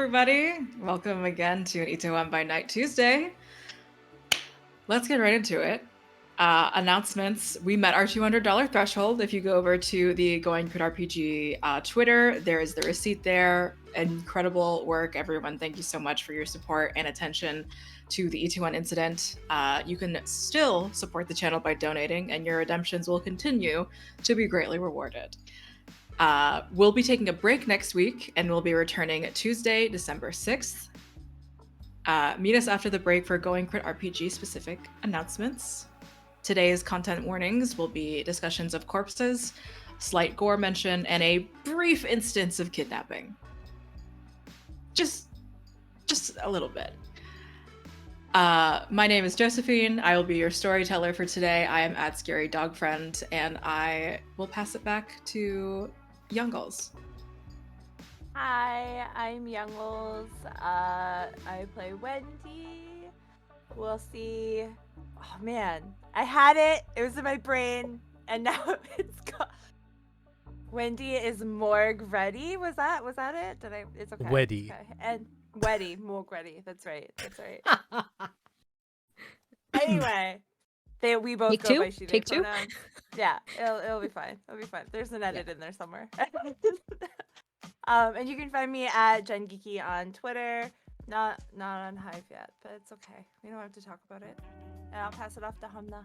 everybody. Welcome again to an Itaewon by Night Tuesday. Let's get right into it. Announcements. We met our $200 threshold. If you go over to the Going Crit RPG Twitter, there is the receipt there. Incredible work, everyone. Thank you so much for your support and attention to the Itaewon incident. You can still support the channel by donating, and your redemptions will continue to be greatly rewarded. We'll be taking a break next week, and we'll be returning Tuesday, December 6th. Meet us after the break for Going Crit RPG specific announcements. Today's content warnings will be discussions of corpses, slight gore mention, and a brief instance of kidnapping. Just a little bit. My name is Josephine. I will be your storyteller for today. I am at Scary Dog Friend, and I will pass it back to Youngles. Hi, I'm Youngles. I play Wendy. We'll see. Oh man, I had it. It was in my brain, and now it's gone. Wendy is morgue ready. Was that it? Did I? It's okay. Weddy. Okay. And Weddy, morgue ready. That's right. Anyway, we both Take go two? by she, Take they two? pronouns. Yeah, it'll be fine. It'll be fine. There's an edit in there somewhere. And you can find me at Jen Geeky on Twitter. Not on Hive yet, but it's okay. We don't have to talk about it. And I'll pass it off to Hamna.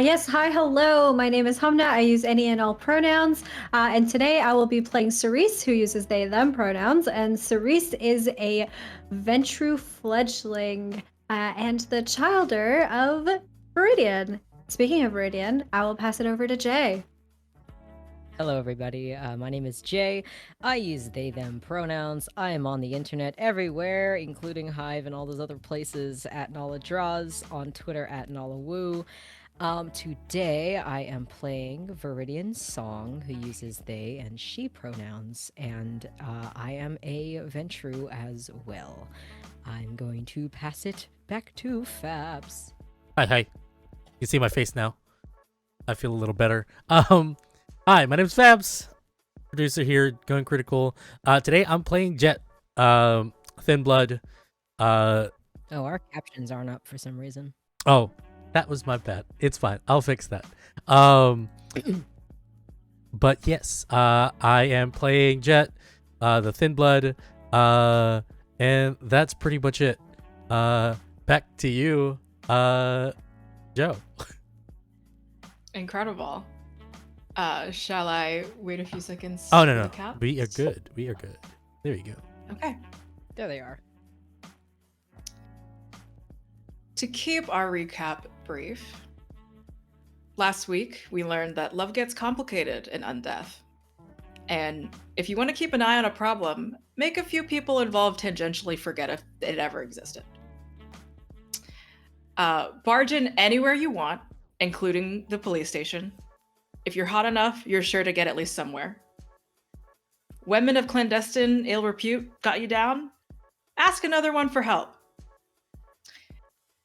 Yes, hi, hello. My name is Hamna. I use any and all pronouns. And today I will be playing Cerise, who uses they, them pronouns. And Cerise is a Ventru fledgling and the childer of Viridian. Speaking of Viridian, I will pass it over to Jay. Hello everybody, my name is Jay. I use they, them pronouns. I am on the internet everywhere, including Hive and all those other places at Nala Draws, on Twitter at Nala Woo. Today I am playing Viridian Song, who uses they and she pronouns, and I am a Ventru as well. I'm going to pass it back to Fabs. Hi. You can see my face now. I feel a little better. Hi, my name's Fabs. Producer here, Going Critical. Today I'm playing Jet, Thin Blood. Oh, our captions aren't up for some reason. Oh, that was my bad. It's fine. I'll fix that. But yes, I am playing Jet, the Thin Blood, and that's pretty much it. Back to you, Joe. Incredible. Shall I wait a few seconds? Oh, for no. the cap? We are good. There you go. Okay. There they are. To keep our recap brief, last week we learned that love gets complicated in Undeath. And if you want to keep an eye on a problem, make a few people involved tangentially forget if it ever existed. Barge in anywhere you want, including the police station. If you're hot enough, you're sure to get at least somewhere. Women of clandestine ill repute got you down? Ask another one for help.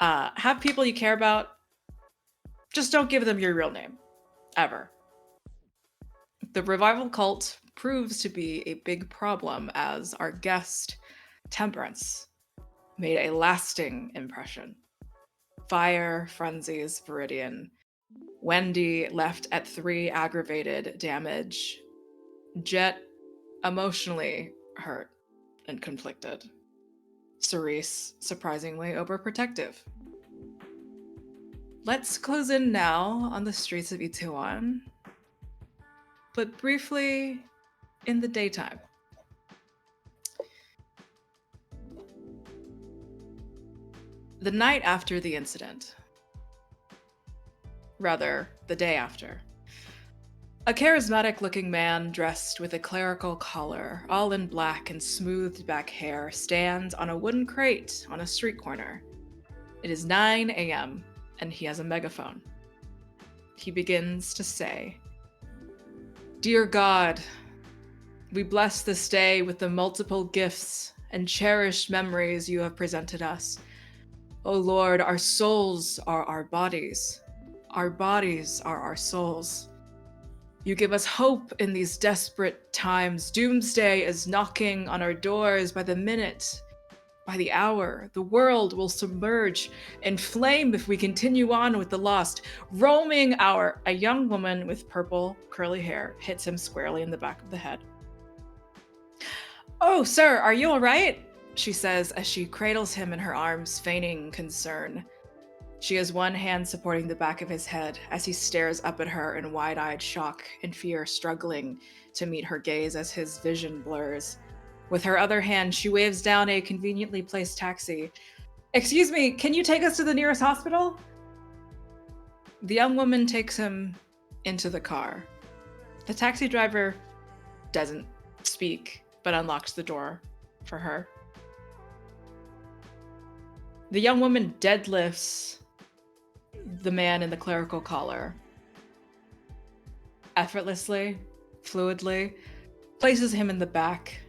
Have people you care about. Just don't give them your real name. Ever. The revival cult proves to be a big problem as our guest, Temperance, made a lasting impression. Fire, frenzies, Viridian. Wendy left at 3 aggravated damage. Jet emotionally hurt and conflicted. Cerise surprisingly overprotective. Let's close in now on the streets of Itaewon, but briefly in the daytime. The night after the incident. Rather, the day after. A charismatic-looking man dressed with a clerical collar, all in black and smoothed back hair, stands on a wooden crate on a street corner. It is 9 a.m., and he has a megaphone. He begins to say, "Dear God, we bless this day with the multiple gifts and cherished memories you have presented us. O Lord, our souls are our bodies. Our bodies are our souls. You give us hope in these desperate times. Doomsday is knocking on our doors by the minute, by the hour. The world will submerge in flame if we continue on with the lost. Roaming hour. A young woman with purple curly hair hits him squarely in the back of the head. "Oh, sir, are you all right?" she says as she cradles him in her arms, feigning concern. She has one hand supporting the back of his head as he stares up at her in wide-eyed shock and fear, struggling to meet her gaze as his vision blurs. With her other hand, she waves down a conveniently placed taxi. "Excuse me, can you take us to the nearest hospital?" The young woman takes him into the car. The taxi driver doesn't speak, but unlocks the door for her. The young woman deadlifts the man in the clerical collar. Effortlessly, fluidly, places him in the back,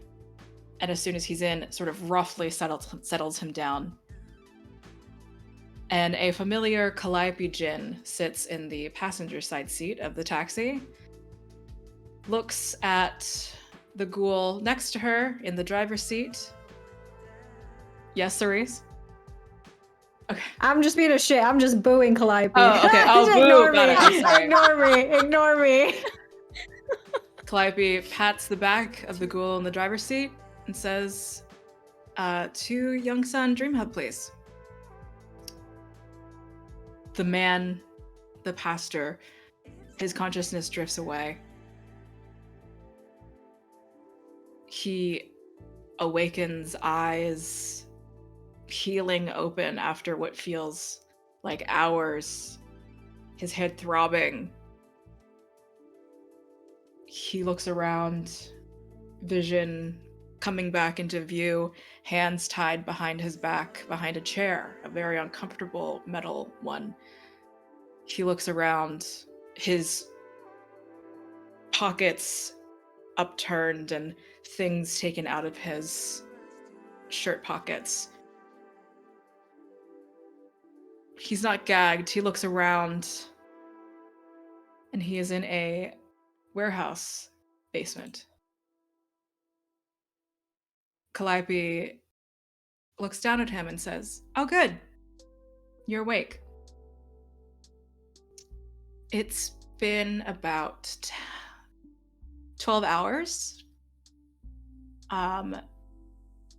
and as soon as he's in, sort of roughly settles him down. And a familiar Calliope Jinn sits in the passenger side seat of the taxi, looks at the ghoul next to her in the driver's seat. Yes, Cerise? Okay. I'm just being a shit. I'm just booing Calliope. Oh, okay. Oh, Just boo. ignore Got me. it. I'm sorry. Ignore me. Calliope pats the back of the ghoul in the driver's seat and says, "To Young Sun Dream Hub, please." The man, the pastor, his consciousness drifts away. He awakens, eyes peeling open after what feels like hours, his head throbbing. He looks around, vision coming back into view, hands tied behind his back, behind a chair, a very uncomfortable metal one. He looks around, his pockets upturned and things taken out of his shirt pockets. He's not gagged. He looks around, and he is in a warehouse basement. Calliope looks down at him and says, "Oh, good. You're awake." It's been about 12 hours,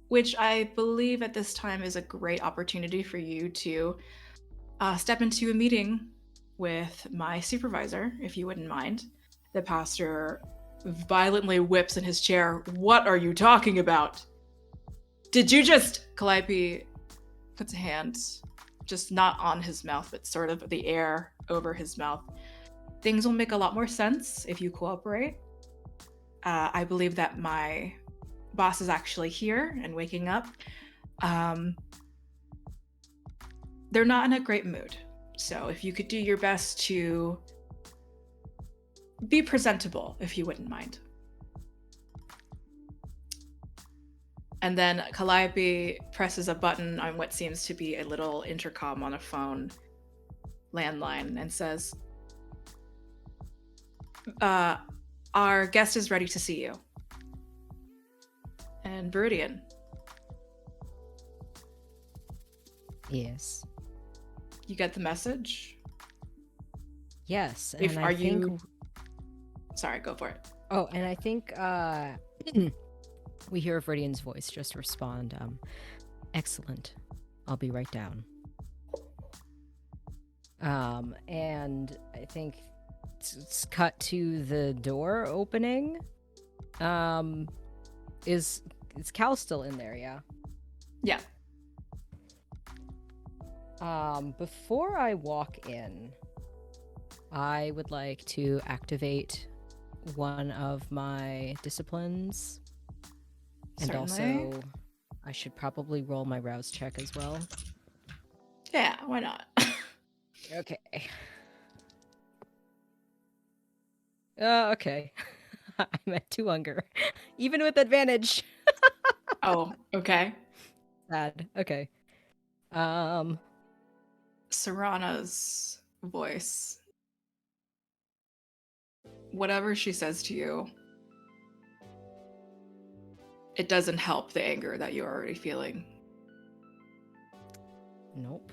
which I believe at this time is a great opportunity for you to step into a meeting with my supervisor, if you wouldn't mind. The pastor violently whips in his chair. "What are you talking about? Did you just..." Calliope puts a hand, just not on his mouth, but sort of the air over his mouth. "Things will make a lot more sense if you cooperate. I believe that my boss is actually here and waking up. They're not in a great mood. So if you could do your best to be presentable, if you wouldn't mind." And then Calliope presses a button on what seems to be a little intercom on a phone landline and says, "Our guest is ready to see you." And Viridian. Yes. You get the message? Yes. If And are I think you Sorry, go for it. Oh, and I think we hear Viridian's voice just respond, "Excellent. I'll be right down." And I think it's cut to the door opening. Is Cal still in there? Yeah. Yeah. Before I walk in, I would like to activate one of my disciplines. And Certainly. also, I should probably roll my rouse check as well. Yeah, why not? Okay. Okay. I'm at 2 hunger. Even with advantage. Oh, okay. Sad. Okay. Serana's voice whatever she says to you, it doesn't help the anger that you're already feeling. Nope.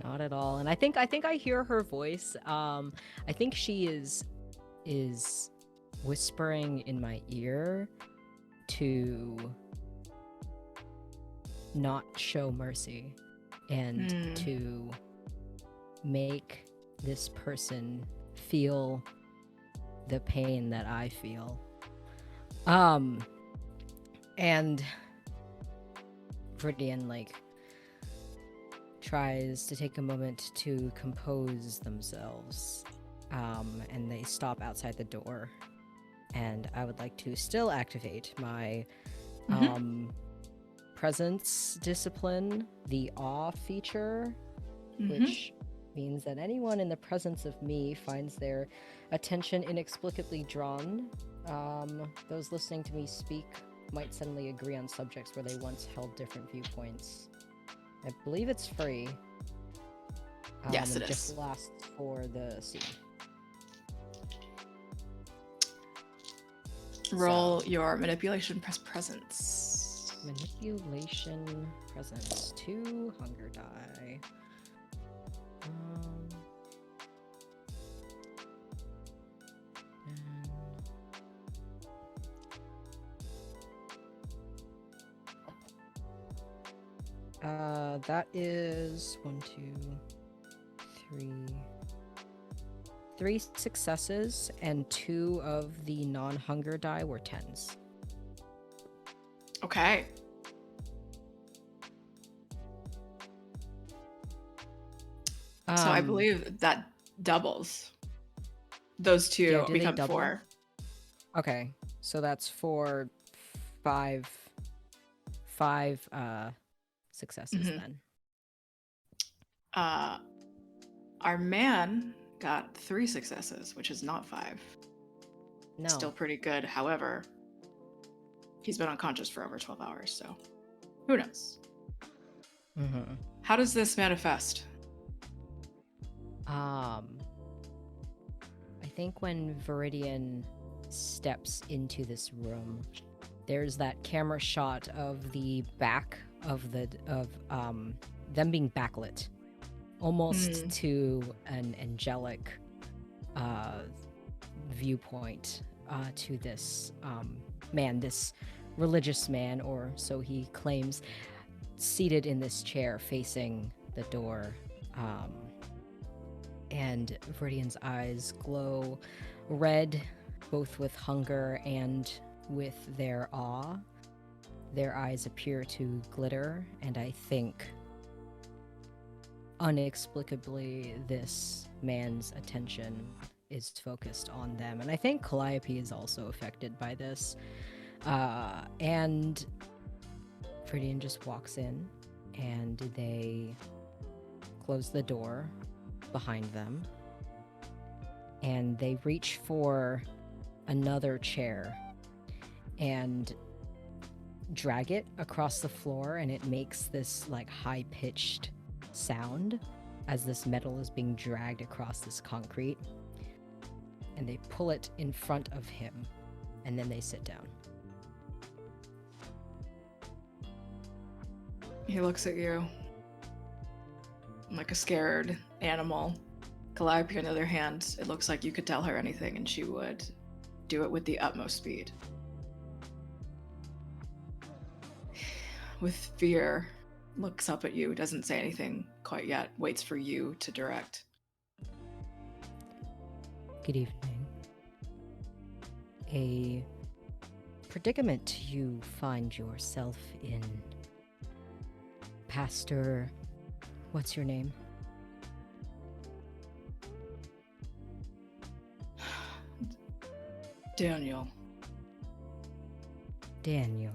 Not at all. And I think I hear her voice. I think she is whispering in my ear to not show mercy and to make this person feel the pain that I feel. And Viridian tries to take a moment to compose themselves, and they stop outside the door. And I would like to still activate my presence discipline, the awe feature, which means that anyone in the presence of me finds their attention inexplicably drawn. Those listening to me speak might suddenly agree on subjects where they once held different viewpoints. I believe it's free. Yes, it is. Just lasts for the scene. Roll your manipulation presence. Manipulation presence. 2 hunger die. That is 1, 2, 3. 3 successes, and 2 of the non-hunger die were 10s. Okay. So I believe that doubles. Those two Yeah, do they become double? 4. Okay, so that's 4, 5 successes then. Our man got 3 successes, which is not 5. No. Still pretty good. However, he's been unconscious for over 12 hours, so who knows? How does this manifest? I think when Viridian steps into this room, there's that camera shot of the back of them being backlit, almost to an angelic viewpoint to this man, this religious man, or so he claims, seated in this chair facing the door. And Viridian's eyes glow red, both with hunger and with their awe. Their eyes appear to glitter, and I think unexplicably this man's attention is focused on them. And I think Calliope is also affected by this. And Viridian just walks in, and they close the door behind them, and they reach for another chair and drag it across the floor, and it makes this high-pitched sound as this metal is being dragged across this concrete, and they pull it in front of him, and then they sit down. He looks at you like a scared animal. Calliope, on the other hand, it looks like you could tell her anything and she would do it with the utmost speed. With fear, looks up at you, doesn't say anything quite yet, waits for you to direct. Good evening. A predicament you find yourself in. Pastor, what's your name? Daniel. Daniel.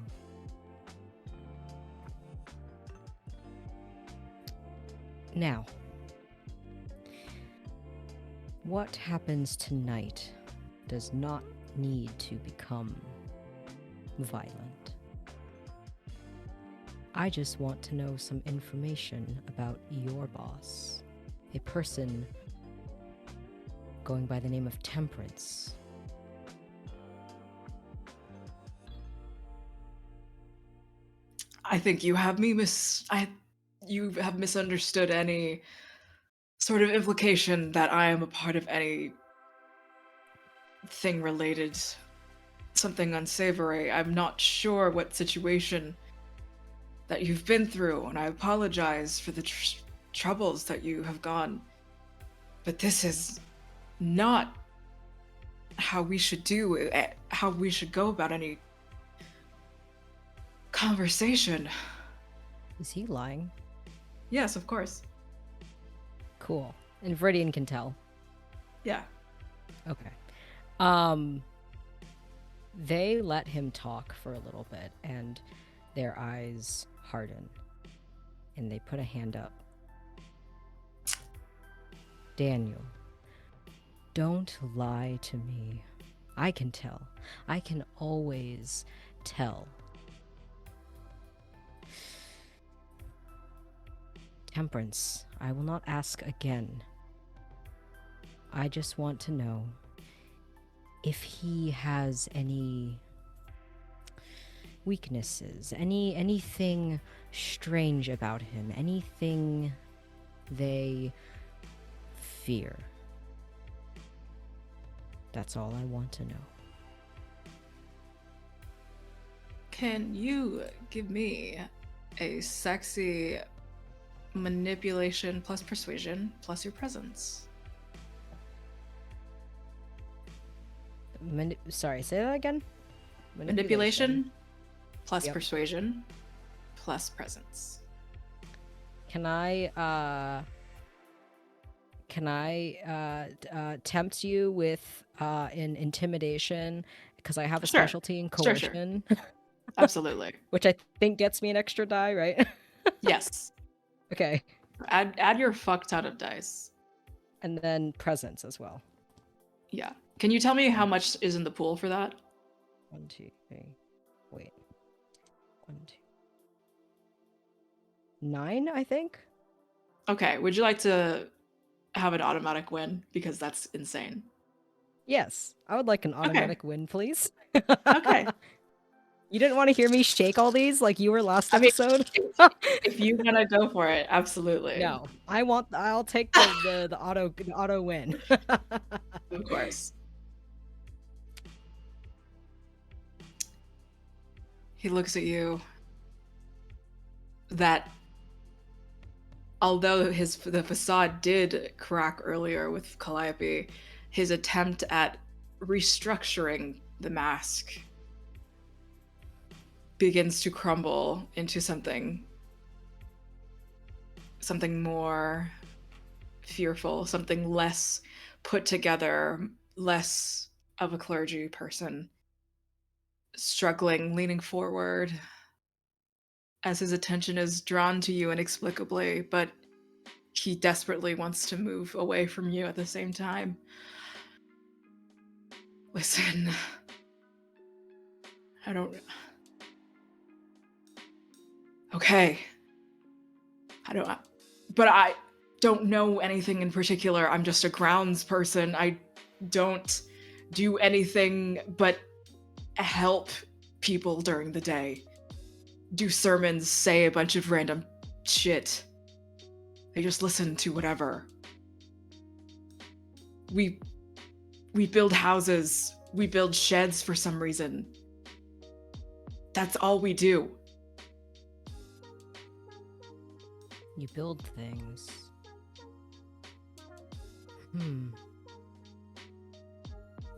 Now, what happens tonight does not need to become violent. I just want to know some information about your boss, a person going by the name of Temperance. I think you have you have misunderstood any sort of implication that I am a part of any thing related, something unsavory. I'm not sure what situation that you've been through, and I apologize for the troubles that you have gone. But this is not how we should how we should go about any conversation. Is he lying? Yes, of course. Cool. And Viridian can tell. Yeah. Okay. They let him talk for a little bit, and their eyes harden, and they put a hand up. Daniel, don't lie to me. I can tell. I can always tell. Temperance, I will not ask again. I just want to know if he has any weaknesses, anything strange about him, anything they fear. That's all I want to know. Can you give me a sexy manipulation plus persuasion plus your presence? Sorry, say that again? Manipulation plus Yep. persuasion plus presence. Can I tempt you with an intimidation, because I have a Sure. specialty in Sure, sure. coercion, Absolutely. which I think gets me an extra die, right? Yes. Okay. Add your fuck ton of dice. And then presence as well. Yeah. Can you tell me how much is in the pool for that? 1, 2, 3. Wait. 1, 2. 9, I think. Okay. Would you like to have an automatic win? Because that's insane. Yes, I would like an automatic win, please. Okay. You didn't want to hear me shake all these like you were last I mean, episode? if you want to go for it, absolutely. No, I'll take the auto win. Of course. He looks at you. That although the facade did crack earlier with Calliope, his attempt at restructuring the mask begins to crumble into something more fearful, something less put together, less of a clergy person, struggling, leaning forward as his attention is drawn to you inexplicably, but he desperately wants to move away from you at the same time. Listen, okay. But I don't know anything in particular. I'm just a grounds person. I don't do anything but help people during the day. Do sermons, say a bunch of random shit. They just listen to whatever. We build houses. We build sheds for some reason. That's all we do. You build things.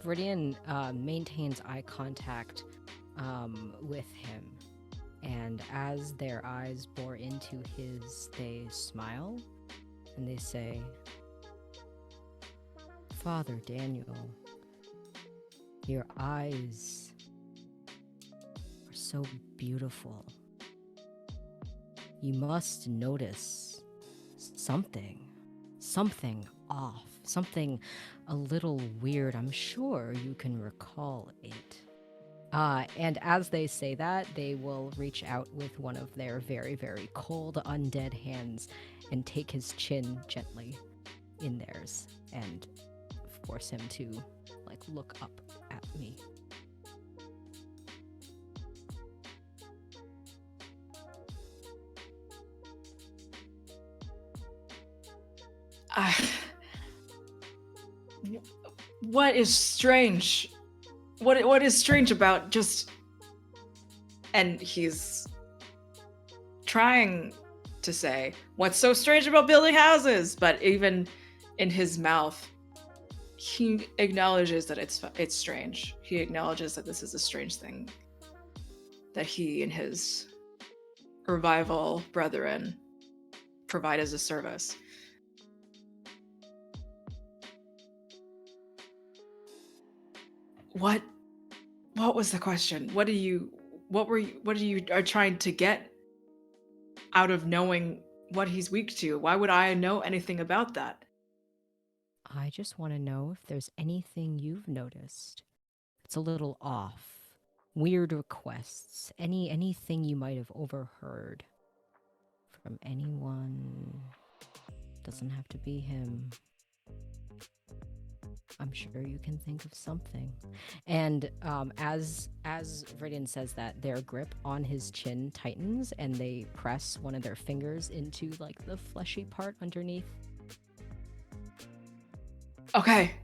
Viridian maintains eye contact with him, and as their eyes bore into his, they smile and they say, Father Daniel, your eyes are so beautiful. You must notice something off, something a little weird. I'm sure you can recall it. And as they say that, they will reach out with one of their very, very cold undead hands and take his chin gently in theirs and force him to like look up at me. What is strange? What is strange about just... And he's trying to say, what's so strange about building houses? But even in his mouth, he acknowledges that it's strange. He acknowledges that this is a strange thing that he and his revival brethren provide as a service. What was the question? What are you are trying to get out of knowing what he's weak to? Why would I know anything about that? I just want to know if there's anything you've noticed that's a little off. Weird requests, anything you might have overheard from anyone. Doesn't have to be him. I'm sure you can think of something. And as Viridian says that, their grip on his chin tightens and they press one of their fingers into like the fleshy part underneath. Okay.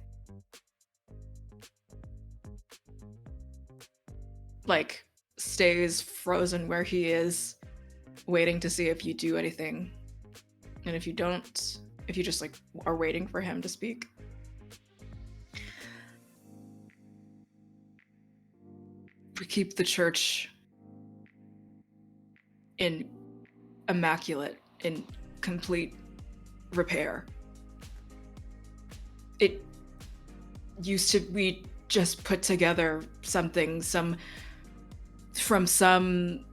Like, stays frozen where he is, waiting to see if you do anything. And if you don't, if you just like are waiting for him to speak. We keep the church in immaculate, in complete repair. It used to, we just put together something, from some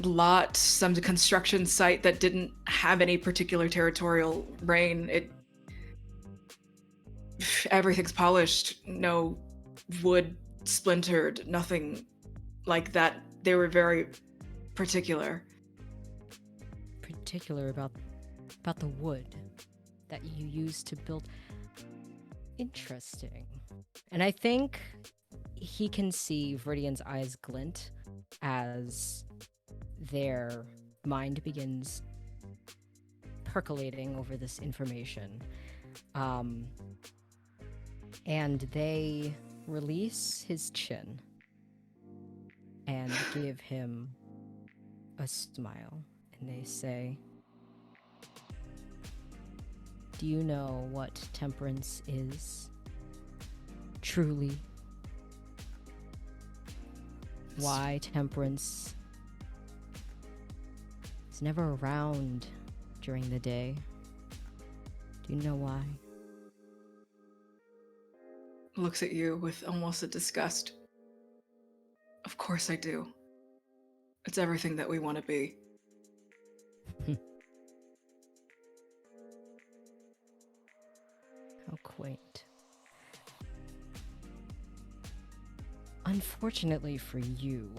lot, some construction site that didn't have any particular territorial reign. Everything's polished, no wood splintered, nothing like that. They were very particular about the wood that you used to build. Interesting. And I think he can see Viridian's eyes glint as their mind begins percolating over this information. And they release his chin and give him a smile. And they say, do you know what temperance is? Truly. Why temperance is never around during the day? Do you know why? Looks at you with almost a disgust. Of course I do. It's everything that we want to be. How quaint. Unfortunately for you,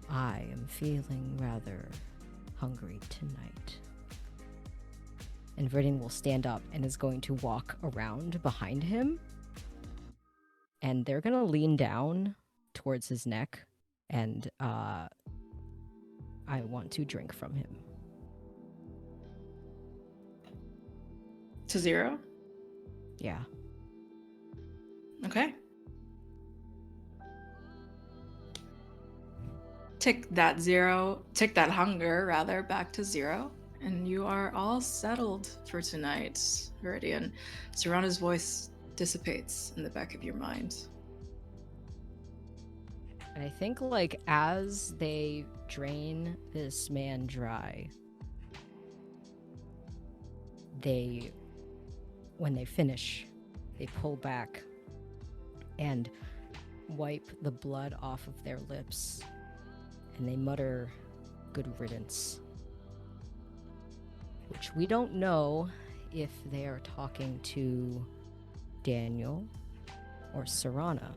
I am feeling rather hungry tonight. And Viridian will stand up and is going to walk around behind him. And they're going to lean down towards his neck. And I want to drink from him. To 0? Yeah. Okay. Tick that hunger rather back to 0. And you are all settled for tonight, Viridian. Serana's voice dissipates in the back of your mind. And I think, like, as they drain this man dry, when they finish, they pull back and wipe the blood off of their lips. And they mutter, "Good riddance." Which we don't know if they are talking to Daniel or Serana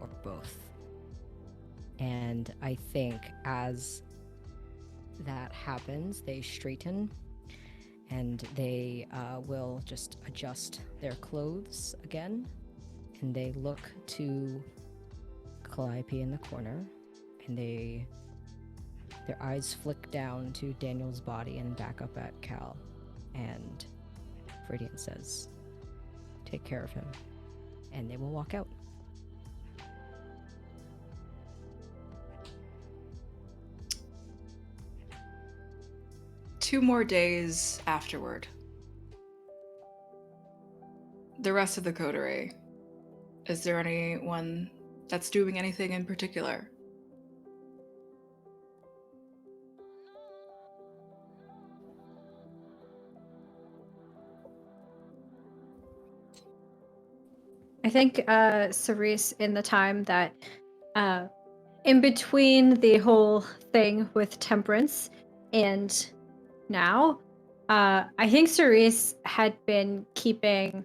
or both. And I think as that happens, they straighten and they will just adjust their clothes again, and they look to Calliope in the corner, and their eyes flick down to Daniel's body and back up at Cal, and Viridian says, "Take care of him," and they will walk out. Two more days afterward. The rest of the coterie. Is there anyone that's doing anything in particular? I think Cerise, in the time that in between the whole thing with Temperance and now, I think Cerise had been keeping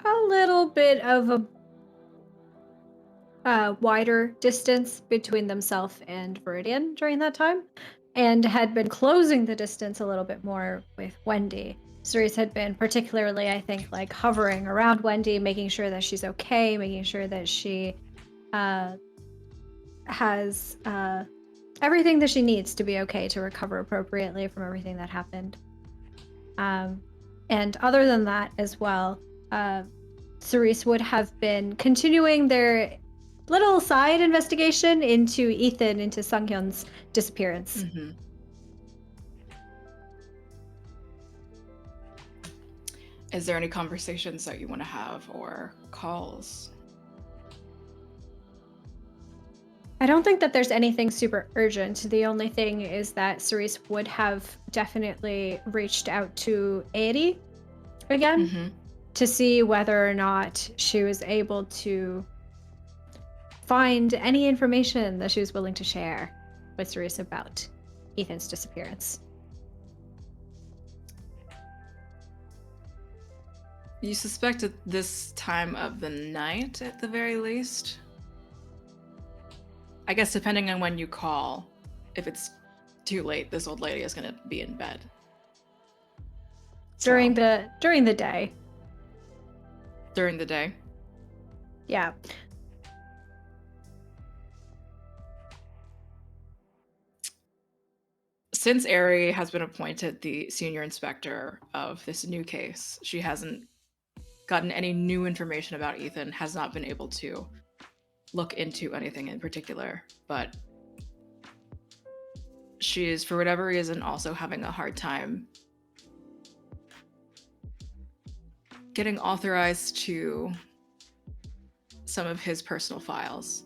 a little bit of a wider distance between themselves and Viridian during that time, and had been closing the distance a little bit more with Wendy. Cerise had been particularly, I think, like hovering around Wendy, making sure that she's okay, making sure that she has everything that she needs to be okay to recover appropriately from everything that happened. And other than that as well, Cerise would have been continuing their little side investigation into Sunghyun's disappearance. Mm-hmm. Is there any conversations that you want to have or calls? I don't think that there's anything super urgent. The only thing is that Cerise would have definitely reached out to Airi again Mm-hmm. to see whether or not she was able to find any information that she was willing to share with Cerise about Ethan's disappearance. You suspect at this time of the night, at the very least? I guess depending on when you call, if it's too late, this old lady is going to be in bed. During So, the day. during the day. Yeah. Since Aerie has been appointed the senior inspector of this new case, she hasn't gotten any new information about Ethan, has not been able to look into anything in particular, but she is, for whatever reason, also having a hard time getting authorized to some of his personal files.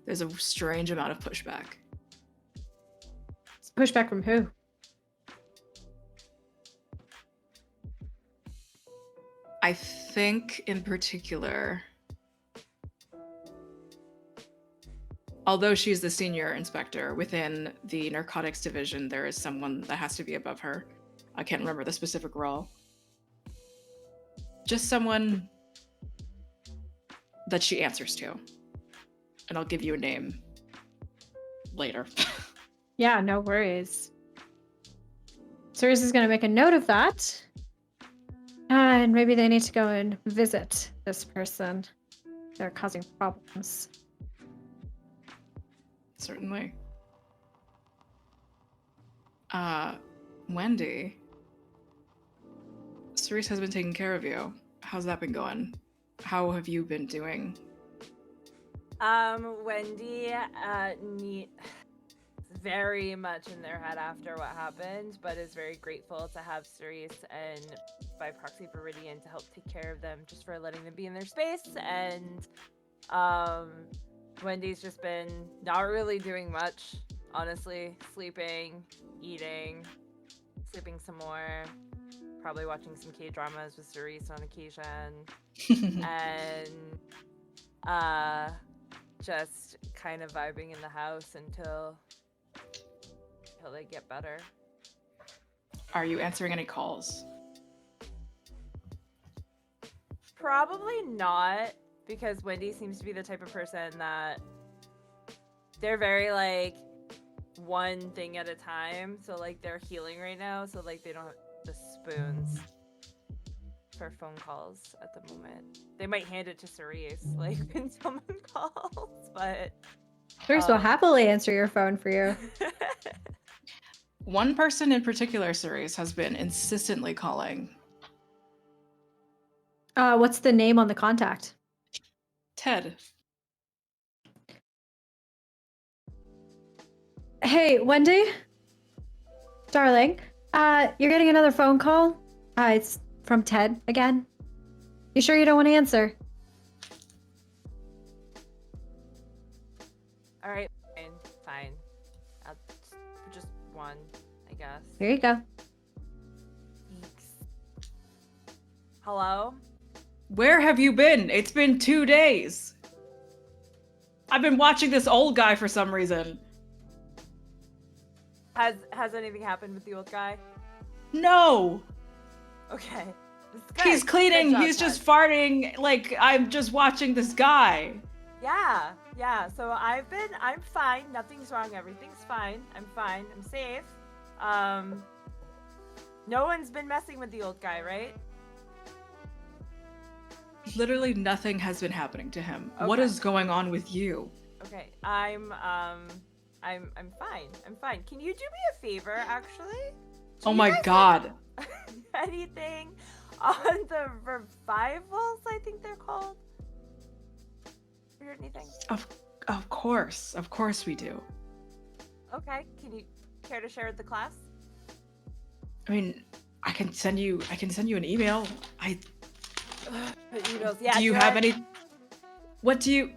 There's a strange amount of pushback. Pushback from who? I think in particular, although she's the senior inspector within the narcotics division, there is someone that has to be above her. I can't remember the specific role. Just someone that she answers to. And I'll give you a name later. Yeah, no worries. Cerise is going to make a note of that. And maybe they need to go and visit this person. They're causing problems. Certainly. Wendy, Cerise has been taking care of you. How's that been going? How have you been doing? Wendy, very much in their head after what happened, but is very grateful to have Cerise and by proxy Viridian to help take care of them, just for letting them be in their space. And Wendy's just been not really doing much, honestly. Sleeping, eating, sleeping some more, probably watching some K-dramas with Cerise on occasion, and just kind of vibing in the house until they get better. Are you answering any calls? Probably not, because Wendy seems to be the type of person that they're very like, one thing at a time. So like they're healing right now, so like they don't have the spoons for phone calls at the moment. They might hand it to Cerise, like when someone calls, but Cerise will happily answer your phone for you. One person in particular, Cerise, has been insistently calling. What's the name on the contact? Ted. Hey, Wendy? Darling, you're getting another phone call? It's from Ted again. You sure you don't want to answer? all right, fine. I'll just one, I guess. Here you go. Thanks. Hello? Where have you been? It's been 2 days. I've been watching this old guy for some reason. Has anything happened with the old guy? No. Okay. This is good. He's cleaning. Good job, He's just Ted. farting. Like, I'm just watching this guy. Yeah. So I'm fine. Nothing's wrong. Everything's fine. I'm fine. I'm safe. No one's been messing with the old guy, right? Literally nothing has been happening to him. What Okay. is going on with you? Okay. I'm fine. I'm fine. Can you do me a favor, actually? Do Oh you my guys god. have anything on the revivals, I think they're called? Heard anything? Of course we do. Okay. Can you care to share with the class? I mean, I can send you an email. Emails. Yeah. Do you sure. have any? What do you?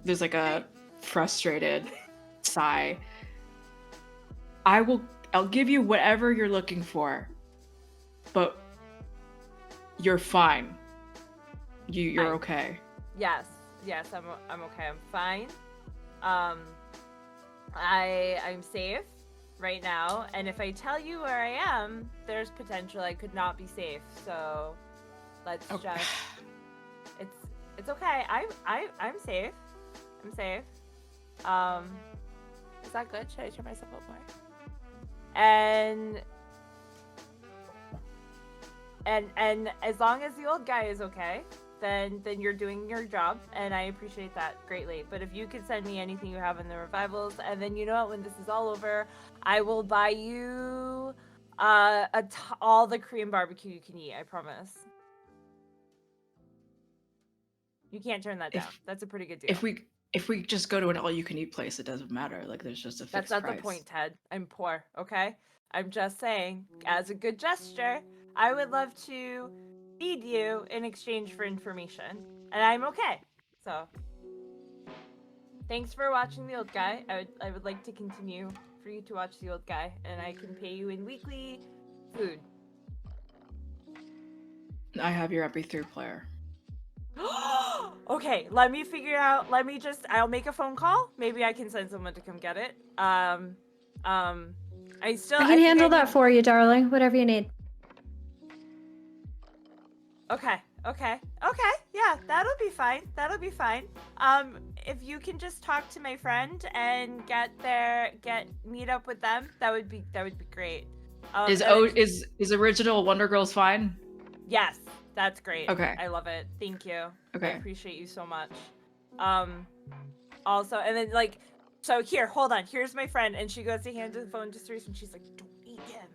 There's like a frustrated sigh. I'll give you whatever you're looking for, but you're fine. You're Fine. okay. Yes, I'm okay. I'm fine. I'm safe right now, and if I tell you where I am, there's potential I could not be safe. So let's Okay. just it's okay. I'm safe. I'm safe. Is that good? Should I turn myself up more? And as long as the old guy is okay, then you're doing your job, and I appreciate that greatly. But if you could send me anything you have in the revivals, and then you know what, when this is all over, I will buy you all the Korean barbecue you can eat. I promise. You can't turn that down. That's a pretty good deal. If we just go to an all-you-can-eat place, it doesn't matter. Like, there's just a fixed That's not price. the point, Ted. I'm poor, okay? I'm just saying, as a good gesture, I would love to feed you in exchange for information, and I'm okay. So, thanks for watching the old guy. I would like to continue for you to watch the old guy, and I can pay you in weekly food. I have your MP3 player. Okay, let me figure out. I'll make a phone call. Maybe I can send someone to come get it. I I can handle that for you, darling. Whatever you need. Okay. Yeah, that'll be fine. If you can just talk to my friend and meet up with them, that would be great. Is original Wonder Girls fine? Yes, that's great. Okay. I love it. Thank you. Okay. I appreciate you so much. Also, and then so here, hold on. Here's my friend, and she goes to hand the phone to Cerise, and she's like, "Don't eat him."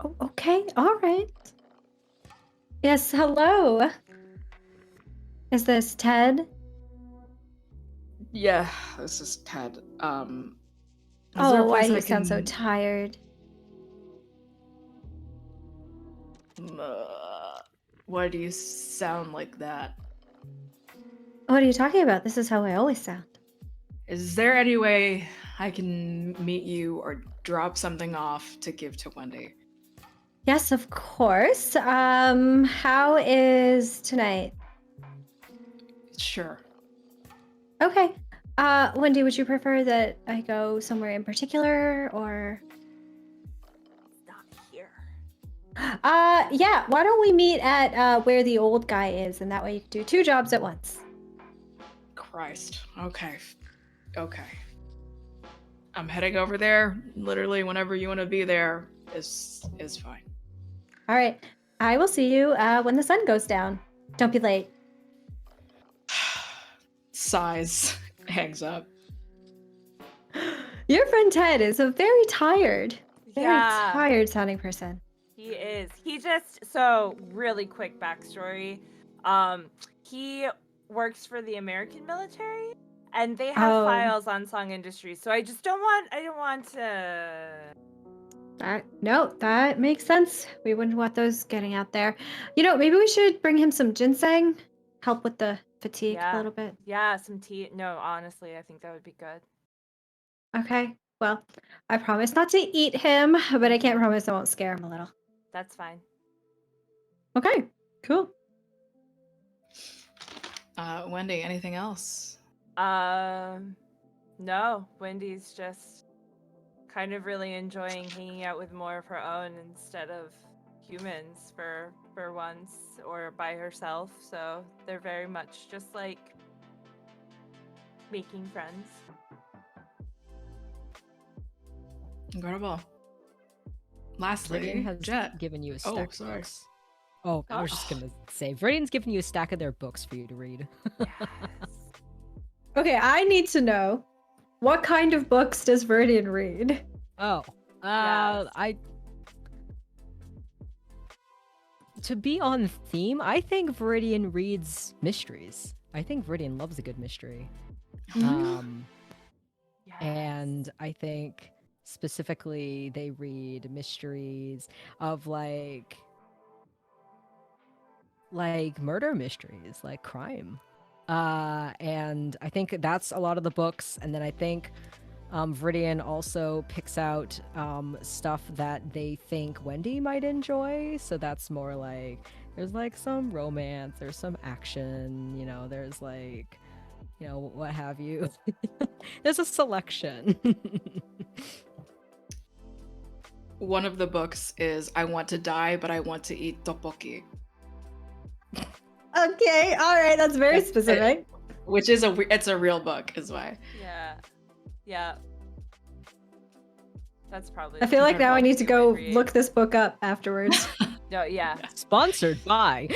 Oh, okay. All right. Yes, hello. Is this Ted? Yeah, this is Ted. Is there a Oh, why place do I you sound so can- tired? Why do you sound like that? What are you talking about? This is how I always sound. Is there any way I can meet you or drop something off to give to Wendy? Yes, of course. How is tonight? Sure. Okay. Wendy, would you prefer that I go somewhere in particular, or? It's not here. Yeah. Why don't we meet at where the old guy is, and that way you can do 2 jobs at once. Christ. Okay. I'm heading over there. Literally, whenever you want to be there is fine. All right. I will see you when the sun goes down. Don't be late. Sighs, hangs up. Your friend Ted is a very tired Yeah. sounding person. He is. So really quick backstory. He works for the American military, and they have files on Song Industry. So I don't want to. That makes sense. We wouldn't want those getting out there. Maybe we should bring him some ginseng, help with the fatigue a little bit. Yeah, some tea. No, honestly, I think that would be good. Okay. Well, I promise not to eat him, but I can't promise I won't scare him a little. That's fine. Okay. Cool. Wendy, anything else? No. Wendy's just kind of really enjoying hanging out with more of her own instead of humans for once, or by herself. So they're very much just like making friends. Incredible. Lastly, Viridian has Jet. given you a stack of sorry. books. Oh, I was just gonna say, Viridian's given you a stack of their books for you to read. Yes. Okay, I need to know, what kind of books does Viridian read? Oh, Yes. To be on theme, I think Viridian reads mysteries. I think Viridian loves a good mystery. Yes. And I think specifically they read mysteries of like murder mysteries, like crime. And I think that's a lot of the books. And then I think Viridian also picks out stuff that they think Wendy might enjoy. So that's more like, there's like some romance, there's some action, there's like, what have you. There's a selection. One of the books is I Want to Die, but I Want to Eat Tteokbokki. Okay, all right, that's very specific. Which is it's a real book, is why. Yeah. That's probably. I feel like now I need to go read. look this book up afterwards. No, yeah. Sponsored by.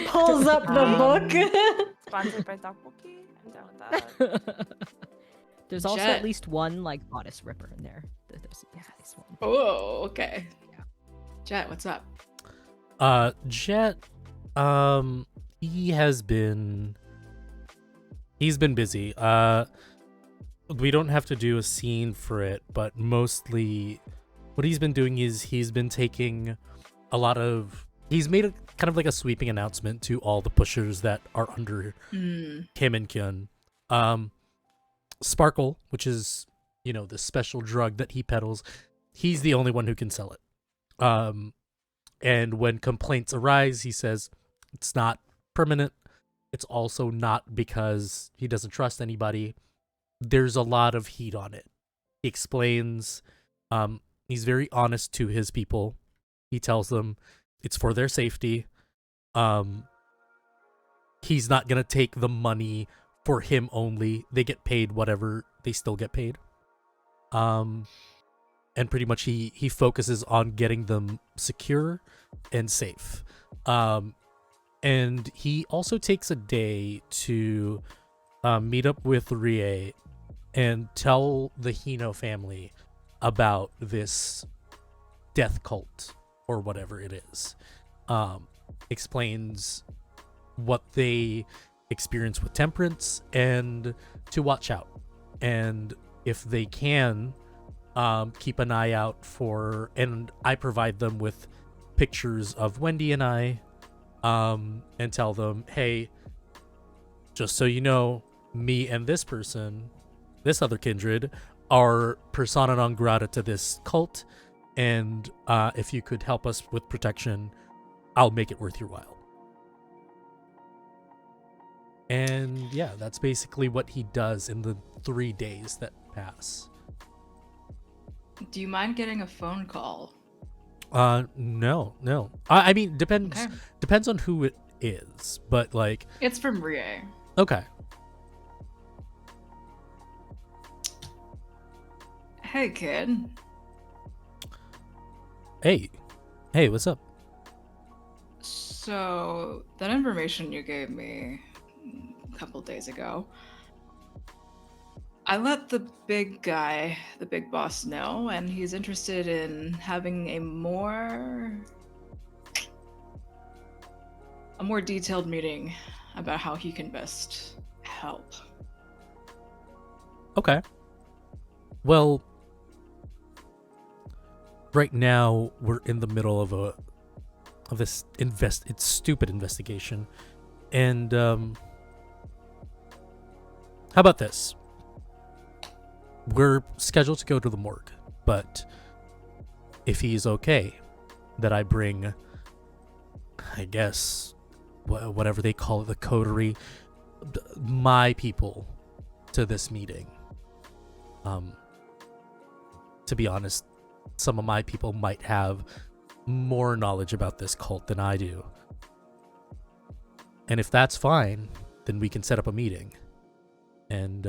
Pulls up the book. Sponsored by Tteokbokki. I'm down with that. There's also Jet. at least one like bodice ripper in there. There's at least one. Oh, okay. Jet, what's up? Jet, he's been busy. We don't have to do a scene for it, but mostly what he's been doing is he's been taking he's made a kind of like a sweeping announcement to all the pushers that are under him and Kyun. Sparkle, which is, the special drug that he peddles, he's the only one who can sell it. And when complaints arise, he says it's not permanent. It's also not because he doesn't trust anybody. There's a lot of heat on it. He explains, he's very honest to his people. He tells them it's for their safety. He's not going to take the money for him only. They get paid whatever, they still get paid. And pretty much he focuses on getting them secure and safe. And he also takes a day to meet up with Rie and tell the Hino family about this death cult or whatever it is. Explains what they experience with Temperance and to watch out. And if they can, keep an eye out for, and I provide them with pictures of Wendy and I, and tell them, hey, just so you know, me and this person, this other kindred, are persona non grata to this cult, and if you could help us with protection, I'll make it worth your while. And yeah, that's basically what he does in the 3 days that pass. Do you mind getting a phone call? No. I mean, depends on who it is, but like, It's from Rie. okay. Hey, kid. Hey, what's up? So, that information you gave me a couple days ago, I let the big guy, the big boss, know, and he's interested in having a more detailed meeting about how he can best help. Okay. Well, right now we're in the middle of this it's stupid investigation, and how about this? We're scheduled to go to the morgue, but if he's okay, that I bring, I guess, whatever they call it, the coterie, my people, to this meeting. To be honest, some of my people might have more knowledge about this cult than I do. And if that's fine, then we can set up a meeting. And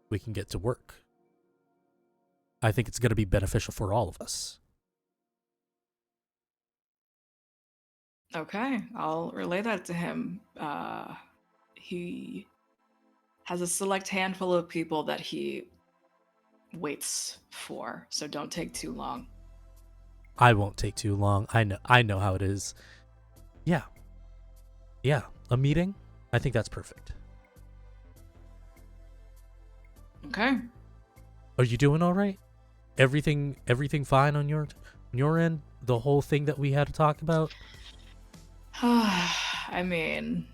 we can get to work. I think it's going to be beneficial for all of us. Okay, I'll relay that to him. He has a select handful of people that he waits for, so don't take too long. I won't take too long. I know how it is. Yeah, a meeting? I think that's perfect. Okay. Are you doing all right? Everything fine on your end? The whole thing that we had to talk about? I mean,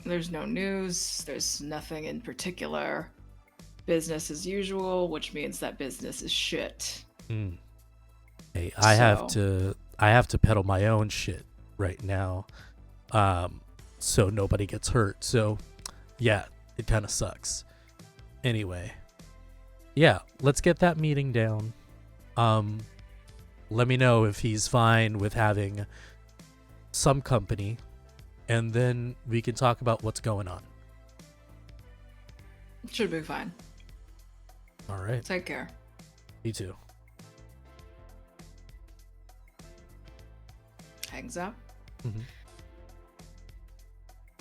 there's no news, there's nothing in particular. Business as usual, which means that business is shit. Hey, I have to peddle my own shit right now. So nobody gets hurt. So yeah, it kind of sucks. Anyway, yeah, let's get that meeting down. Let me know if he's fine with having some company, and then we can talk about what's going on. Should be fine. All right. Take care. You too. Hangs up.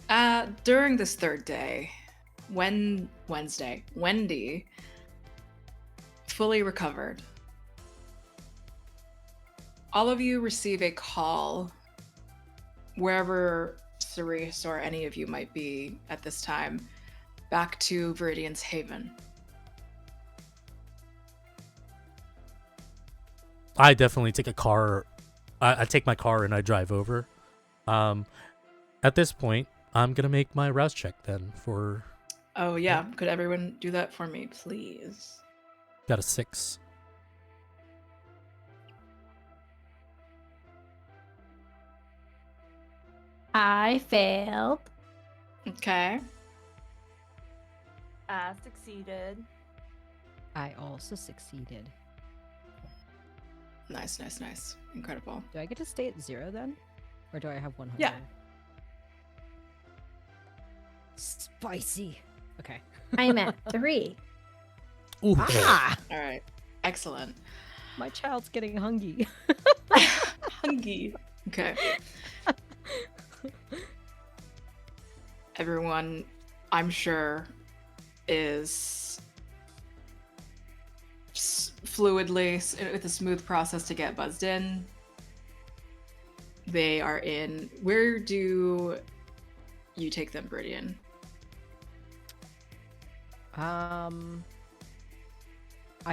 Mm-hmm. During this third day, Wednesday, Wendy, fully recovered. All of you receive a call wherever Cerise or any of you might be at this time, back to Viridian's Haven. I definitely take a car. I take my car and I drive over. At this point, I'm gonna make my rouse check then for. Oh yeah, could everyone do that for me, please? Got a 6. I failed. Okay. Succeeded. I also succeeded. Nice. Incredible. Do I get to stay at 0 then? Or do I have 100? Yeah. Spicy. Okay. I'm at 3. Ooh. Ah! All right. Excellent. My child's getting hungry. Hungry. Okay. Everyone, I'm sure, is fluidly, with a smooth process to get buzzed in. They are in. Where do you take them, Viridian? I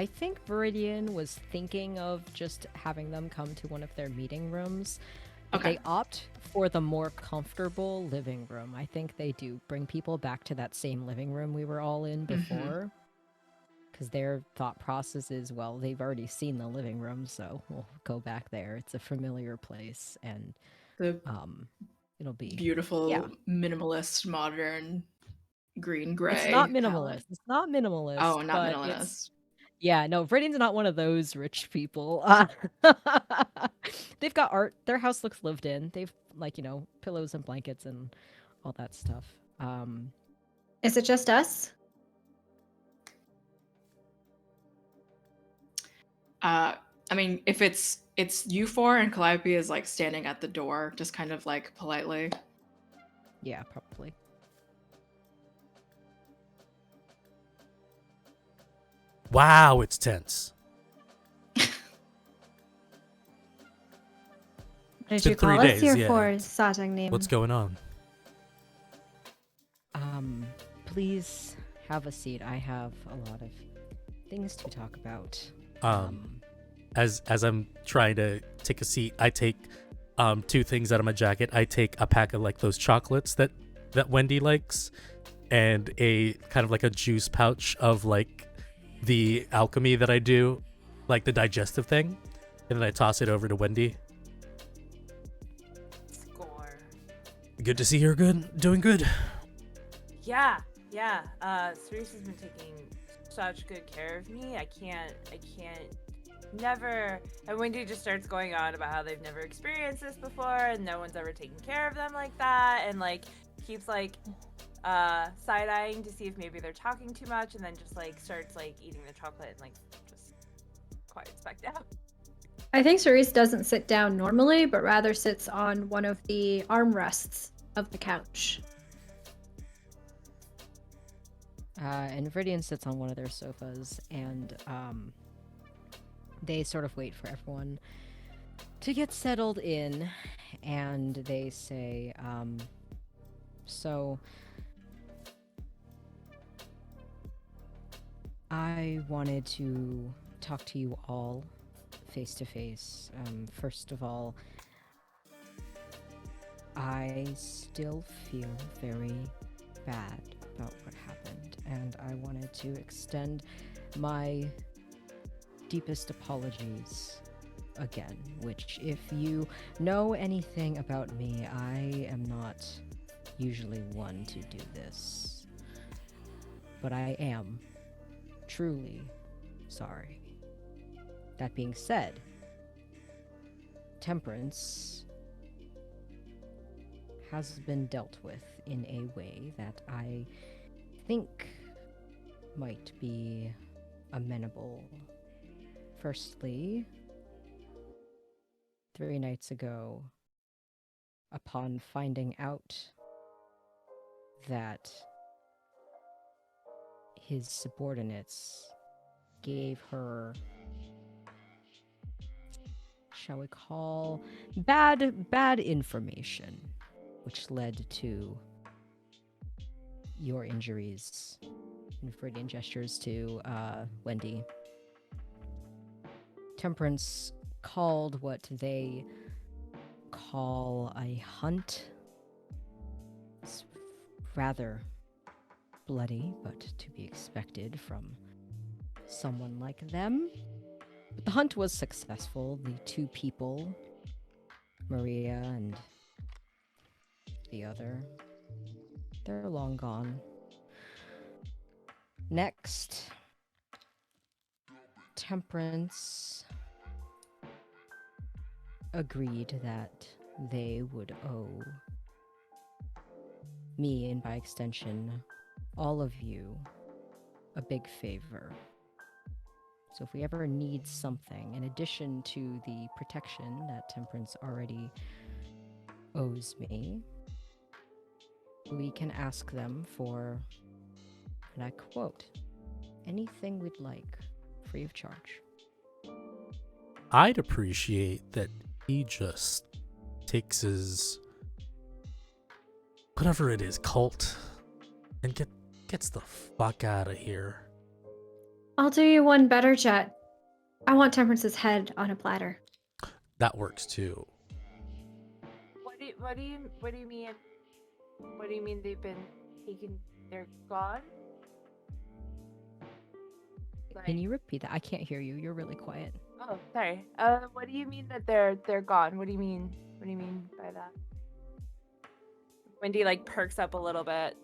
think Viridian was thinking of just having them come to one of their meeting rooms. But Okay. they opt for the more comfortable living room. I think they do bring people back to that same living room we were all in before. Because their thought process is, well, they've already seen the living room, so we'll go back there. It's a familiar place, and The it'll be beautiful, yeah. minimalist, modern, green, gray. It's not palette. minimalist. It's not minimalist. Oh, not but minimalist. It's, yeah, no, Viridian's not one of those rich people. They've got art. Their house looks lived in. They've, like, pillows and blankets and all that stuff. Is it just us? I mean, if it's you four and Calliope is like standing at the door, just kind of like politely. Yeah, probably. Wow, it's tense. What did been you call 3 us days, here yeah. for, Satang name? What's going on? Please have a seat. I have a lot of things to talk about. As I'm trying to take a seat, I take 2 things out of my jacket. I take a pack of like those chocolates that Wendy likes, and a kind of like a juice pouch of like the alchemy that I do, like the digestive thing, and then I toss it over to Wendy. Score. Good to see you're good, doing good. Yeah. Cerise has been taking such good care of me. I can't never. And Wendy just starts going on about how they've never experienced this before and no one's ever taken care of them like that, and like keeps like side-eyeing to see if maybe they're talking too much, and then just like starts like eating the chocolate and like just quiets back down. I think Cerise doesn't sit down normally, but rather sits on one of the armrests of the couch. And Viridian sits on one of their sofas, and they sort of wait for everyone to get settled in, and they say, so I wanted to talk to you all face to face. First of all, I still feel very bad about what happened, and I wanted to extend my deepest apologies again, which, if you know anything about me, I am not usually one to do this, but I am truly sorry. That being said, Temperance has been dealt with in a way that I think might be amenable. Firstly, 3 nights ago, upon finding out that his subordinates gave her, shall we call, bad information, which led to your injuries. And Freudian gestures to Wendy. Temperance called what they call a hunt. It's rather bloody, but to be expected from someone like them. But the hunt was successful. The 2 people, Maria and the other, they're long gone. Next, Temperance agreed that they would owe me, and by extension, all of you, a big favor. So if we ever need something, in addition to the protection that Temperance already owes me, we can ask them for, and I quote, anything we'd like, free of charge. I'd appreciate that he just takes his whatever it is, cult, and gets the fuck out of here. I'll do you one better, Jet. I want Temperance's head on a platter. That works too. What do you mean? What do you mean they've been taken? They're gone? Can you repeat that? I can't hear you. You're really quiet. Oh, sorry. What do you mean that they're gone? What do you mean? What do you mean by that? Wendy like perks up a little bit.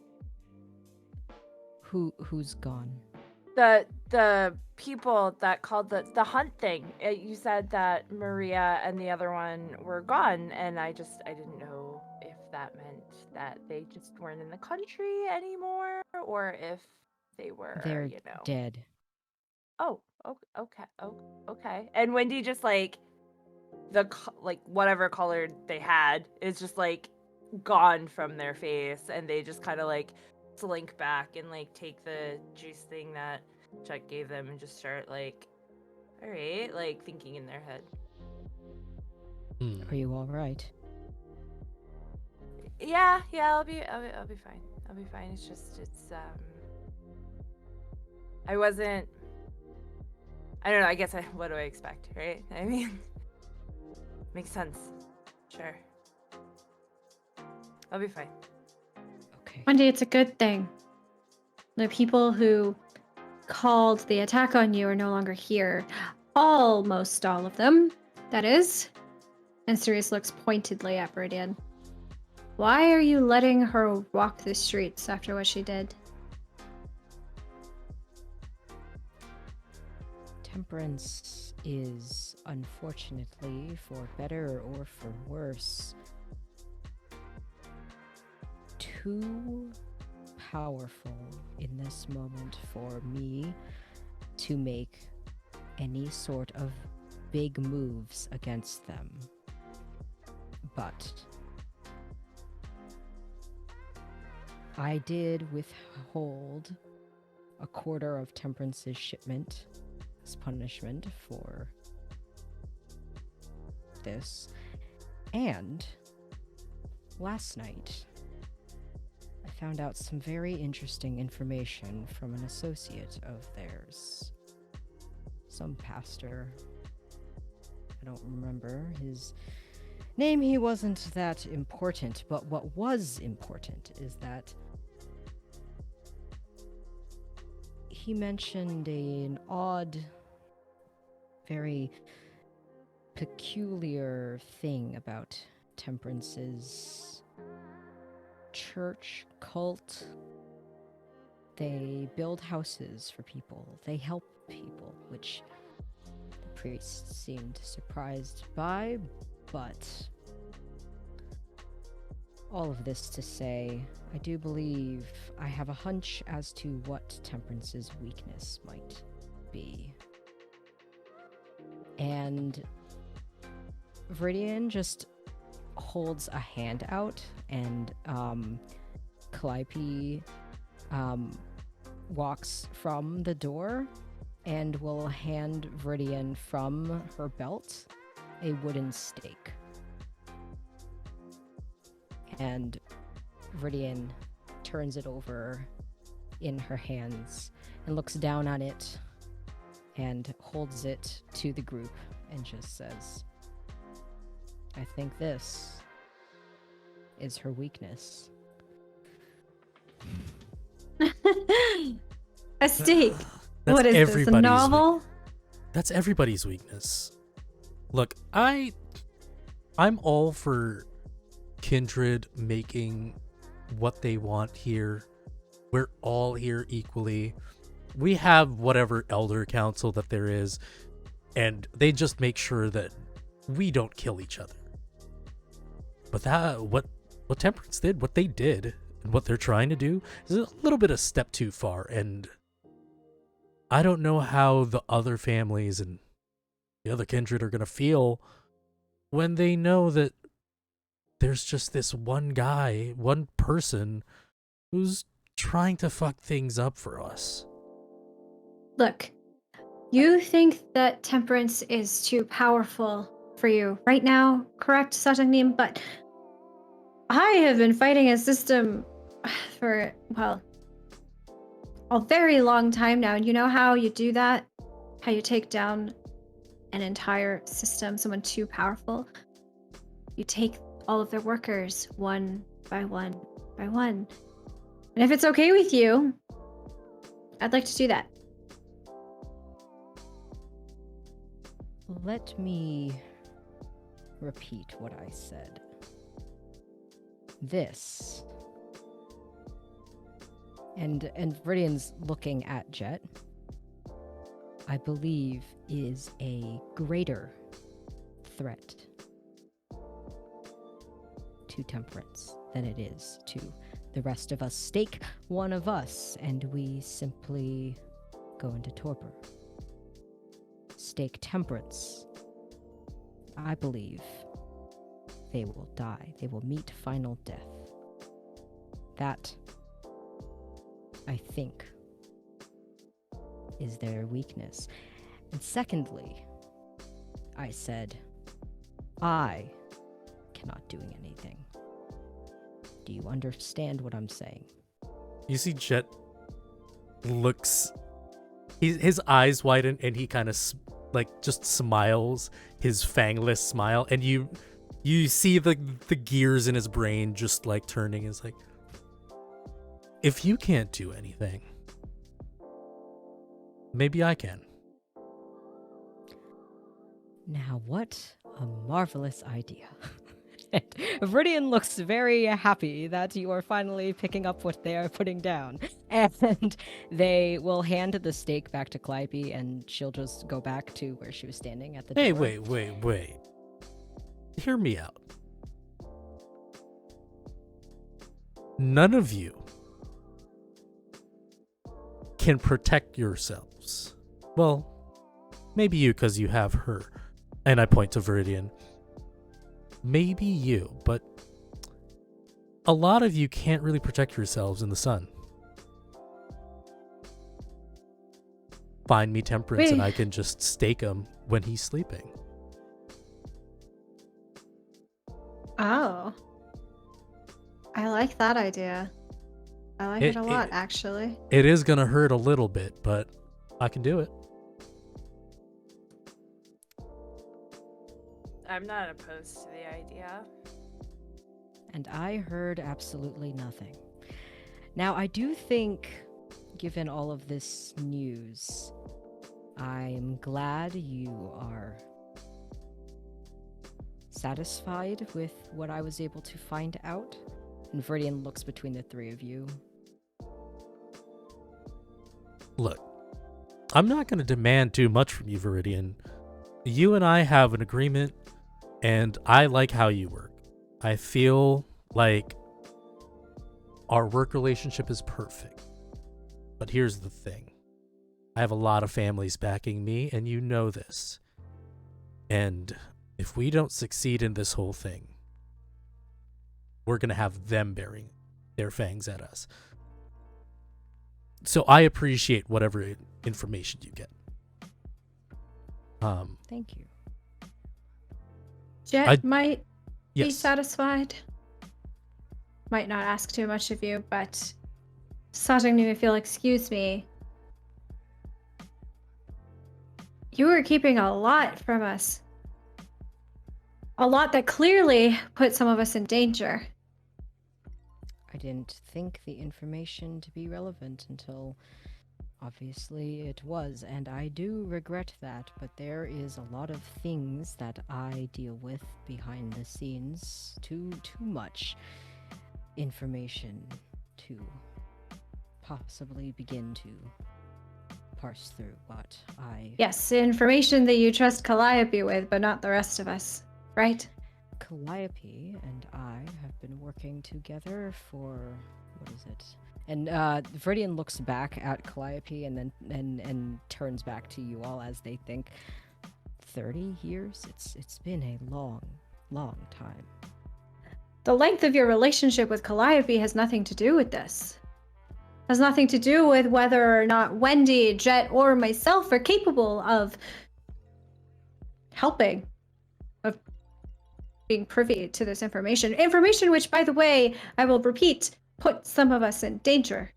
Who's gone? The people that called the hunt thing. You said that Maria and the other one were gone, and I didn't know if that meant that they just weren't in the country anymore, or if they were, They're you know. dead. Okay. Okay. And Wendy just like whatever color they had is just like gone from their face, and they just kind of like slink back and like take the juice thing that Chuck gave them and just start like, all right, like thinking in their head. Are you all right? Yeah, I'll be fine. I'll be fine. It's I wasn't. I don't know. I guess what do I expect, right? I mean, makes sense. Sure. I'll be fine. Okay. Wendy, it's a good thing. The people who called the attack on you are no longer here. Almost all of them, that is. And Sirius looks pointedly at Viridian. Why are you letting her walk the streets after what she did? Temperance is, unfortunately, for better or for worse, too powerful in this moment for me to make any sort of big moves against them. But I did withhold a quarter of Temperance's shipment as punishment for this. And last night, I found out some very interesting information from an associate of theirs. Some pastor. I don't remember his name. He wasn't that important, but what was important is that he mentioned an odd, very peculiar thing about Temperance's church cult. They build houses for people. They help people, which the priest seemed surprised by, but all of this to say, I do believe I have a hunch as to what Temperance's weakness might be. And Viridian just holds a hand out, and Calliope walks from the door and will hand Viridian from her belt a wooden stake. And Viridian turns it over in her hands and looks down on it and holds it to the group and just says, I think this is her weakness. A stake. That's What is this, a everybody's novel? That's everybody's weakness. Look, I'm all for Kindred making what they want here. We're all here equally. We have whatever elder council that there is, and they just make sure that we don't kill each other. But what Temperance did, what they did, and what they're trying to do is a little bit a step too far, and I don't know how the other families and the other kindred are going to feel when they know that there's just this one guy, one person, who's trying to fuck things up for us. Look, you think that Temperance is too powerful for you right now, correct, Satangnim? But I have been fighting a system for, well, a very long time now. And you know how you do that? How you take down an entire system, someone too powerful? You take all of their workers one by one by one. And if it's okay with you, I'd like to do that. Let me repeat what I said. This, and Viridian's looking at Jet, I believe is a greater threat to Temperance than it is to the rest of us. Stake one of us and we simply go into torpor. stake Temperance, I believe they will die. They will meet final death. That, I think, is their weakness. And secondly, I said, I cannot do anything. Do you understand what I'm saying? You see Jet looks, his eyes widen and he kind of just smiles, his fangless smile, and you see the gears in his brain just like turning. Is like, if you can't do anything, maybe I can. Now, what a marvelous idea. And Viridian looks very happy that you are finally picking up what they are putting down. And they will hand the stake back to Calliope, and she'll just go back to where she was standing at the door. Hey, wait. Hear me out. None of you can protect yourselves. Well, maybe you, because you have her. And I point to Viridian. Maybe you, but a lot of you can't really protect yourselves in the sun. Find me Temperance and I can just stake him when he's sleeping. Oh. I like that idea. I like it a lot, actually. It is going to hurt a little bit, but I can do it. I'm not opposed to the idea. And I heard absolutely nothing. Now, I do think, given all of this news, I'm glad you are satisfied with what I was able to find out. And Viridian looks between the three of you. Look, I'm not going to demand too much from you, Viridian. You and I have an agreement, and I like how you work. I feel like our work relationship is perfect. But here's the thing. I have a lot of families backing me, and you know this. And if we don't succeed in this whole thing, we're going to have them bearing their fangs at us. So I appreciate whatever information you get. Thank you. Jet might be Yes. satisfied. Might not ask too much of you, but Sajang, if you'll excuse me, you were keeping a lot from us. A lot that clearly put some of us in danger. I didn't think the information to be relevant until obviously it was, and I do regret that, but there is a lot of things that I deal with behind the scenes. Too much information to possibly begin to parse through what I... Yes, information that you trust Calliope with, but not the rest of us, right? Calliope and I have been working together for... what is it? And Viridian looks back at Calliope and then and turns back to you all as they think 30 years? It's been a long time. The length of your relationship with Calliope has nothing to do with this. Has nothing to do with whether or not Wendy, Jet, or myself are capable of helping, of being privy to this information. Information which, by the way, I will repeat, put some of us in danger.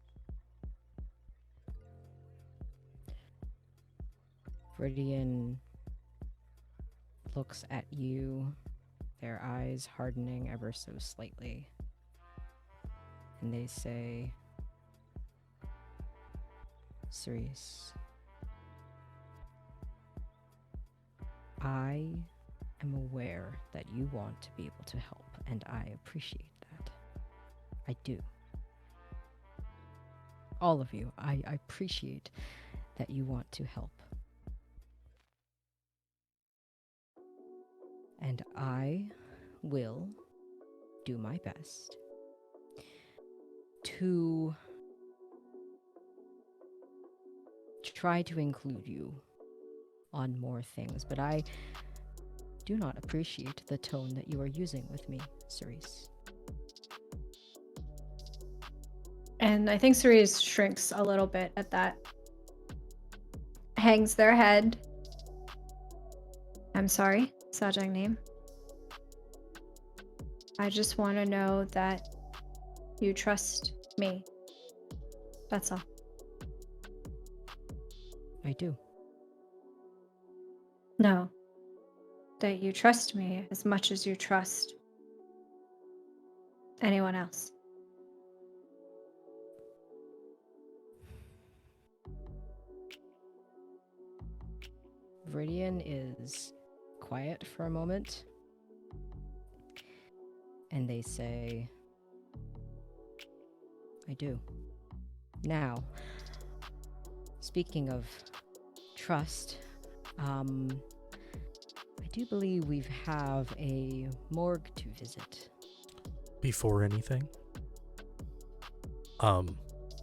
Viridian looks at you, their eyes hardening ever so slightly. And they say, Cerise, I am aware that you want to be able to help, and I appreciate that. I do. All of you, I appreciate that you want to help. And I will do my best to try to include you on more things, but I do not appreciate the tone that you are using with me, Cerise. And I think Cerise shrinks a little bit at that. Hangs their head. I'm sorry, Sajang name. I just want to know that you trust me. That's all. I do. No. That you trust me as much as you trust anyone else. Viridian is quiet for a moment. And they say, I do. Now, speaking of trust, I do believe we have a morgue to visit. Before anything,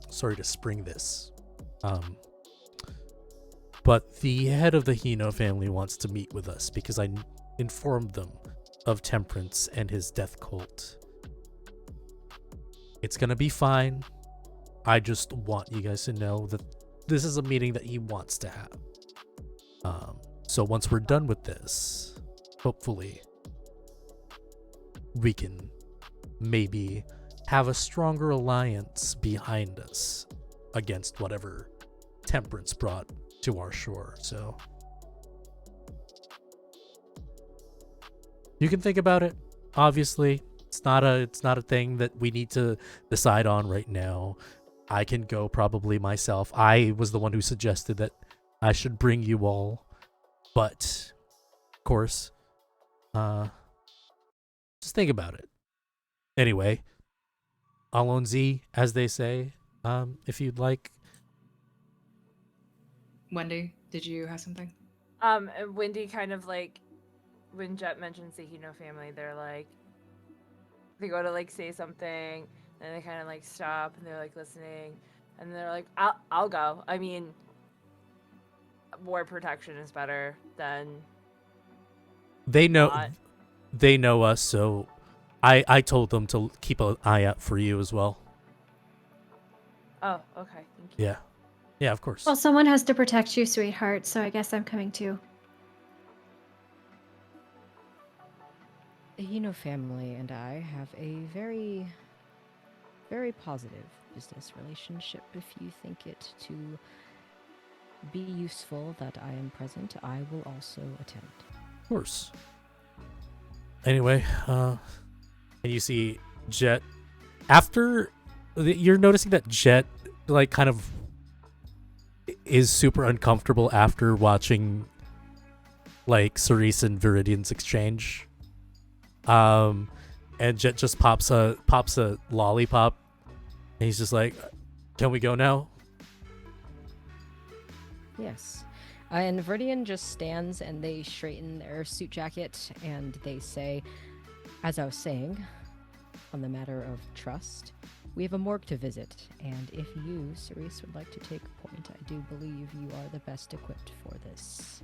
sorry to spring this, but the head of the Hino family wants to meet with us because I informed them of Temperance and his death cult. It's gonna be fine. I just want you guys to know that this is a meeting that he wants to have. So once we're done with this, hopefully we can maybe have a stronger alliance behind us against whatever Temperance brought to our shore. So you can think about it. Obviously, it's not a thing that we need to decide on right now. I can go probably myself. I was the one who suggested that I should bring you all, but of course, just think about it. Anyway, Alonzi, as they say, if you'd like. Wendy, did you have something? Wendy kind of like, when Jet mentions the Hino family, they're like, they go to like say something, and they kind of like stop, and they're like listening, and they're like, I'll go. I mean, more protection is better than. They know not. us, so I told them to keep an eye out for you as well. Oh, okay, thank you. Yeah, of course. Well, someone has to protect you, sweetheart, so I guess I'm coming too. The Hino family and I have a very, very positive business relationship. If you think it to be useful that I am present, I will also attend. Of course. Anyway, and you see Jet after you're noticing that Jet like kind of is super uncomfortable after watching like Cerise and Viridian's exchange. And Jet just pops a lollipop, and he's just like, "Can we go now?" Yes. And Viridian just stands and they straighten their suit jacket and they say, as I was saying, on the matter of trust, we have a morgue to visit, and if you, Cerise, would like to take point, I do believe you are the best equipped for this.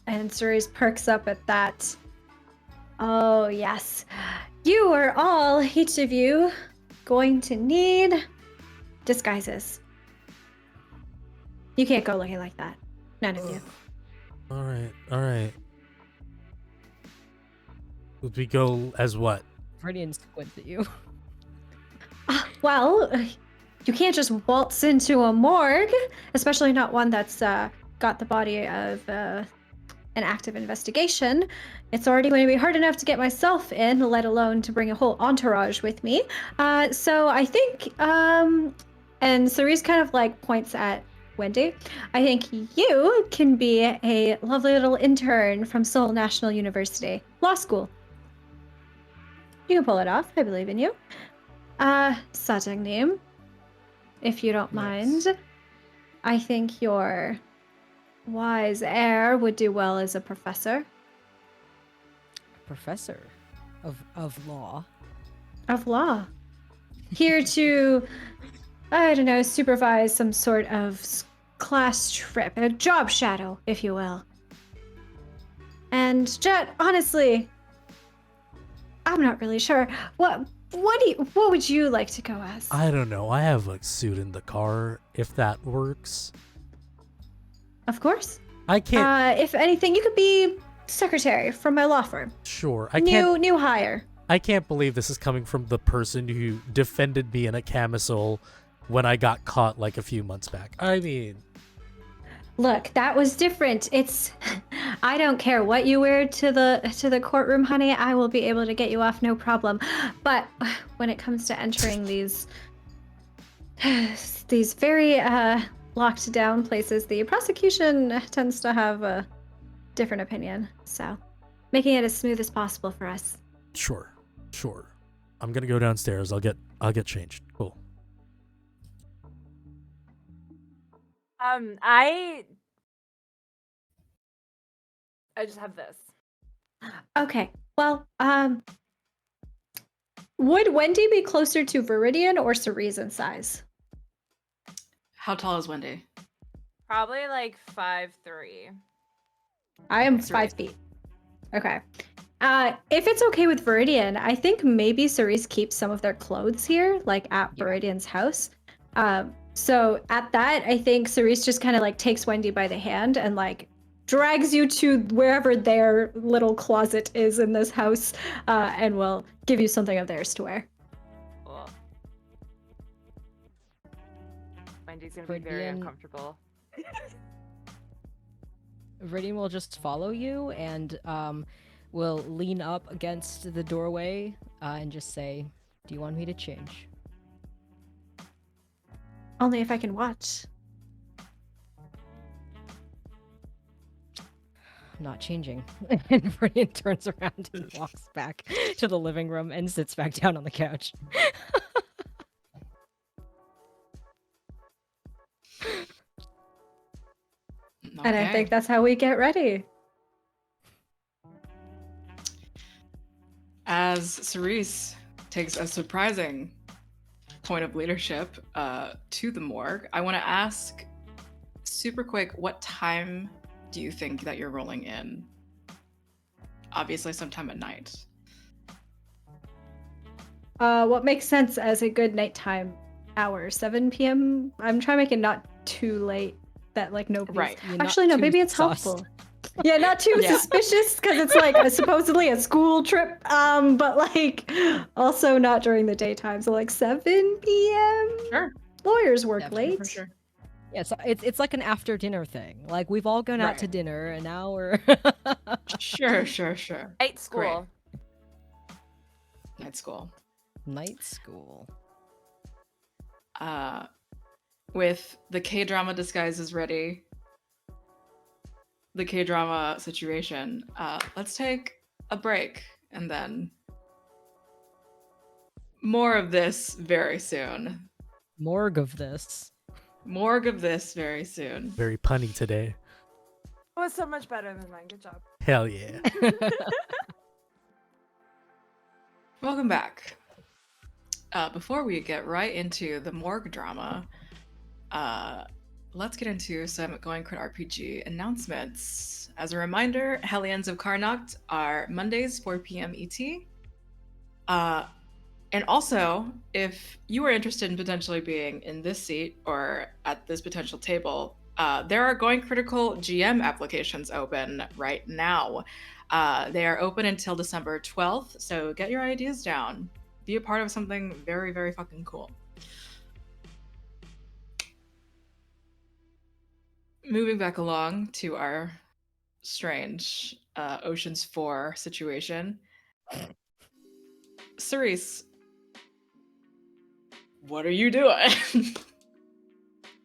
And Cerise perks up at that. Oh, yes. You are all, each of you, going to need disguises. You can't go looking like that. None of you. All right. Would we go as what? Viridian squints at you. Well, you can't just waltz into a morgue, especially not one that's got the body of an active investigation. It's already going to be hard enough to get myself in, let alone to bring a whole entourage with me. So I think, and Cerise kind of like points at Wendy, I think you can be a lovely little intern from Seoul National University Law School. You can pull it off. I believe in you. Satangnim, if you don't mind. I think your wise heir would do well as a professor. Professor of law. Of law. Here to, I don't know, supervise some sort of class trip, a job shadow, if you will. And Jet, honestly, I'm not really sure. What would you like to go as? I don't know. I have a suit in the car, if that works. Of course. I can't. If anything, you could be secretary from my law firm. Sure. I can't. New hire. I can't believe this is coming from the person who defended me in a camisole when I got caught like a few months back. I mean, Look, that was different. It's I don't care what you wear to the courtroom, honey. I will be able to get you off no problem. But when it comes to entering these very locked down places, the prosecution tends to have a different opinion. So, making it as smooth as possible for us. sure. I'm gonna go downstairs. I'll get changed. Cool. I just have this. Okay. Well, would Wendy be closer to Viridian or Cerise in size? How tall is Wendy? Probably like 5'3". I am Cerise. 5 feet. Okay. If it's okay with Viridian, I think maybe Cerise keeps some of their clothes here, like at Viridian's house. So at that, I think Cerise just kind of like takes Wendy by the hand and like drags you to wherever their little closet is in this house, and will give you something of theirs to wear. Cool. Wendy's gonna be very Viridian- uncomfortable. Viridian will just follow you and will lean up against the doorway and just say, "Do you want me to change?" Only if I can watch. I'm not changing. And Viridian turns around and walks back to the living room and sits back down on the couch. And I think that's how we get ready. As Cerise takes a surprising point of leadership to the morgue, I want to ask super quick, what time do you think that you're rolling in? Obviously sometime at night. What makes sense as a good nighttime hour? 7 p.m. I'm trying to make it not too late that like nobody's. Right. You're not Actually, no. too Maybe it's sus. helpful. Yeah, not too Yeah. suspicious because it's like supposedly a school trip. But like also not during the daytime. So like 7 p.m. Sure. Lawyers work Yeah, late. For sure. Yeah, so it's like an after dinner thing. Like we've all gone out Right. to dinner and now we're Sure. Night school. Night school. night school. With the K-drama disguises ready, the K-drama situation, let's take a break and then more of this very soon. Morgue of this. Morgue of this very soon. Very punny today. It was so much better than mine. Good job. Hell yeah. Welcome back. Before we get right into the morgue drama, let's get into some Going Crit RPG announcements. As a reminder, Hellions of Karnacht are Mondays, 4 p.m. ET. And also, if you are interested in potentially being in this seat or at this potential table, there are Going Critical GM applications open right now. They are open until December 12th, so get your ideas down. Be a part of something very, very fucking cool. Moving back along to our strange Oceans 4 situation. Cerise, what are you doing?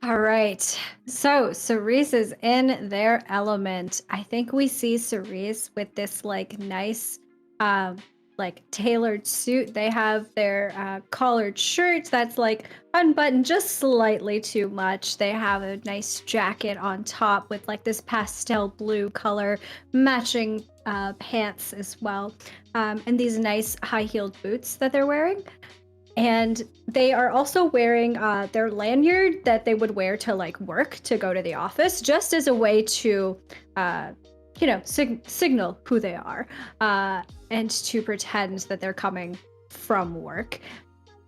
All right. So Cerise is in their element. I think we see Cerise with this like nice, like tailored suit. They have their collared shirt that's like unbuttoned just slightly too much. They have a nice jacket on top with like this pastel blue color, matching pants as well, and these nice high-heeled boots that they're wearing. And they are also wearing their lanyard that they would wear to like work to go to the office, just as a way to, signal who they are, and to pretend that they're coming from work.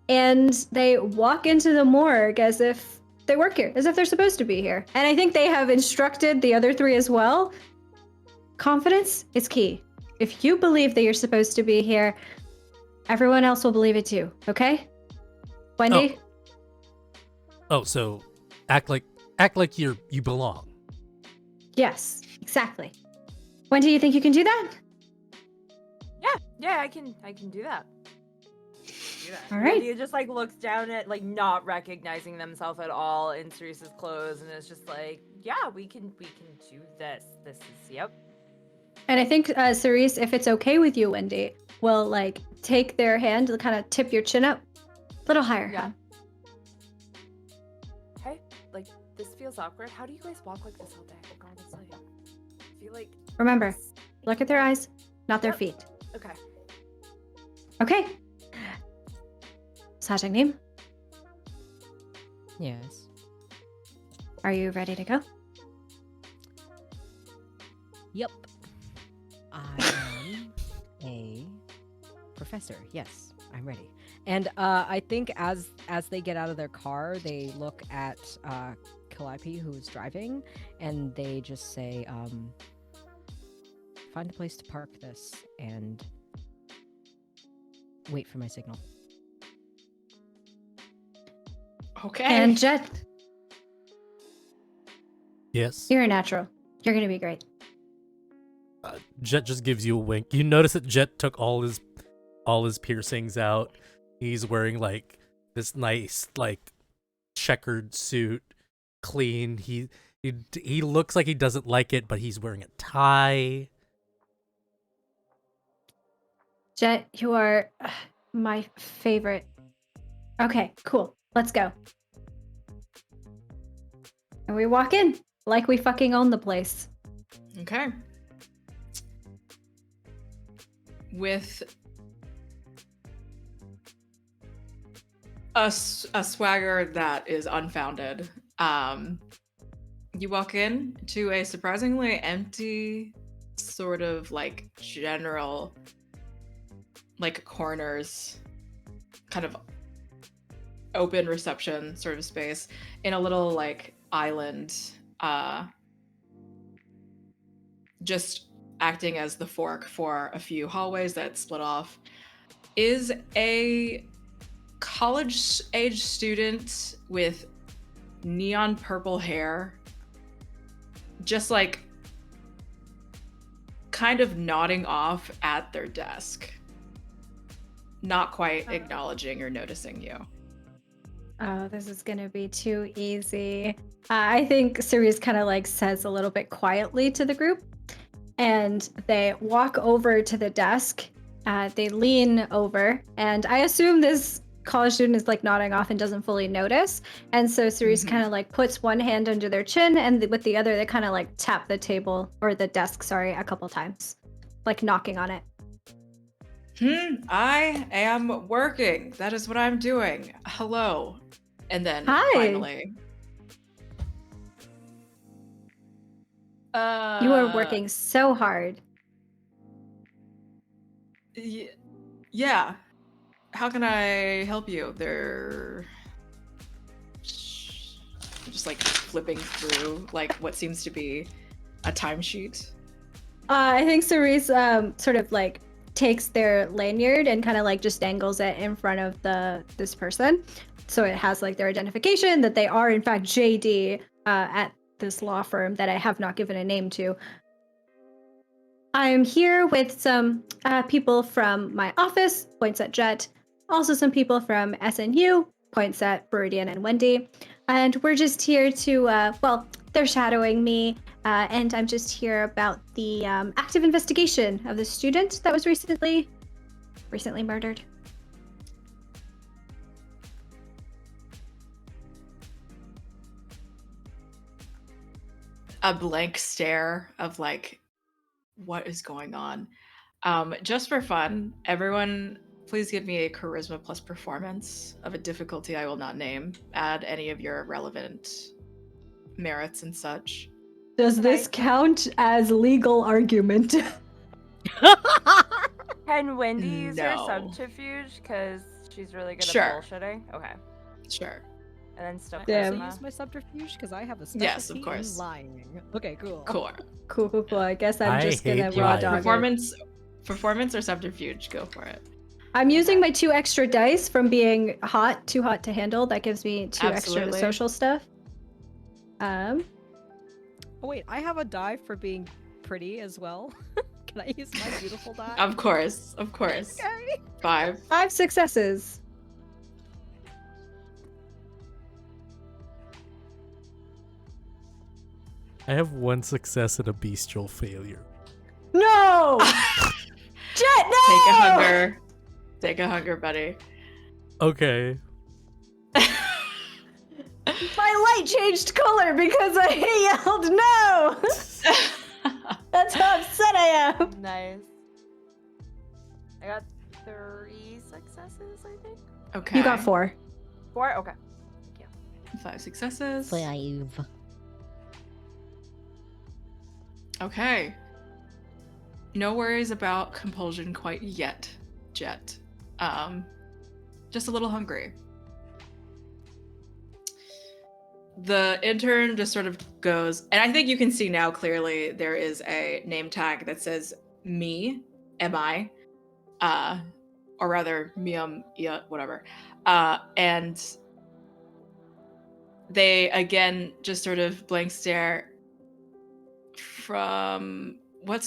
And they walk into the morgue as if they work here, as if they're supposed to be here. And I think they have instructed the other three as well. Confidence is key. If you believe that you're supposed to be here, everyone else will believe it too, okay? Wendy? Oh, so act like you belong. Yes, exactly. Wendy, you think you can do that? Yeah, I can do that. All right. He just like looks down at like not recognizing themselves at all in Cerese's clothes and is just like, yeah, we can do this. This is yep. And I think, Cerise, if it's okay with you, Wendy, will like take their hand and kind of tip your chin up a little higher. Yeah. Okay, like this feels awkward. How do you guys walk like this all day? Honestly, I feel like. Remember, look at their eyes, not their feet. Okay. Okay. Sajangnim, Yes. are you ready to go? Yep. I am a professor. Yes, I'm ready. And I think as they get out of their car, they look at Calliope, who's driving, and they just say, find a place to park this and wait for my signal. Okay. And Jet, Yes. you're a natural. You're gonna be great. Jet just gives you a wink. You notice that Jet took all his piercings out. He's wearing like this nice like checkered suit, clean. He looks like he doesn't like it, but he's wearing a tie. Jet, you are my favorite. Okay, cool. Let's go. And we walk in like we fucking own the place. Okay. With a swagger that is unfounded, you walk in to a surprisingly empty, sort of like general, like corners, kind of open reception sort of space in a little like island, just acting as the fork for a few hallways that split off, is a college-age student with neon purple hair, just like kind of nodding off at their desk, not quite acknowledging or noticing you. Oh, this is gonna be too easy. I think Cerise kind of like says a little bit quietly to the group, and they walk over to the desk. They lean over, and I assume this college student is like nodding off and doesn't fully notice. And so Cerise kind of like puts one hand under their chin, and with the other, they kind of like tap the table or the desk, sorry, a couple times, like knocking on it. I am working. That is what I'm doing. Hello. And then Hi. finally. You are working so hard. Yeah. How can I help you? They're just like flipping through like what seems to be a timesheet. I think Cerise sort of like takes their lanyard and kind of like just dangles it in front of this person, so it has like their identification that they are in fact JD at this law firm that I have not given a name to. I'm here with some people from my office, points at Jet, also some people from SNU, points at Viridian and Wendy, and we're just here to, they're shadowing me, and I'm just here about the active investigation of the student that was recently murdered. A blank stare of like, what is going on? Just for fun, everyone please give me a charisma plus performance of a difficulty I will not name. Add any of your relevant merits and such. Does this count as legal argument? Can Wendy use her No. subterfuge? Because she's really good Sure. at bullshitting. Okay. Sure. And then still Damn. Can I charisma. use my subterfuge? Because I have a specialty Yes, of course. in lying. Okay, cool. Cool. Cool. I guess I'm I just gonna hate raw lying. dog it. Performance or subterfuge? Go for it. I'm using my 2 extra dice from being too hot to handle. That gives me 2 extra Absolutely. social stuff. Oh wait, I have a die for being pretty as well. Can I use my beautiful die? Of course. Okay. 5. 5 successes. I have 1 success and a bestial failure. No! Jet, no! Take a hunger. Take a hunger, buddy. Okay. My light changed color because I yelled no! That's how upset I am. Nice. I got 3 successes, I think. Okay. You got 4. 4? Okay. 5 successes. 5. Okay. No worries about compulsion quite yet, Jet. Just a little hungry. The intern just sort of goes, and I think you can see now clearly there is a name tag that says me, M-I, or rather yeah, whatever. And they again just sort of blank stare from what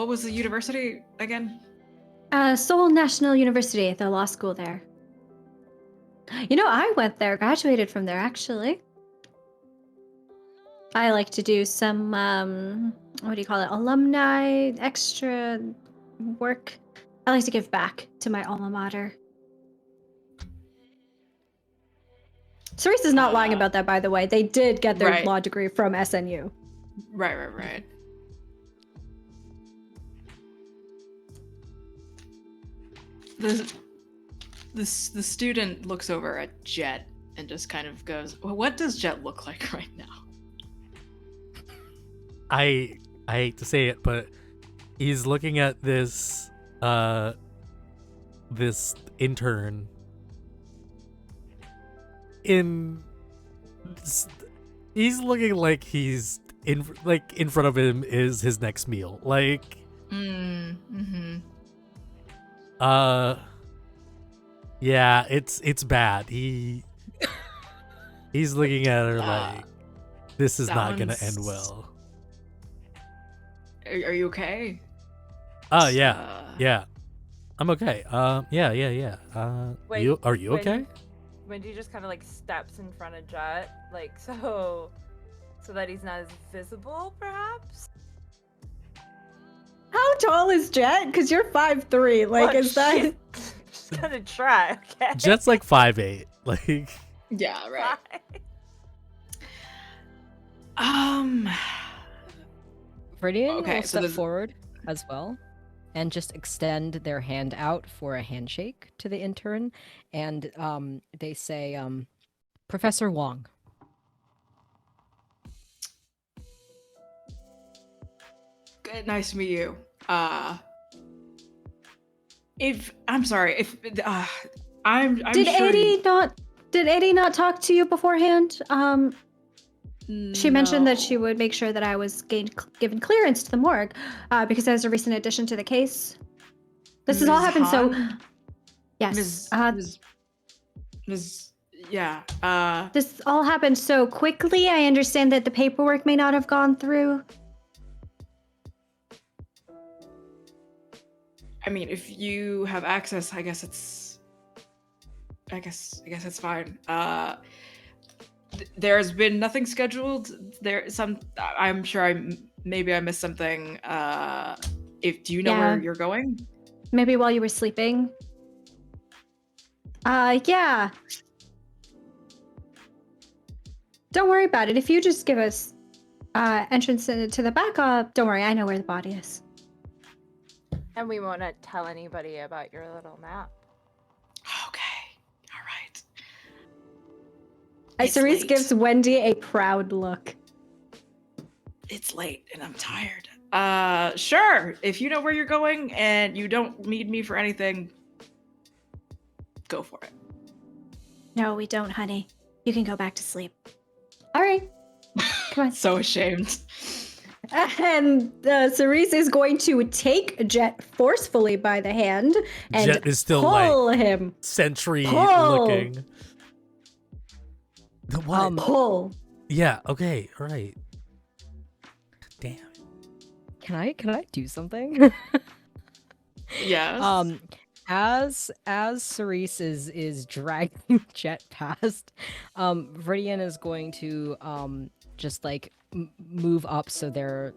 was the university again? Seoul National University, the law school there. You know, I went there, graduated from there actually. I like to do some, what do you call it, alumni, extra work. I like to give back to my alma mater. Cerise is not lying about that, by the way. They did get their Right. law degree from SNU. Right. The student looks over at Jet and just kind of goes, well, what does Jet look like right now? I hate to say it, but he's looking at this this intern he's looking like he's in front of him is his next meal. Like yeah, it's bad. He's looking at her like this is not gonna end well. Are you okay? Oh yeah. I'm okay. Yeah. Wait, Are you okay? Wendy just kind of like steps in front of Jet, like so that he's not as visible, perhaps. How tall is Jet? Because you're 5'3". Like, is that... Just gonna try, okay? Jet's like 5'8". Like Yeah, right. Viridian Okay, will so step there's- forward as well and just extend their hand out for a handshake to the intern. And they say, Professor Wong. Good, nice to meet you. I'm sorry, I'm Did sure Eddie not talk to you beforehand? She mentioned that No. she would make sure that I was given clearance to the morgue, because as a recent addition to the case. This has all Ms. happened so... Han? Yes. Yeah. This all happened so quickly. I understand that the paperwork may not have gone through. I mean, if you have access, I guess it's fine. There's been nothing scheduled. I'm sure I missed something. Do you know Yeah. where you're going? Maybe while you were sleeping. Yeah. Don't worry about it. If you just give us entrance to the back, don't worry. I know where the body is. And we won't tell anybody about your little map. It's Cerise late. gives Wendy a proud look. It's late and I'm tired. Sure. If you know where you're going and you don't need me for anything, go for it. No, we don't, honey. You can go back to sleep. All right. Come on. So ashamed. And Cerise is going to take Jet forcefully by the hand and Jet is still pull him. sentry Pull. looking. The what? Pull. Yeah. Okay. All right. Damn. Can I do something? Yes. As Cerise is dragging Jet past, Viridian is going to just like move up so they're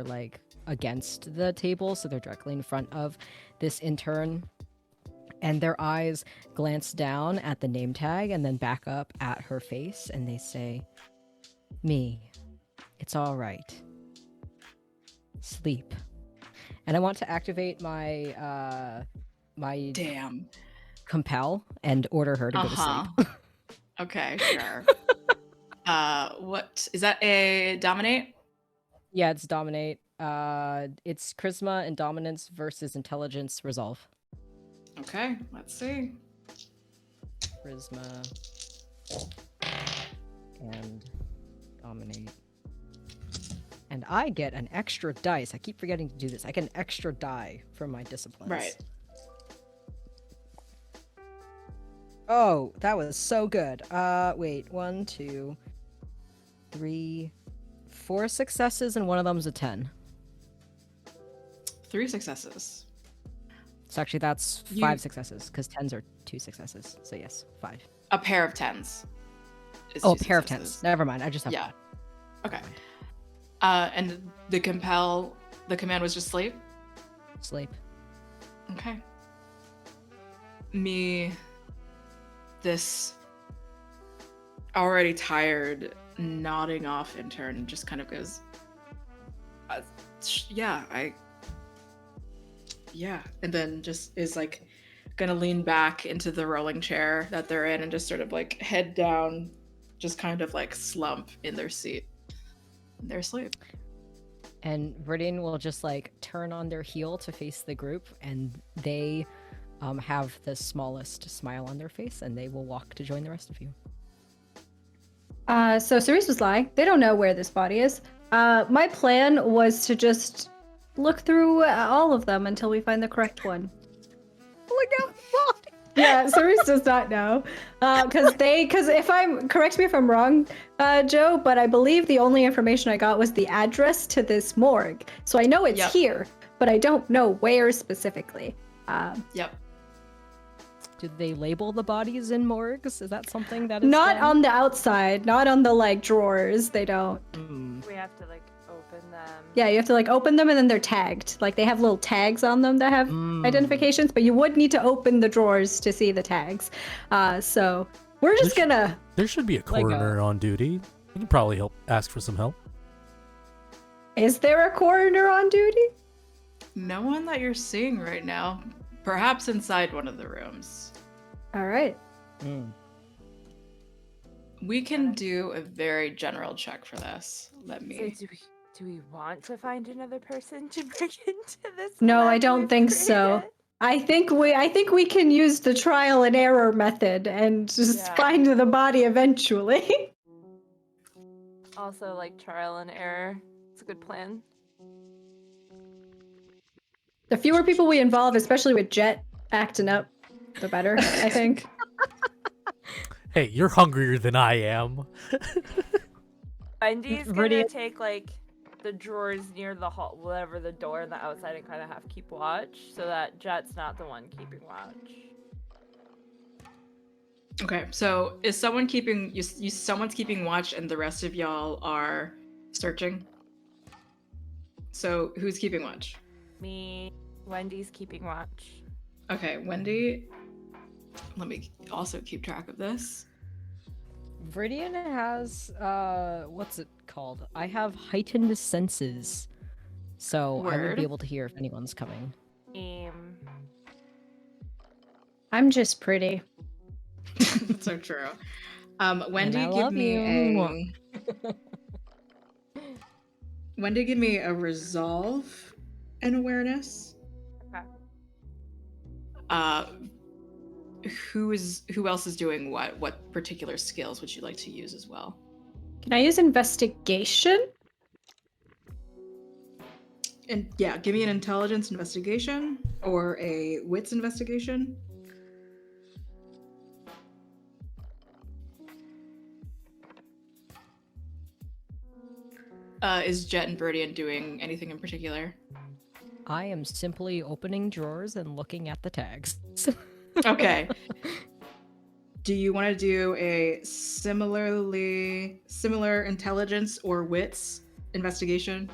like against the table, so they're directly in front of this intern, and their eyes glance down at the name tag and then back up at her face, and they say, "Me, it's all right. Sleep." And I want to activate my my Damn. compel and order her to go to sleep. Okay, sure. What is that? A dominate? Yeah, it's dominate. It's charisma and dominance versus intelligence resolve. Okay, let's see. Charisma and dominate. And I get an extra dice. I keep forgetting to do this. I get an extra die for my disciplines. Right. Oh, that was so good. Wait, 1, 2, 3, 4 successes, and one of them's a 10. 3 successes. So actually, that's 5 successes because 10s are 2 successes. So yes, 5. A pair of 10s. is Oh, 2 pair of successes. 10s. Never mind. I just have Yeah. 5. Okay. And the command was just sleep? Sleep. Okay. This already tired, nodding off intern just kind of goes, yeah, and then just is like gonna lean back into the rolling chair that they're in and just sort of like head down, just kind of like slump in their seat, in their sleep. And Viridian will just like turn on their heel to face the group, and they have the smallest smile on their face, and they will walk to join the rest of you. So Cerise was lying. They don't know where this body is. My plan was to just look through all of them until we find the correct one. Look out! Yeah, Cerise does not know. Because correct me if I'm wrong, Joe, but I believe the only information I got was the address to this morgue. So I know it's Yep. here, but I don't know where specifically. Yep. Did they label the bodies in morgues? Is that something that is Not done? on the outside, not on the like drawers. They don't. We have to like open them. Yeah, you have to like open them and then they're tagged. Like they have little tags on them that have identifications, but you would need to open the drawers to see the tags. So we're just gonna. There should be a Like coroner on duty. He can probably ask for some help. Is there a coroner on duty? No one that you're seeing right now. Perhaps inside one of the rooms. All right. We can do a very general check for this. Let So me. do we want to find another person to bring into this? No, lab I don't we've think so. created? I think we can use the trial and error method and just Yeah. find the body eventually. Also, like trial and error. It's a good plan. The fewer people we involve, especially with Jet acting up, the better, I think. Hey, you're hungrier than I am. Wendy's gonna Viridian- take like the drawers near the hall, whatever the door on the outside, and kind of have keep watch, so that Jet's not the one keeping watch. Okay, so is someone keeping someone's keeping watch and the rest of y'all are searching? So who's keeping watch? Me, Wendy's keeping watch. Okay, Wendy. Let me also keep track of this. Viridian has what's it called? I have heightened senses, so I would Word. be able to hear if anyone's coming. I'm just pretty. That's so true. Wendy, I give love me you. Wendy, give me a resolve and awareness. Okay. Uh, who else is doing what? What particular skills would you like to use as well? Can I use investigation? And yeah, give me an intelligence investigation or a wits investigation. Is Jet and Viridian doing anything in particular? I am simply opening drawers and looking at the tags. Okay. Do you want to do a similar intelligence or wits investigation?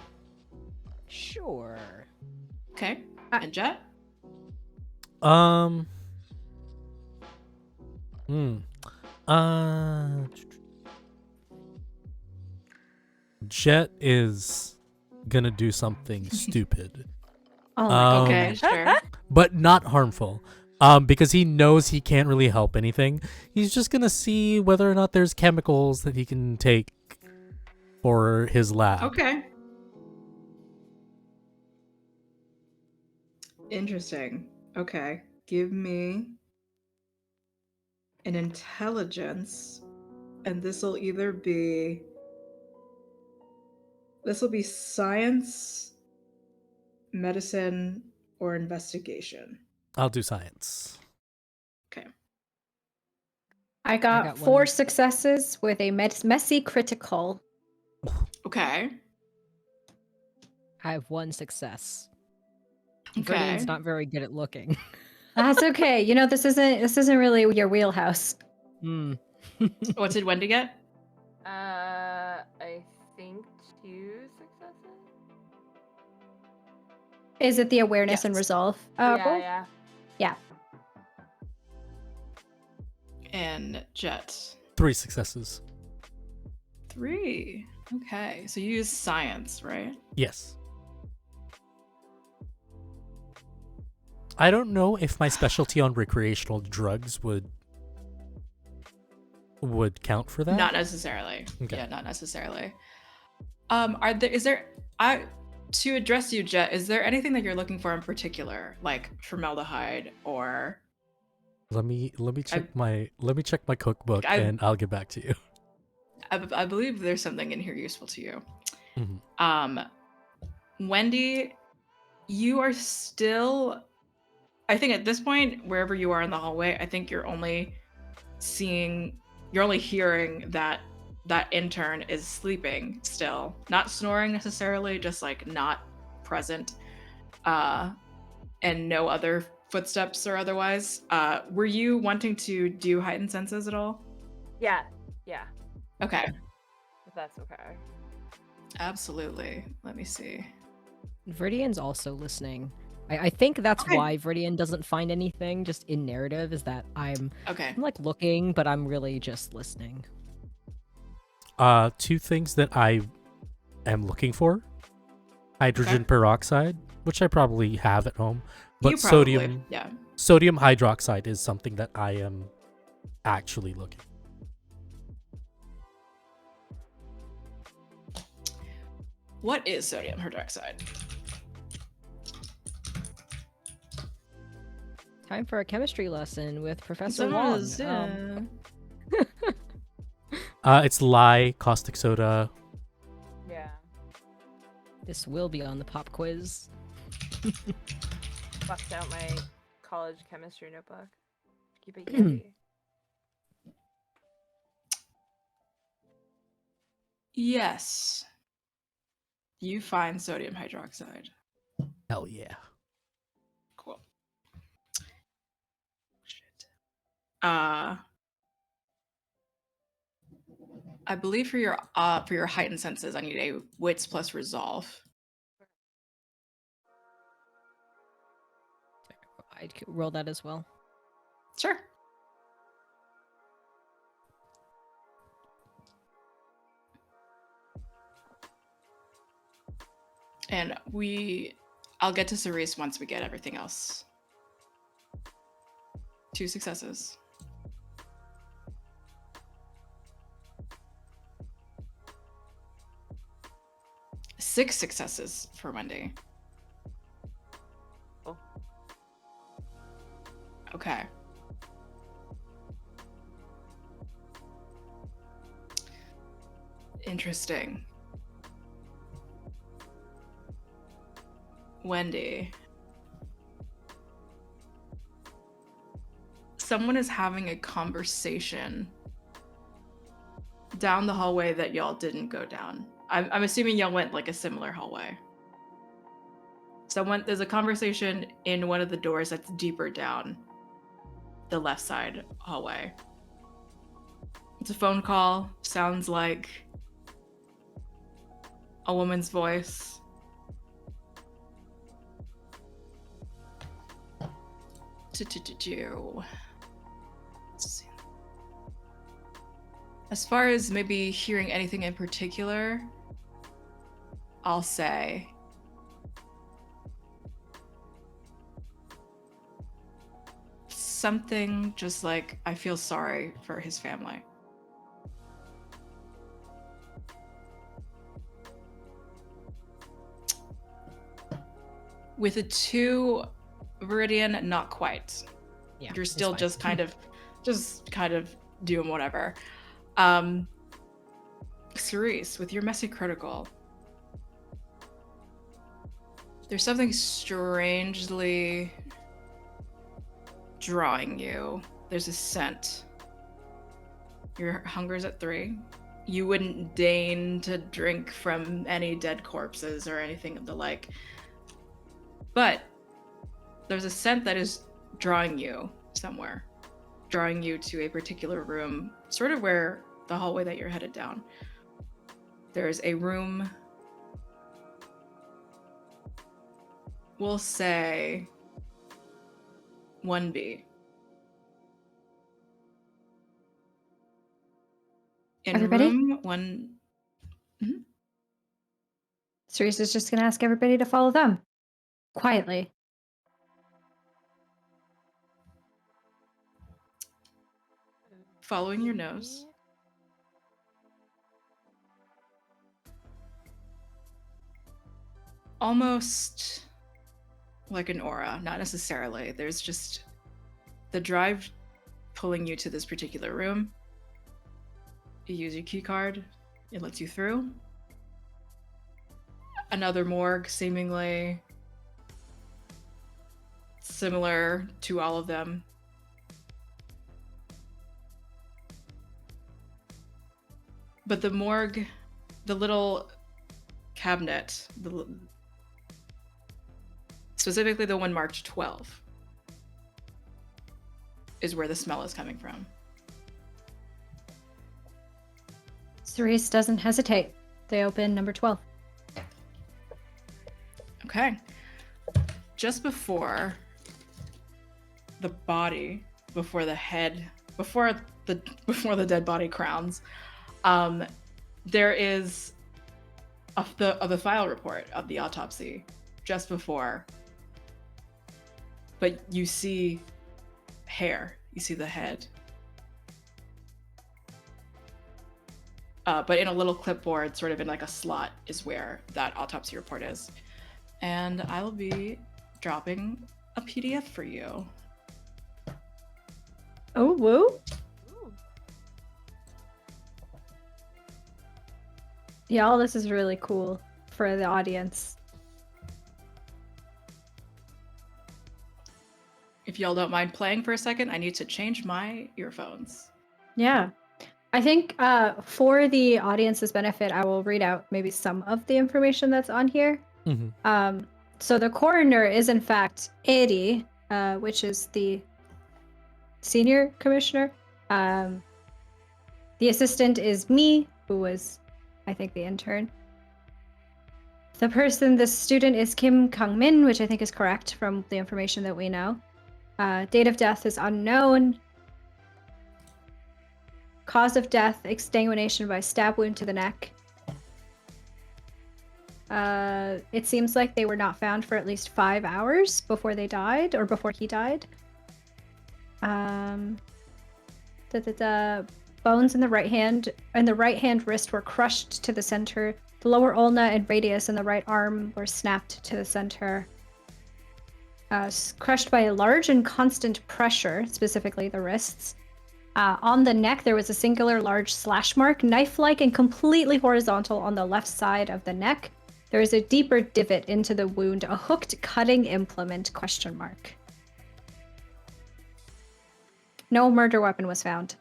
Sure. Okay. And Jet? Um. Hmm. Uh. Jet is gonna do something stupid. Oh my Okay, sure. But not harmful. Because he knows he can't really help anything. He's just gonna see whether or not there's chemicals that he can take for his lab. Okay. Interesting. Okay. Give me an intelligence, and this will be science, medicine, or investigation. I'll do science. Okay. I got got 4 one. successes with a messy critical. Okay. I have 1 success. Okay. Viridian's not very good at looking. That's okay. You know, this isn't really your wheelhouse. Hmm. What did Wendy get? I think 2 successes. Is it the awareness and Yes. resolve? Yeah. Yeah. And Jet. 3 successes. 3. Okay. So you use science, right? Yes. I don't know if my specialty on recreational drugs would count for that. Not necessarily. Okay. Yeah, not necessarily. To address you, Jet, is there anything that you're looking for in particular, like formaldehyde or Let me check my cookbook and I'll get back to you. I believe there's something in here useful to you. Mhm. Wendy, you are still, I think at this point, wherever you are in the hallway, I think you're only hearing that intern is sleeping still, not snoring necessarily, just like not present, and no other footsteps or otherwise. Were you wanting to do heightened senses at all? Yeah. Okay. If that's okay. Absolutely. Let me see. Viridian's also listening. I think that's Okay. why Viridian doesn't find anything just in narrative, is that I'm Okay. like looking, but I'm really just listening. 2 things that I am looking for. Hydrogen peroxide, which I probably have at home, but You probably, sodium hydroxide is something that I am actually looking. What is sodium hydroxide? Time for a chemistry lesson with Professor Wong. It's lye, caustic soda. Yeah. This will be on the pop quiz. Bust out my college chemistry notebook. Keep it handy. Yes. You find sodium hydroxide. Hell yeah. Cool. Shit. I believe for your heightened senses, I need a wits plus resolve. I'd roll that as well. Sure. And I'll get to Cerise once we get everything else. 2 successes. 6 successes for Wendy. Oh. Okay. Interesting. Wendy. Someone is having a conversation down the hallway that y'all didn't go down. I'm assuming y'all went like a similar hallway. There's a conversation in one of the doors that's deeper down the left side hallway. It's a phone call. Sounds like a woman's voice. Let's see. As far as maybe hearing anything in particular, I'll say something just like, I feel sorry for his family. With a 2 Viridian, not quite. Yeah, You're it's still fine. just kind of doing whatever. Cerise, with your messy critical, there's something strangely drawing you. There's a scent. Your hunger's at 3. You wouldn't deign to drink from any dead corpses or anything of the like. But there's a scent that is drawing you somewhere. Drawing you to a particular room, sort of where the hallway that you're headed down. There's a room, we'll say 1B. In Everybody? room 1... Cerise is just gonna ask everybody to follow them. Quietly. Following your nose. Almost like an aura, not necessarily. There's just the drive pulling you to this particular room. You use your key card, it lets you through. Another morgue, seemingly similar to all of them. But the morgue, the little cabinet, specifically the one marked 12, is where the smell is coming from. Cerise doesn't hesitate. They open number 12. Okay. Just before the body, before the head, before the dead body crowns, there is the file report of the autopsy just before. But you see hair. You see the head. But in a little clipboard, sort of in like a slot, is where that autopsy report is. And I will be dropping a PDF for you. Oh, woo. Ooh. Y'all, this is really cool for the audience. If y'all don't mind playing for a second, I need to change my earphones. Yeah. I think for the audience's benefit, I will read out maybe some of the information that's on here. Mm-hmm. So the coroner is in fact Eddie, which is the senior commissioner. The assistant is me, who was, I think, the intern. The student is Kim Kang-min, which I think is correct from the information that we know. Date of death is unknown. Cause of death, exsanguination by stab wound to the neck. It seems like they were not found for at least 5 hours before they died, or before he died. bones in the right hand and the right hand wrist were crushed to the center. The lower ulna and radius in the right arm were snapped to the center. Crushed by a large and constant pressure, specifically the wrists. On the neck, there was a singular large slash mark, knife-like and completely horizontal on the left side of the neck. There is a deeper divot into the wound, a hooked cutting implement, ? No murder weapon was found.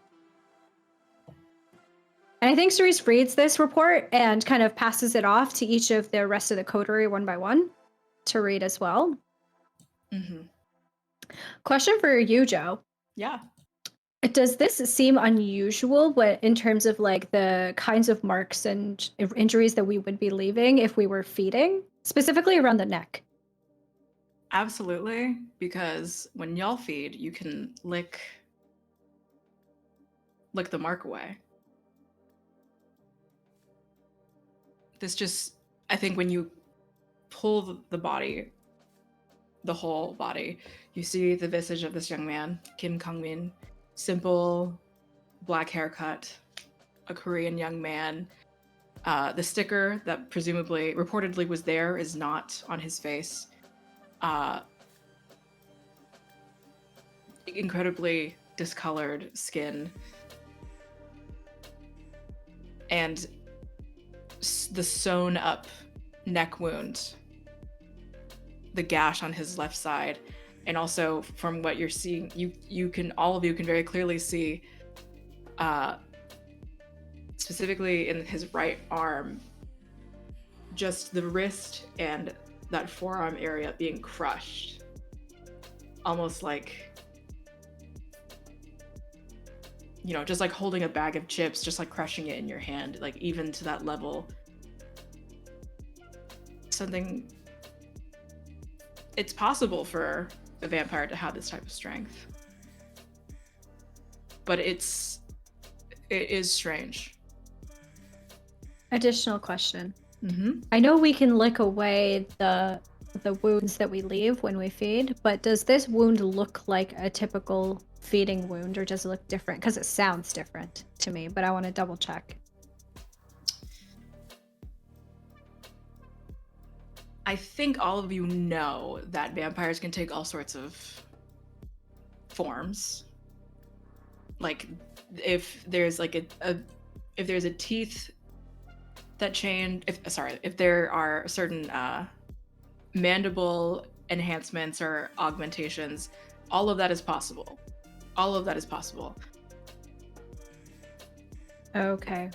And I think Cerise reads this report and kind of passes it off to each of the rest of the coterie one by one to read as well. Mm-hmm. Question for you, Joe. Yeah. Does this seem unusual in terms of like the kinds of marks and injuries that we would be leaving if we were feeding, specifically around the neck? Absolutely, because when y'all feed, you can lick the mark away. This just, I think when you pull the body, the whole body, you see the visage of this young man, Kim Kang-min. Simple black haircut, a Korean young man. The sticker that reportedly was there is not on his face. Incredibly discolored skin. And the sewn up neck wound, the gash on his left side. And also, from what you're seeing, all of you can very clearly see, specifically in his right arm, just the wrist and that forearm area being crushed, almost like, just like holding a bag of chips, just like crushing it in your hand, like even to that level. It's possible for a vampire to have this type of strength, but it is strange. Additional question. Mm-hmm. I know we can lick away the wounds that we leave when we feed, but does this wound look like a typical feeding wound, or does it look different? Because it sounds different to me, but I want to double check. I think all of you know that vampires can take all sorts of forms. Like, if there's like if there's a teeth that change, if there are certain mandible enhancements or augmentations, all of that is possible. All of that is possible. Okay.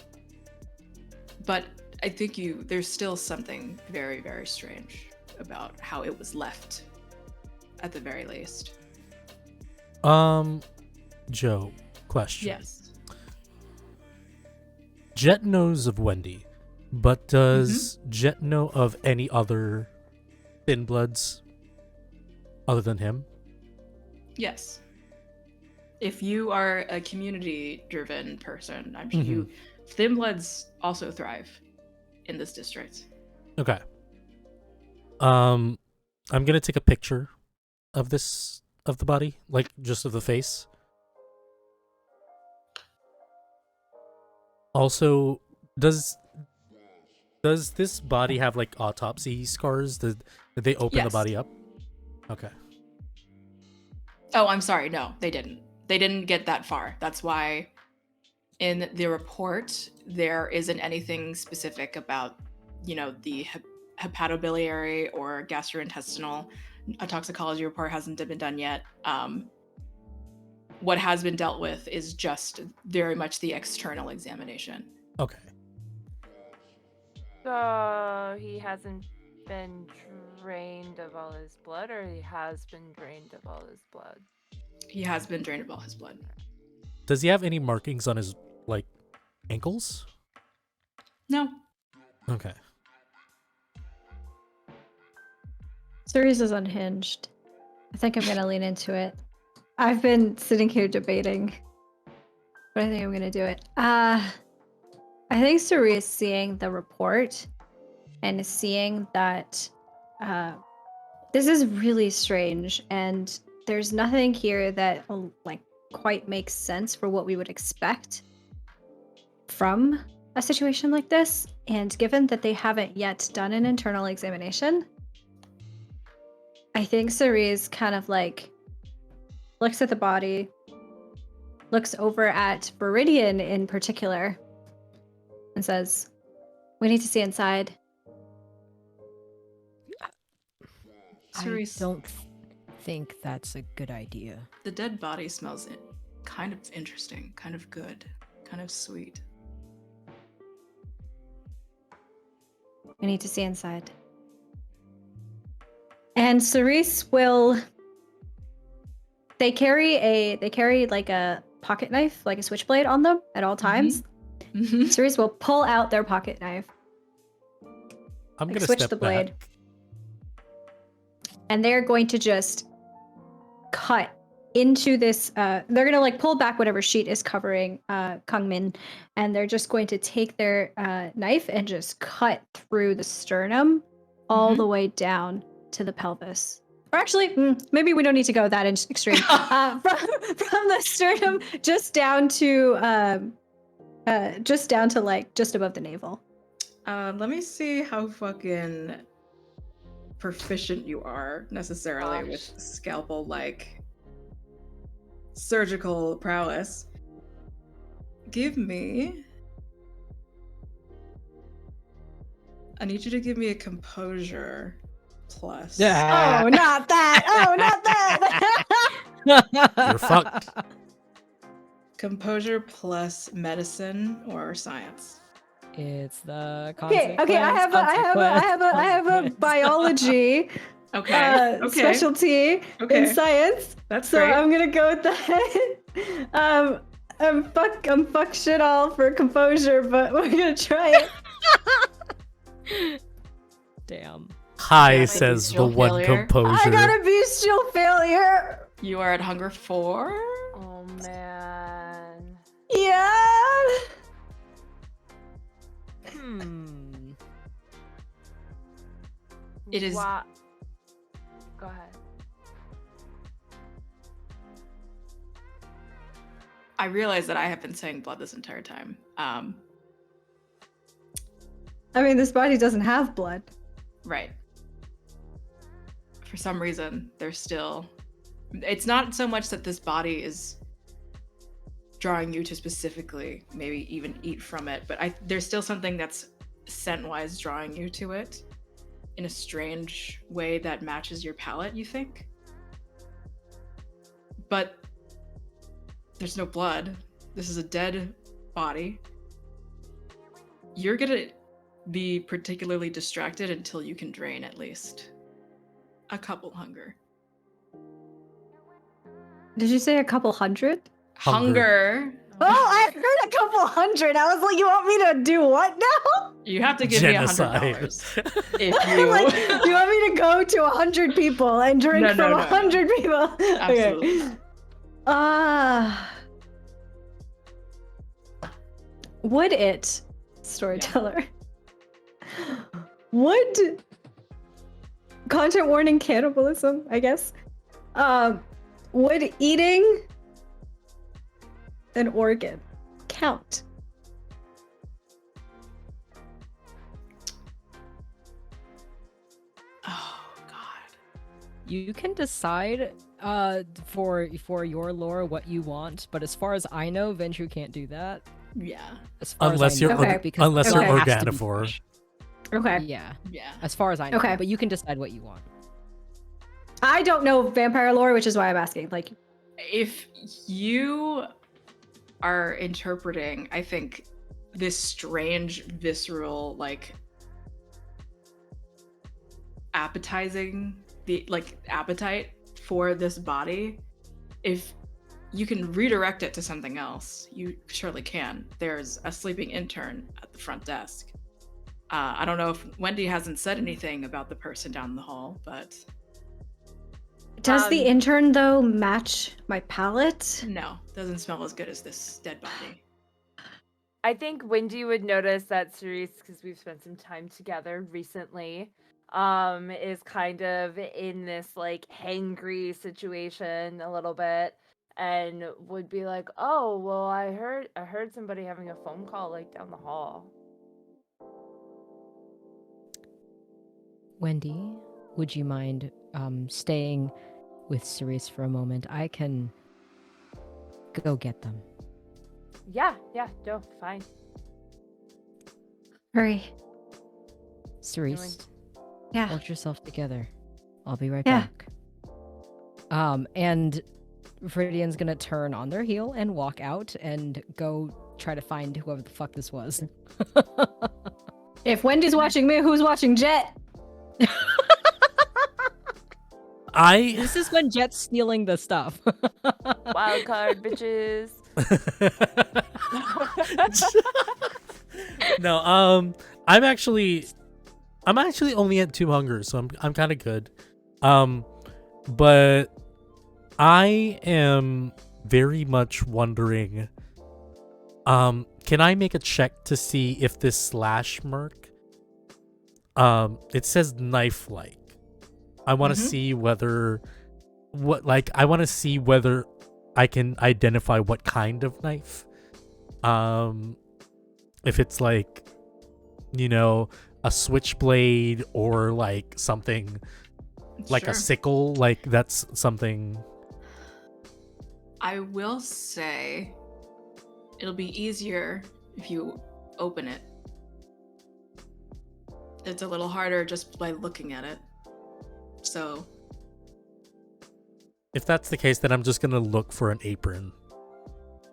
But I think there's still something very, very strange about how it was left, at the very least. Joe, question. Yes. Jet knows of Wendy, but does Jet know of any other Thin Bloods other than him? Yes. If you are a community-driven person, I'm sure Thin Bloods also thrive in this district. Okay. I'm gonna take a picture of the body, like just of the face. Also, does this body have like autopsy scars? Did they open the body up? Okay. Oh, I'm sorry. No, they didn't. They didn't get that far. That's why in the report there isn't anything specific about, the hepatobiliary or gastrointestinal. A toxicology report hasn't been done yet. What has been dealt with is just very much the external examination. Okay. So he hasn't been drained of all his blood, or he has been drained of all his blood? He has been drained of all his blood. Does he have any markings on his, like, ankles? No. Okay. Series is unhinged. I think I'm gonna lean into it. I've been sitting here debating, but I think I'm gonna do it. I think Suri is seeing the report and is seeing that this is really strange, and there's nothing here that quite makes sense for what we would expect from a situation like this, and given that they haven't yet done an internal examination, I think Cerise kind of like looks at the body, looks over at Viridian in particular, and says, "We need to see inside." Cerise, I don't think that's a good idea. the dead body smells kind of interesting, kind of good, kind of sweet. We need to see inside. And Cerise will. They carry like a pocket knife, like a switchblade on them at all times. Mhm. Cerise will pull out their pocket knife, I'm like, gonna switch step the blade. back. And they're going to just cut into this. They're gonna like pull back whatever sheet is covering Kungmin, and they're just going to take their knife and just cut through the sternum all Mhm. the way down to the pelvis. Or actually, maybe we don't need to go that extreme. From the sternum just down to like just above the navel. Let me see how fucking proficient you are necessarily with scalpel like surgical prowess. Give me. I need you to give me a composure plus. Yeah. Oh, not that! Oh, not that! You're fucked. Composure plus medicine or science. It's the Okay, consequence. I have a biology Okay. Okay. specialty Okay. in science, That's so great. I'm gonna go with that. I'm fuck shit all for composure, but we're gonna try it. Damn. Hi, Yeah, says the bestial one failure. composure. I got a bestial failure. You are at hunger 4. Oh man. Yeah. It is- Go ahead. I realize that I have been saying blood this entire time. I mean, this body doesn't have blood. Right. For some reason, there's still. It's not so much that this body is drawing you to specifically maybe even eat from it, but there's still something that's scent-wise drawing you to it in a strange way that matches your palate, you think? But there's no blood. This is a dead body. You're gonna be particularly distracted until you can drain at least a couple hunger. Did you say a couple hundred? Hunger. Oh, I heard a couple hundred. I was like, you want me to do what now? You have to give Genocide. me $100 if you. Like, you want me to go to 100 people and drink No, from no. 100 people? Absolutely. Okay. Would it, storyteller, would content warning cannibalism, I guess, would eating an organ count? Oh God. You can decide for your lore what you want, but as far as I know, Venture can't do that. Yeah. As far Unless as I you're know, Okay. because unless the you're blood has to be organivore. fresh. Okay. Yeah, Yeah. as far as I know. Okay. But you can decide what you want. I don't know vampire lore, which is why I'm asking. Like, If you are interpreting, I think, this strange, visceral, like appetizing, appetite for this body, if you can redirect it to something else, you surely can. There's a sleeping intern at the front desk. I don't know if Wendy hasn't said anything about the person down the hall, but does the intern, though, match my palate? no, doesn't smell as good as this dead body. I think Wendy would notice that Cerise, because we've spent some time together recently, is kind of in this like hangry situation a little bit, and would be like, "Oh, well, I heard somebody having a phone call like down the hall." Wendy, would you mind staying with Cerise for a moment? I can go get them. Yeah, no, fine. Hurry. Cerise, Yeah. hold yourself together. I'll be right Yeah. back. And Viridian's gonna turn on their heel and walk out and go try to find whoever the fuck this was. If Wendy's watching me, who's watching Jet? This is when Jet's stealing the stuff. Wild card, bitches. No, I'm actually only at 2 hunger, so I'm kind of good. But I am very much wondering, can I make a check to see if this slash mark, it says knife like. I want to see whether I can identify what kind of knife. If it's like, a switchblade or like something like a sickle, like that's something. I will say it'll be easier if you open it. It's a little harder just by looking at it. So If that's the case, then I'm just gonna look for an apron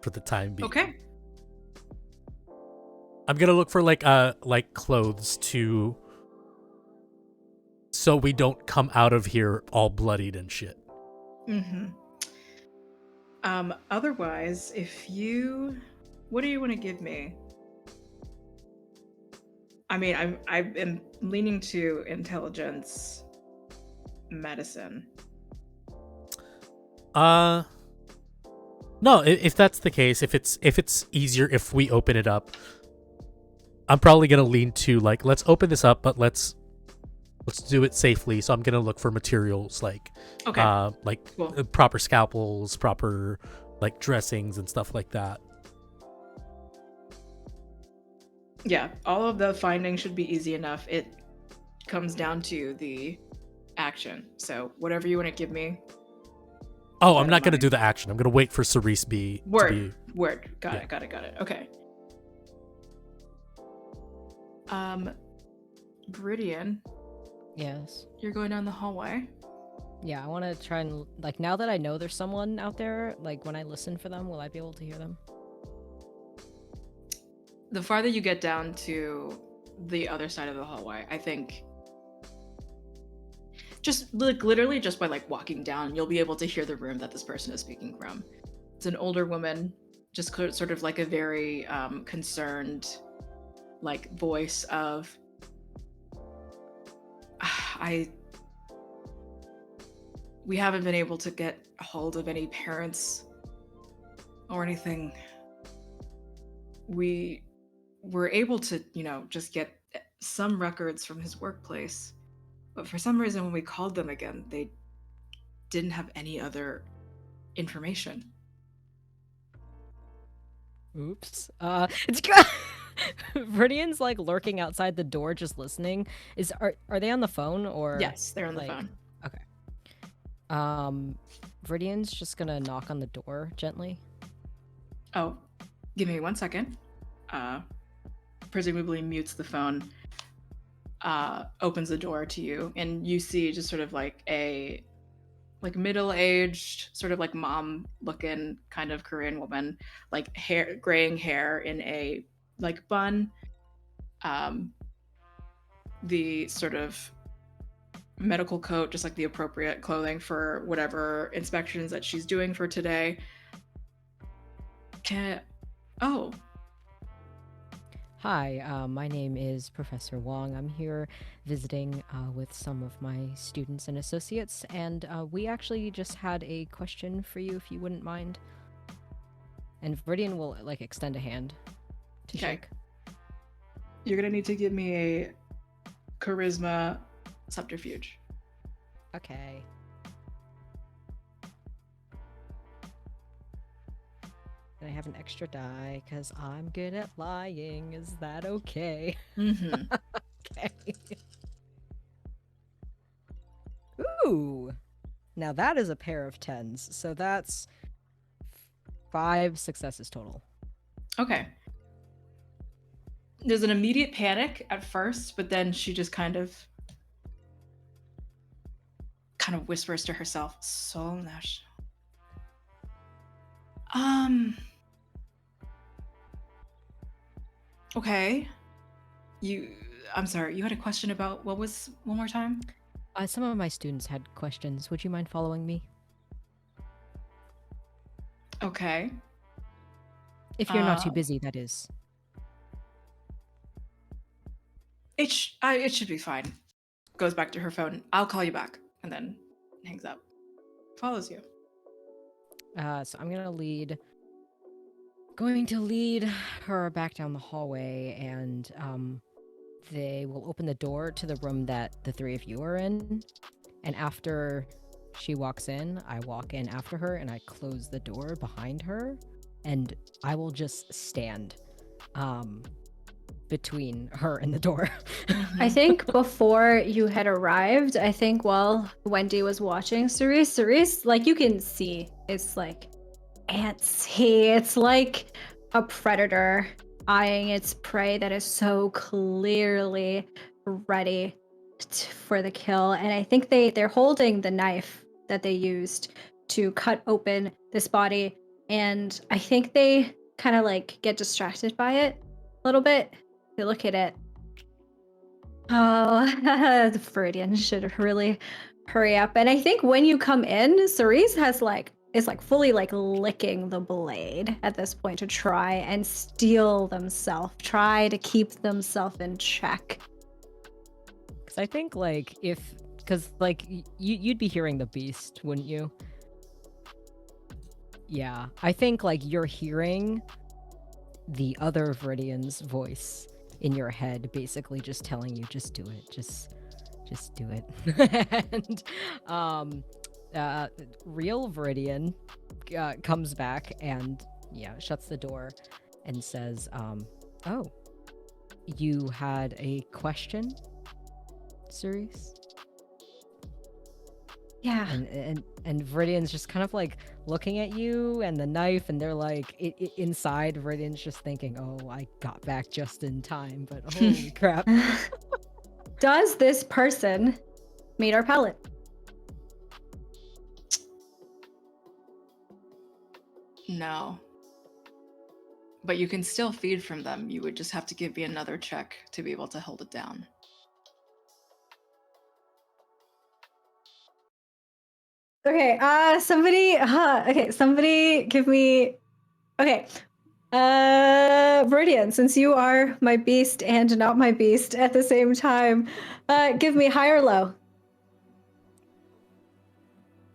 for the time being. okay. I'm gonna look for like clothes to, so we don't come out of here all bloodied and shit. Otherwise, what do you want to give me? I mean, I'm leaning to intelligence, medicine. No, if that's the case, if it's easier if we open it up, I'm probably gonna lean to like, let's open this up, but let's do it safely. So I'm gonna look for materials like Cool. proper scalpels, proper like dressings and stuff like that. Yeah, all of the findings should be easy enough. It comes down to the action. So whatever you want to give me. Oh, I'm not gonna do the action. I'm gonna wait for Cerise Word. Got Yeah. it. Okay. Viridian, Yes. you're going down the hallway. Yeah, I want to try and, like, now that I know there's someone out there, like, when I listen for them, will I be able to hear them? The farther you get down to the other side of the hallway, I think just like literally just by like walking down, you'll be able to hear the room that this person is speaking from. It's an older woman, just sort of like a very concerned like voice of we haven't been able to get a hold of any parents or anything. We were able to, just get some records from his workplace. But for some reason, when we called them again, they didn't have any other information. Oops. It's Viridian's like lurking outside the door, just listening. Are they on the phone or? Yes, they're on the like, phone. Okay. Viridian's just gonna knock on the door gently. Oh, give me 1 second. Presumably mutes the phone. Opens the door to you, and you see just sort of like a middle-aged, sort of like mom-looking kind of Korean woman, like graying hair in a like bun. The sort of medical coat, just like the appropriate clothing for whatever inspections that she's doing for today. Hi, my name is Professor Wong. I'm here visiting with some of my students and associates, and we actually just had a question for you, if you wouldn't mind. And Viridian will like extend a hand to shake. You're gonna need to give me a charisma subterfuge. Okay. Can I have an extra die? Because I'm good at lying. Is that okay? Mm-hmm. Okay. Ooh. Now that is a pair of 10s. So that's 5 successes total. Okay. There's an immediate panic at first, but then she just kind of whispers to herself, Solnash. Okay. I'm sorry, you had a question about what was one more time? Some of my students had questions. Would you mind following me? Okay. If you're not too busy, that is. It should be fine. Goes back to her phone. I'll call you back, and then hangs up. Follows you. So I'm going to lead her back down the hallway, and they will open the door to the room that the three of you are in. And after she walks in, I walk in after her, and I close the door behind her, and I will just stand between her and the door. I think before you had arrived, I think while Wendy was watching Cerise, like you can see, it's like antsy. It's like a predator eyeing its prey that is so clearly ready for the kill. And I think they're holding the knife that they used to cut open this body. And I think they kind of like get distracted by it a little bit. They look at it. Oh, the Viridian should really hurry up. And I think when you come in, Cerise is fully like licking the blade at this point to try and steel themselves, try to keep themselves in check. Because I think you'd be hearing the beast, wouldn't you? Yeah, I think like you're hearing the other Viridian's voice in your head, basically just telling you, just do it, just do it. And real Viridian comes back and shuts the door and says, oh, you had a question, Cerise? Yeah. And Viridian's just kind of like looking at you and the knife, and they're like inside Viridian's just thinking, oh, I got back just in time, but holy crap. Does this person meet our palate? No. But you can still feed from them. You would just have to give me another check to be able to hold it down. Okay, somebody give me, okay, Viridian, since you are my beast and not my beast at the same time, give me high or low.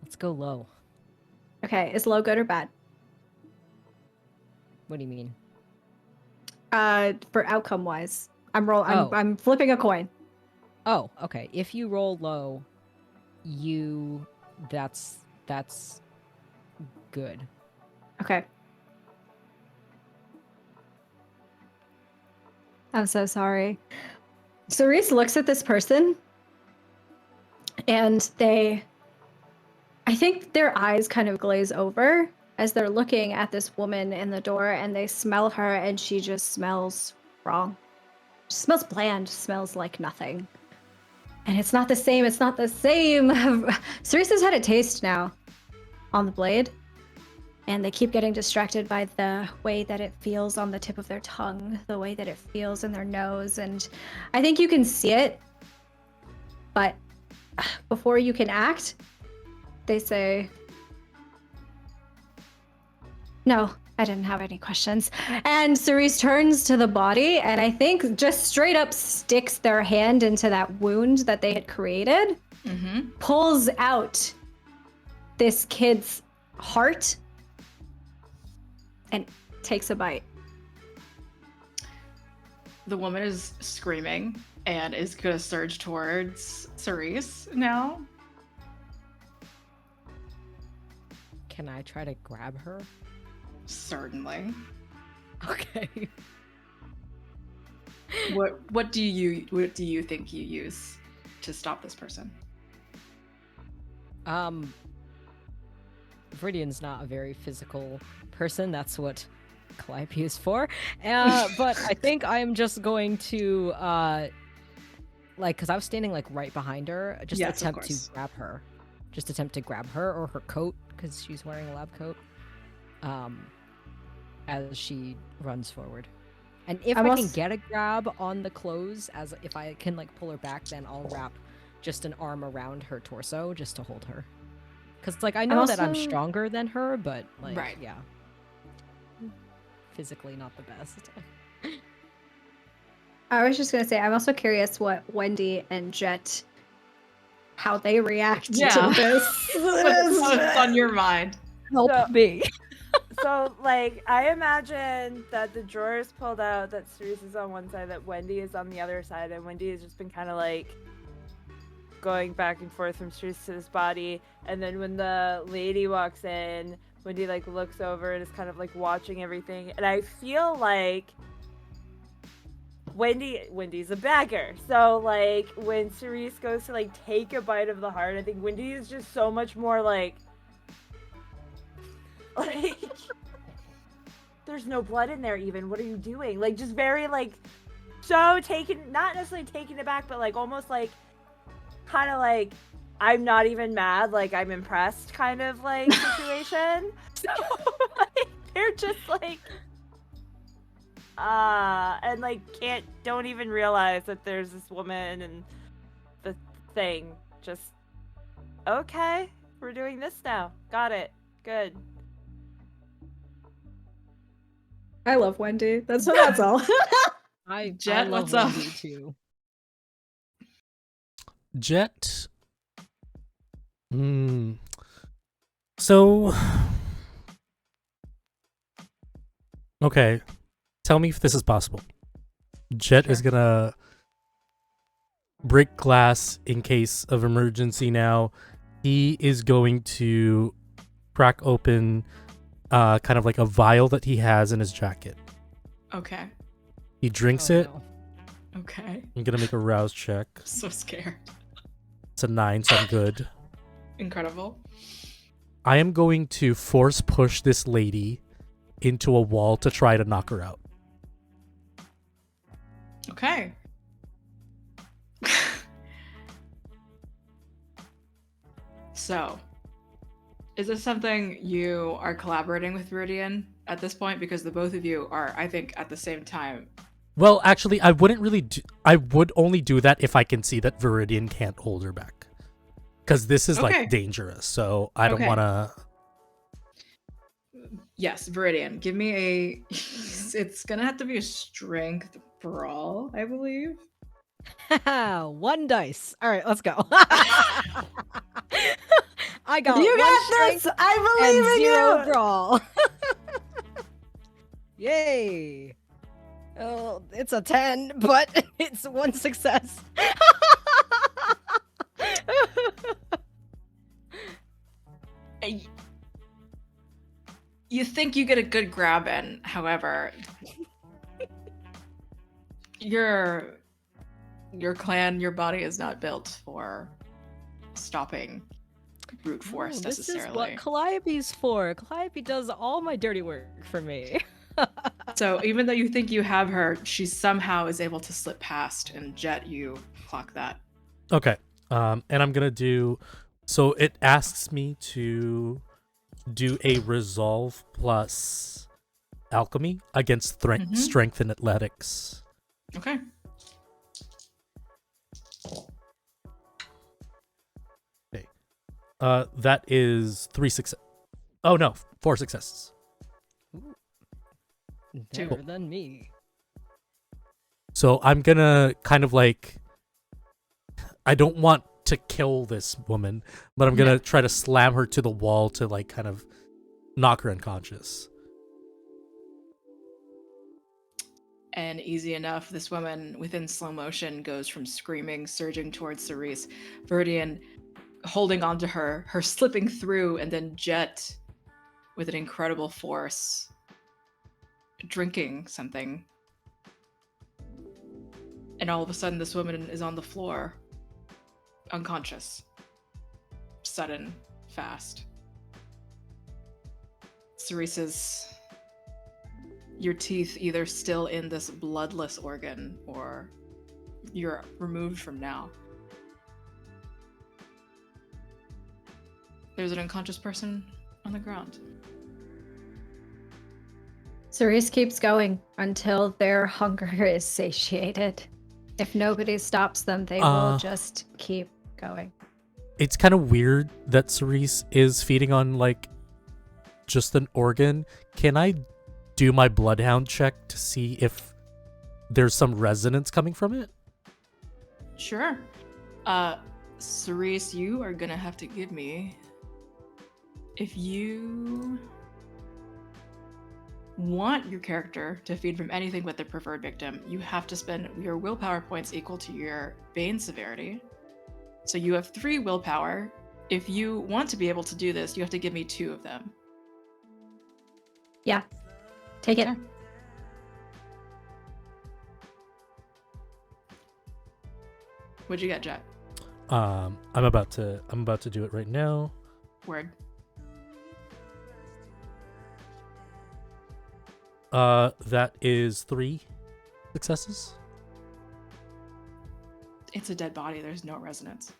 Let's go low. Okay, is low good or bad? What do you mean? For outcome wise, Oh. I'm flipping a coin. Oh, okay. If you roll low, that's good. Okay. I'm so sorry. Cerise looks at this person, and I think their eyes kind of glaze over as they're looking at this woman in the door, and they smell her, and she just smells wrong. She smells bland, smells like nothing. And it's not the same. Cerise has had a taste now on the blade, and they keep getting distracted by the way that it feels on the tip of their tongue, the way that it feels in their nose, and I think you can see it, but before you can act, they say, no, I didn't have any questions. And Cerise turns to the body, and I think just straight up sticks their hand into that wound that they had created, pulls out this kid's heart, and takes a bite. The woman is screaming and is going to surge towards Cerise now. Can I try to grab her? Certainly. Okay. What do you think you use to stop this person? Viridian's not a very physical person. That's what Calliope is for. But I think I'm just going to because I was standing like right behind her, just Yes, of attempt to course. grab her. Just attempt to grab her or her coat, because she's wearing a lab coat. As she runs forward. And if I can get a grab on the clothes, as if I can like pull her back, then I'll wrap just an arm around her torso just to hold her. Because like I know that I'm stronger than her, but like Right. yeah, physically not the best. I was just gonna say, I'm also curious what Wendy and Jet, how they react to this. What's on your mind? Help So- me. So, like, I imagine that the drawer is pulled out, that Cerise is on one side, that Wendy is on the other side, and Wendy has just been kind of like going back and forth from Cerise to this body. And then when the lady walks in, Wendy like looks over and is kind of like watching everything. And I feel like Wendy's a bagger. So like when Cerise goes to like take a bite of the heart, I think Wendy is just so much more like there's no blood in there even. What are you doing? Like just very like so taken, not necessarily taken aback, but like almost like kind of like I'm not even mad, like I'm impressed kind of like situation. So like they're just like and like don't even realize that there's this woman and the thing. Just okay, we're doing this now. Got it. Good. I love Wendy. That's all. I Jet, love what's up? Wendy too. Jet. So. Okay. Tell me if this is possible. Jet is gonna break glass in case of emergency now. He is going to crack open kind of like a vial that he has in his jacket. Okay. He drinks Oh, it. no. Okay. I'm gonna make a rouse check. So scared. It's a 9, so I'm good. Incredible. I am going to force push this lady into a wall to try to knock her out. Okay. So, is this something you are collaborating with Viridian at this point? Because the both of you are, I think, at the same time. Well, actually, I wouldn't really I would only do that if I can see that Viridian can't hold her back. Because this is, Okay. like, dangerous, so I don't Okay. want to... Yes, Viridian, give me a... It's gonna have to be a strength brawl, I believe. 1 dice. All right, let's go. I got You one got strength this! I believe and in 0 you! brawl. Yay! Oh, it's a 10, but it's 1 success. You think you get a good grab in, however, your clan, your body is not built for stopping brute force This necessarily. is what Calliope's for. Calliope does all my dirty work for me. So even though you think you have her, she somehow is able to slip past, and Jet, you clock that. Okay. And I'm going to do... So it asks me to do a resolve plus alchemy against Mhm. strength and athletics. Okay. That is 3 success. Oh no, 4 successes. Better than me. So I'm gonna kind of like... I don't want to kill this woman, but I'm gonna try to slam her to the wall to like kind of knock her unconscious. And easy enough, this woman within slow motion goes from screaming, surging towards Cerise. Viridian holding onto her slipping through, and then Jet with an incredible force drinking something. And all of a sudden, this woman is on the floor, unconscious. Sudden, fast. Cerese's, your teeth either still in this bloodless organ or you're removed from now. There's an unconscious person on the ground. Cerise keeps going until their hunger is satiated. If nobody stops them, they will just keep going. It's kind of weird that Cerise is feeding on, like, just an organ. Can I do my bloodhound check to see if there's some resonance coming from it? Sure. Cerise, you are gonna have to give me... If you want your character to feed from anything but the preferred victim, you have to spend your willpower points equal to your bane severity. So you have 3 willpower. If you want to be able to do this, you have to give me 2 of them. Yeah. Take it. Okay. What'd you get, Jet? I'm about to do it right now. Word. That is 3 successes. It's a dead body. There's no resonance.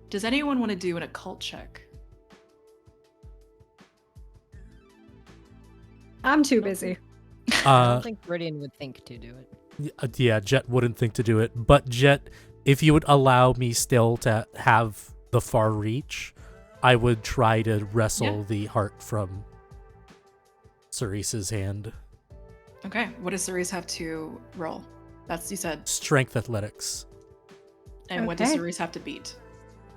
Does anyone want to do an occult check? I'm too busy. I don't think Viridian would think to do it. Yeah, Jet wouldn't think to do it, but Jet, if you would allow me still to have the far reach, I would try to wrestle the heart from Cerese's hand. Okay. What does Cerise have to roll? That's, you said. Strength athletics. And what does Okay. Cerise have to beat?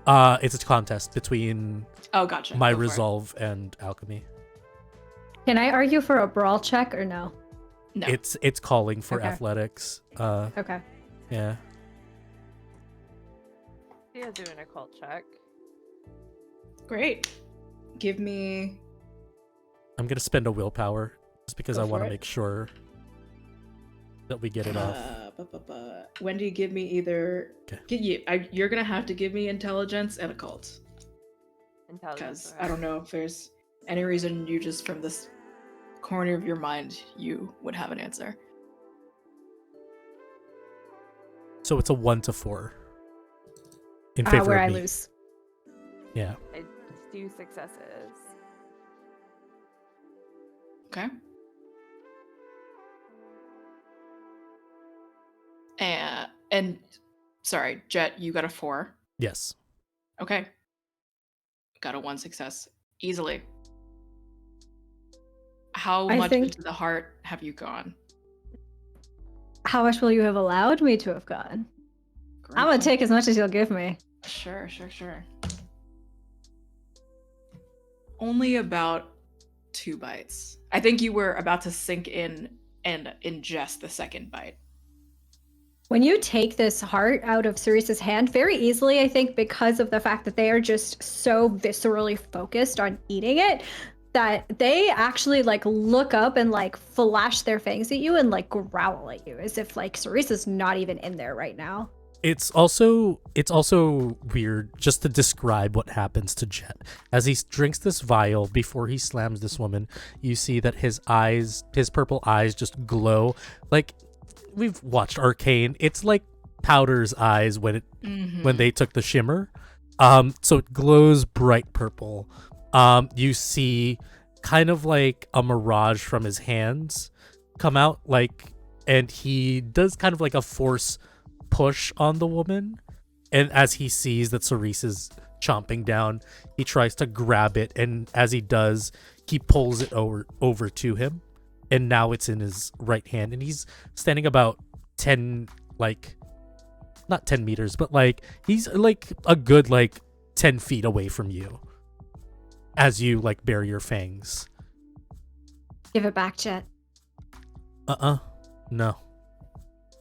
It's a contest between Oh, gotcha. my Go for it. resolve and alchemy. Can I argue for a brawl check or no? No. It's calling for Okay. athletics. Okay. Yeah. Yeah, do an occult check. Great. Give me... I'm gonna spend a willpower just because Go I for want to it. make sure that we get it off. Wendy, give me either... Okay. You're going to have to give me intelligence and occult. Intelligence. Because I don't know if there's any reason you just, from this corner of your mind, you would have an answer. So it's a 1 to 4 in favor Where of I me. lose. Yeah. It's 2 successes. Okay. And sorry, Jet, you got a 4. Yes. Okay. Got a 1 success. Easily. How I much think- into the heart have you gone? How much will you have allowed me to have gotten? Great I'm gonna question. take as much as you'll give me. Sure. Only about 2 bites. I think you were about to sink in and ingest the second bite. When you take this heart out of Cerese's hand, very easily, I think, because of the fact that they are just so viscerally focused on eating it, that they actually like look up and like flash their fangs at you and like growl at you, as if like Cerese's not even in there right now. It's also weird just to describe what happens to Jet. As he drinks this vial before he slams this woman, you see that his purple eyes just glow. Like, we've watched Arcane. It's like Powder's eyes when they took the shimmer. So it glows bright purple. You see kind of like a mirage from his hands come out, like, and he does kind of like a force push on the woman, and as he sees that Cerise is chomping down, he tries to grab it, and as he does, he pulls it over to him, and now it's in his right hand, and he's standing about 10, like, not 10 meters, but like he's like a good like 10 feet away from you as you like bare your fangs. Give it back, Jet. No.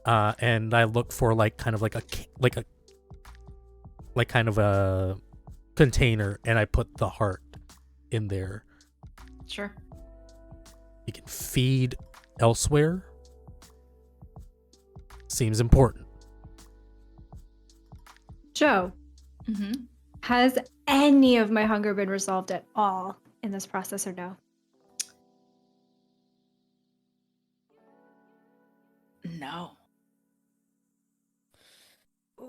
And I look for like kind of like like kind of a container, and I put the heart in there. Sure. You can feed elsewhere. Seems important. Joe, Mm-hmm. has any of my hunger been resolved at all in this process or no? No.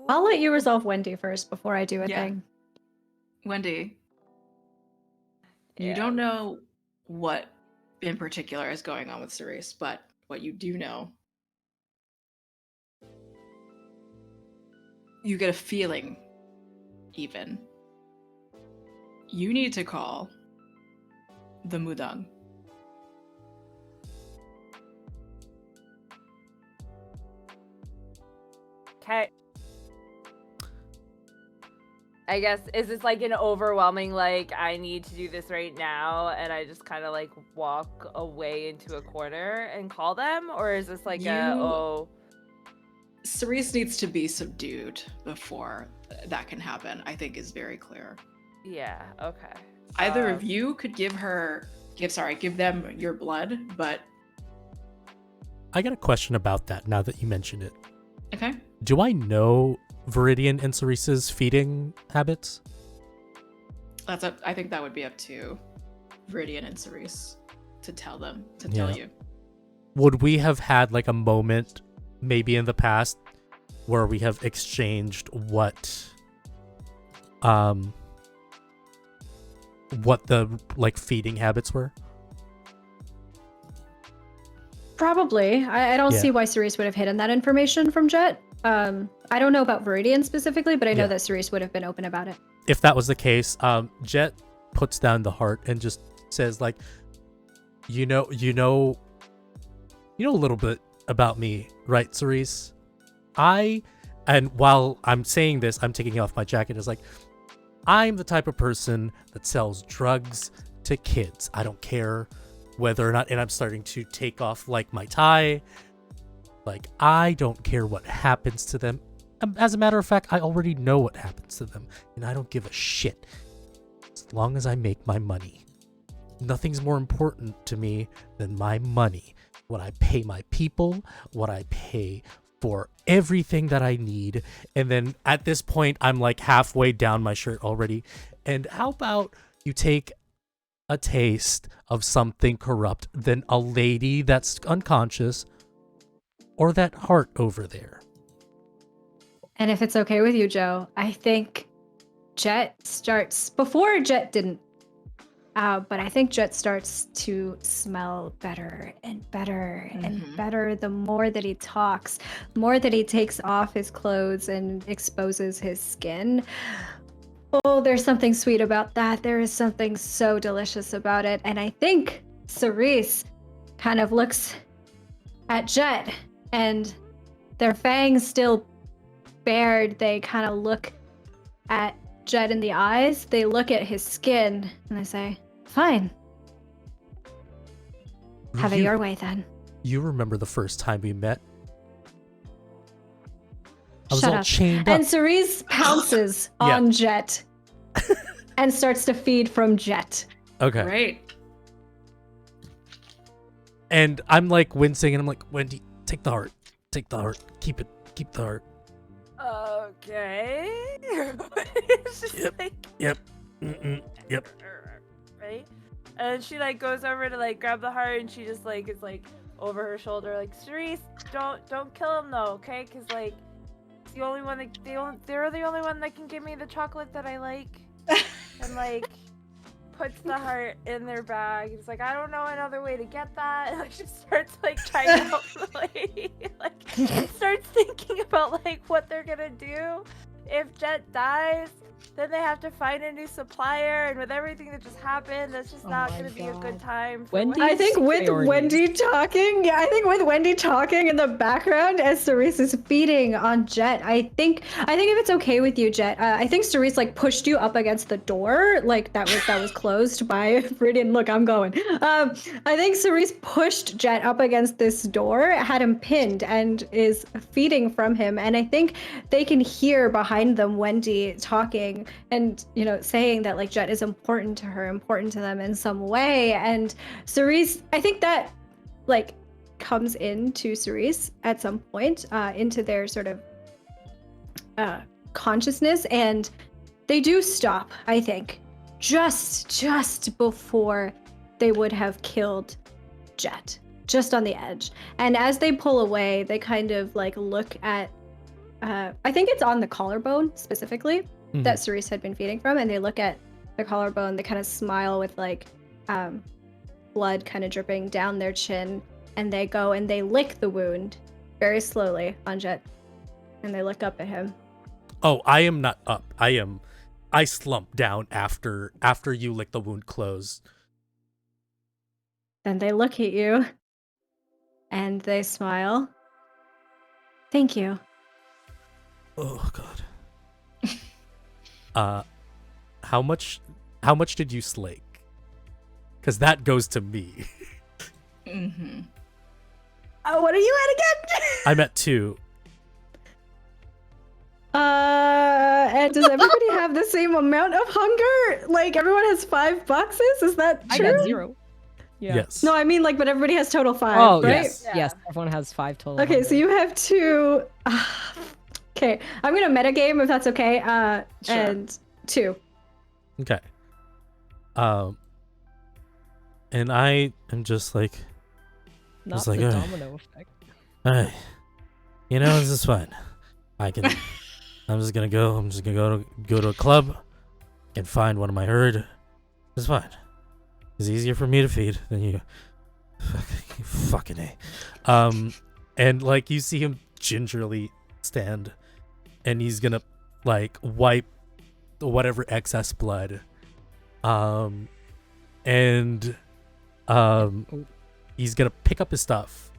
I'll let you resolve Wendy first before I do a Yeah. thing. Wendy, you Yeah. don't know what in particular is going on with Cerise, but what you do know, you get a feeling, even. You need to call the Mudang. Okay. I guess, is this like an overwhelming, like, I need to do this right now, and I just kind of like walk away into a corner and call them? Or is this like Cerise needs to be subdued before that can happen, I think is very clear. yeah, okay. Either of you could give them your blood, but I got a question about that now that you mention it. okay. Do I know Viridian and Cerise's feeding habits? I think that would be up to Viridian and Cerise to tell Yeah. you. Would we have had like a moment maybe in the past where we have exchanged what the like feeding habits were? Probably. I don't Yeah. see why Cerise would have hidden that information from Jet. I don't know about Viridian specifically, but I know Yeah. that Cerise would have been open about it. If that was the case, Jet puts down the heart and just says like, you know a little bit about me, right, Cerise? And while I'm saying this, I'm taking off my jacket. It's like, I'm the type of person that sells drugs to kids. I don't care whether or not, and I'm starting to take off like my tie. Like, I don't care what happens to them. As a matter of fact, I already know what happens to them, and I don't give a shit. As long as I make my money. Nothing's more important to me than my money. What I pay my people, what I pay for everything that I need. And then at this point, I'm like halfway down my shirt already. And how about you take a taste of something corrupt than a lady that's unconscious or that heart over there? And if it's okay with you, Joe, I think Jet starts before Jet didn't. But I think Jet starts to smell better and better and Mhm. better the more that he talks, the more that he takes off his clothes and exposes his skin. Oh, there's something sweet about that. There is something so delicious about it. And I think Cerise kind of looks at Jet, and their fangs still bared. They kind of look at Jet in the eyes. They look at his skin and they say, "Fine. Have it You- your way then." You remember the first time we met? I was Shut all up. chained up. And Cerise pounces Yeah. on Jet and starts to feed from Jet. Okay. Right. And I'm like wincing, and I'm like, Wendy, take the heart. Take the heart. Keep it. Keep the heart. Okay. It's just Yep. like, Yep. Yep. right? And she like goes over to like grab the heart, and she just like is like over her shoulder, like, Cerise, don't kill him though, okay? Cause like it's the only one that they're the only one that can give me the chocolate that I like. And like puts the heart in their bag. It's like, I don't know another way to get that. And like she starts like trying to help the lady. Like starts thinking about like what they're gonna do if Jet dies. then they have to find a new supplier, and with everything that just happened, that's just Oh not my going to be a good God. time. For Wendy- I think with Priorities. Wendy talking, in the background as Cerise is feeding on Jet, I think if it's okay with you, Jet, I think Cerise like pushed you up against the door, like that was closed by Viridian. Look, I'm going. I think Cerise pushed Jet up against this door, had him pinned, and is feeding from him. And I think they can hear behind them Wendy talking and saying that like Jet is important to her, important to them in some way. And Cerise, I think that like comes into Cerise at some point, into their sort of consciousness, and they do stop, I think, just before they would have killed Jet, just on the edge. And as they pull away, they kind of like look at I think it's on the collarbone specifically that Cerise had been feeding from, and they look at the collarbone, they kind of smile with like blood kind of dripping down their chin, and they go and they lick the wound very slowly on Jet, and they look up at him. Oh, I am not up. I slump down after you lick the wound closed. Then they look at you and they smile. Thank you. Oh God. How much did you slake? Because that goes to me. Mm-hmm. What are you at again? I'm at 2. And does everybody have the same amount of hunger? Like everyone has 5 boxes? Is that I true? got 0. Yeah. Yes. No, I mean like, but everybody has total 5, Oh, right? yes. Yeah. Yes, everyone has 5 total. Okay, so you have 2. Okay, I'm gonna metagame if that's okay. Sure. And 2. Okay. And I am just like, Not it's like, the alright. domino effect. alright, this is fine. I'm just gonna go to a club and find one of my herd. It's fine. It's easier for me to feed than you. Fucking A. And like you see him gingerly stand, and he's gonna like wipe whatever excess blood. And he's gonna pick up his stuff,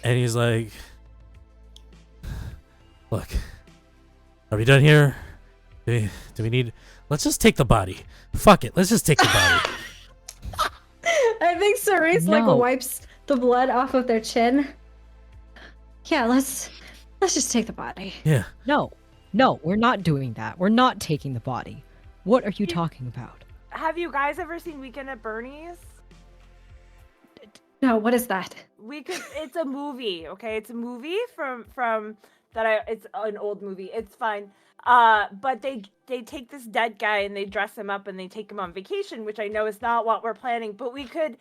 and he's like, look, are we done here? Do we need, let's just take the body. Fuck it, let's just take the body. I think Cerise like No. wipes the blood off of their chin. Yeah, let's just take the body. Yeah. No, we're not doing that. We're not taking the body. What are you talking about? Have you guys ever seen Weekend at Bernie's? No, what is that? It's a movie, okay? It's a movie from it's an old movie. It's fine. But they take this dead guy and they dress him up and they take him on vacation, which I know is not what we're planning, but we could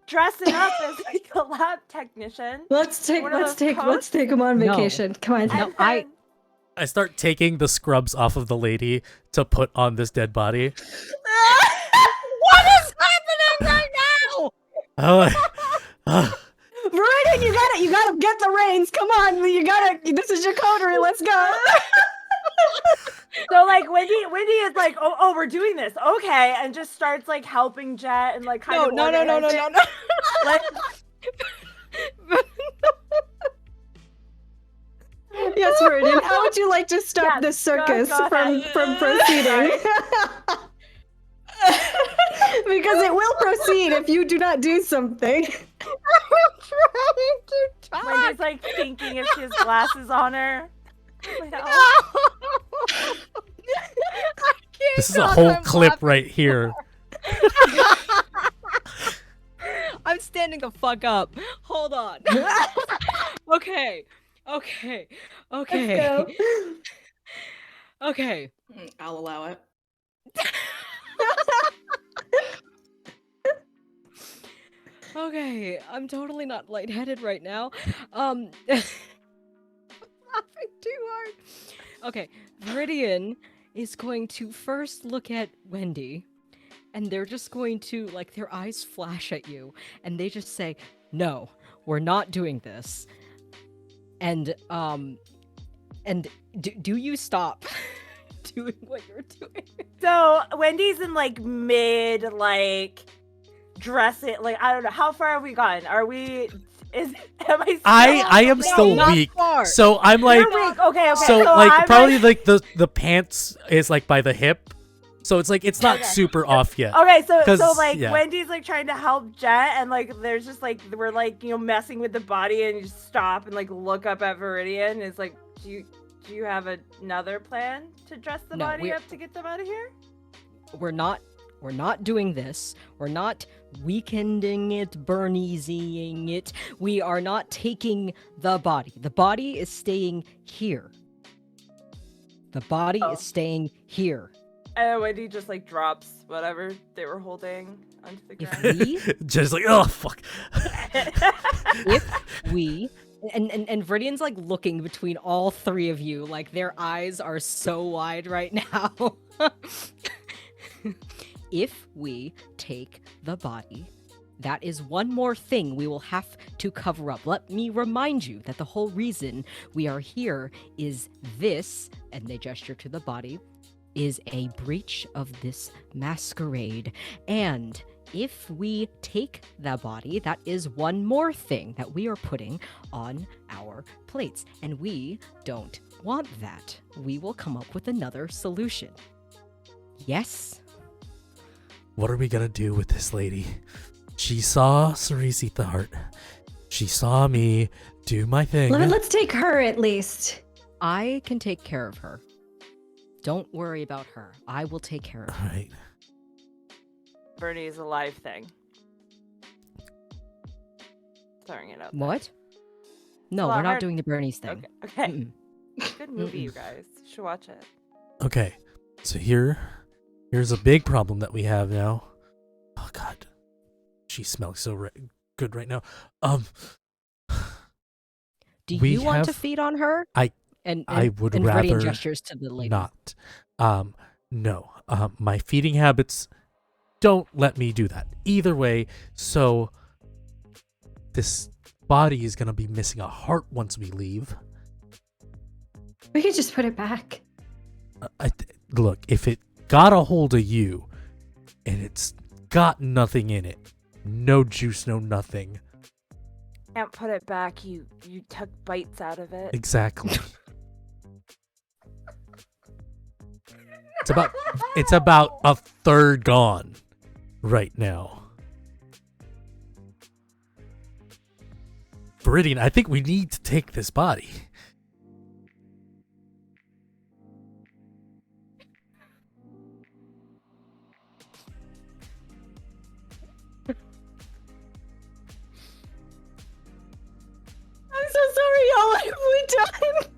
dress him up as like a lab technician. Let's take One of those him on No. vacation. Come on. No, And I- then- I start taking the scrubs off of the lady to put on this dead body. What is happening right now? Oh, Viridian, you gotta get the reins. Come on, this is your coterie. Let's go. So like Wendy is like, oh, we're doing this, okay, and just starts like helping Jet and like kind of organize it. Like, Yes, Viridian. How would you like to stop Yes, this circus go from ahead. proceeding? Because it will proceed if you do not do something. Wendy's like thinking if she has glasses on her. Like, this is a whole clip right here. I'm standing the fuck up. Hold on. Okay. Let's go. Okay. I'll allow it. Okay. I'm totally not lightheaded right now. I'm laughing too hard. Okay. Viridian is going to first look at Wendy, and they're just going to, like, their eyes flash at you, and they just say, no, we're not doing this. And do you stop? doing what you're doing. So Wendy's in like mid like dressing. Like I don't know how far have we gone. Are we? Am I? Still I am No, still not weak. far. So I'm like, You're weak. Okay. so like I'm probably like the pants is like by the hip. So it's like it's not Okay. super off yet. Okay, so 'Cause, like yeah. Wendy's like trying to help Jet, and like there's just like we're like messing with the body, and you just stop and like look up at Viridian. It's like, do you have another plan to dress the No, body we're- up to get them out of here? We're not doing this. We're not weekending it, Berniesying it. We are not taking the body. The body is staying here. The body Oh. is staying here. And Wendy just like drops whatever they were holding onto the If ground. we Just like, oh fuck. if we and Viridian's like looking between all three of you, like their eyes are so wide right now. If we take the body, that is one more thing we will have to cover up. Let me remind you that the whole reason we are here is this, and they gesture to the body, is a breach of this masquerade. And if we take the body, that is one more thing that we are putting on our plates. And we don't want that. We will come up with another solution. Yes? What are we gonna do with this lady? She saw Cerise eat the heart. She saw me do my thing. Let's take her at least. I can take care of her. Don't worry about her. I will take care of her. All right. Bernie is a live thing. Throwing it out. there. What? No, Well, we're not her- doing the Bernie's thing. Okay. Okay. Mm-mm. Good movie, Mm-mm. you guys. You should watch it. Okay. So here's a big problem that we have now. Oh god. She smells so good right now. Do We you want to have- feed on her? I And would and Viridian rather gestures to the lady. not. No. My feeding habits don't let me do that. Either way, so this body is gonna be missing a heart once we leave. We could just put it back. Look, if it got a hold of you and it's got nothing in it, no juice, no nothing. Can't put it back. You took bites out of it. Exactly. It's about a third gone right now. Viridian, I think we need to take this body. I'm so sorry, y'all. What have we done?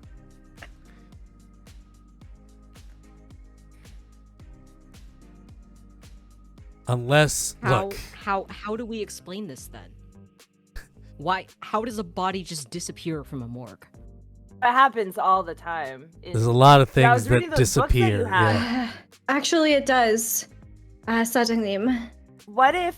Unless, look, How do we explain this then? Why? How does a body just disappear from a morgue? That happens all the time. there's a lot of Yeah, I was things reading that those books that you disappear. had. Yeah. Actually, it does. Satanglim. What if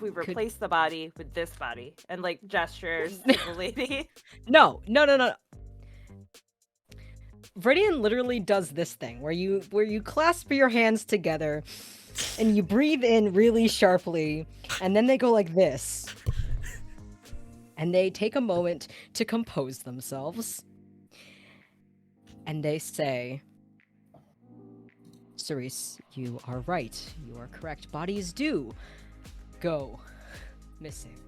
we replace the body with this body and like gestures to the lady? No. Viridian literally does this thing where you clasp your hands together and you breathe in really sharply, and then they go like this. And they take a moment to compose themselves. And they say, Cerise, you are right. You are correct. Bodies do go missing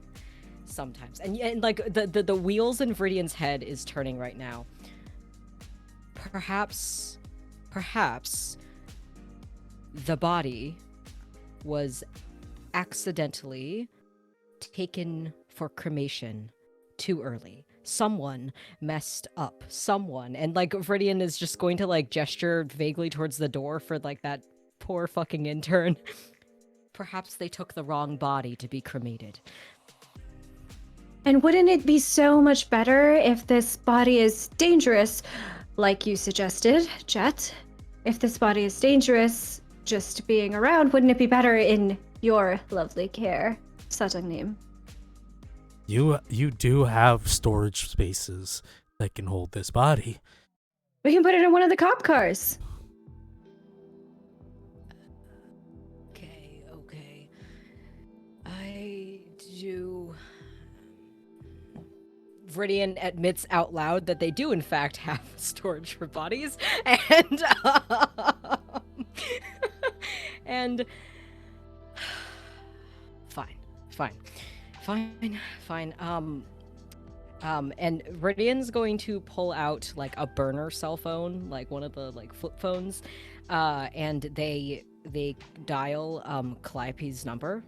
sometimes. And like the wheels in Viridian's head is turning right now. Perhaps the body was accidentally taken for cremation too early. Someone messed up. Someone. And like Viridian is just going to like gesture vaguely towards the door for like that poor fucking intern. Perhaps they took the wrong body to be cremated. And wouldn't it be so much better if this body is dangerous, like you suggested, Jet? If this body is dangerous, just being around, wouldn't it be better in your lovely care, Satangnim? You do have storage spaces that can hold this body. We can put it in one of the cop cars. Okay. I do. Viridian admits out loud that they do in fact have storage for bodies, and and fine. And Viridian's going to pull out like a burner cell phone, like one of the like flip phones, and they dial Calliope's number.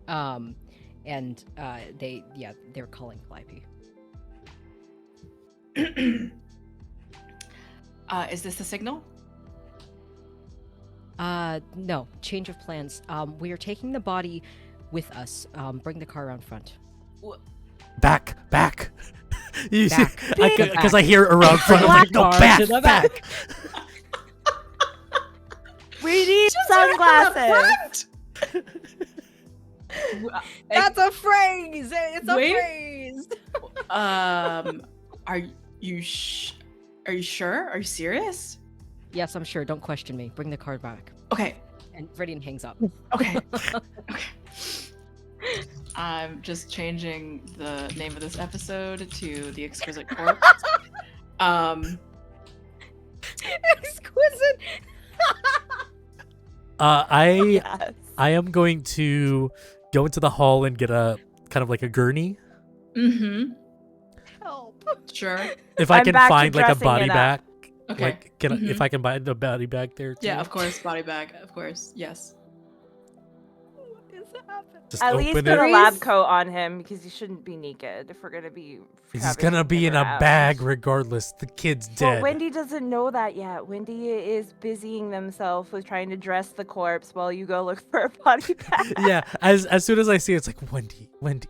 And they're calling Calliope. Is this the signal? No, change of plans. We are taking the body with us. Bring the car around front. Back. You Back. Because I hear around front. I'm like, no, Car back, to the back. We need sunglasses. That's a phrase. It's a Wait. phrase. Are you sure? Are you serious? Yes, I'm sure. Don't question me. Bring the car back. Okay. And Viridian hangs up. Okay. I'm just changing the name of this episode to The Exquisite Corpse. Exquisite. I am going to go into the hall and get a kind of like a gurney. Mm-hmm. Help. Sure. If I I'm can back to find like a dressing body it up. bag. Okay. Like, if I can buy the body bag there too. Yeah, of course. Body bag. Of course. Yes. What is happening? Just At open least it. put a Reese- lab coat on him because he shouldn't be naked if we're gonna be. He's having gonna be in a him around. bag regardless. The kid's dead. Well, Wendy doesn't know that yet. Wendy is busying themselves with trying to dress the corpse while you go look for a body bag. Yeah, as soon as I see it, it's like Wendy. And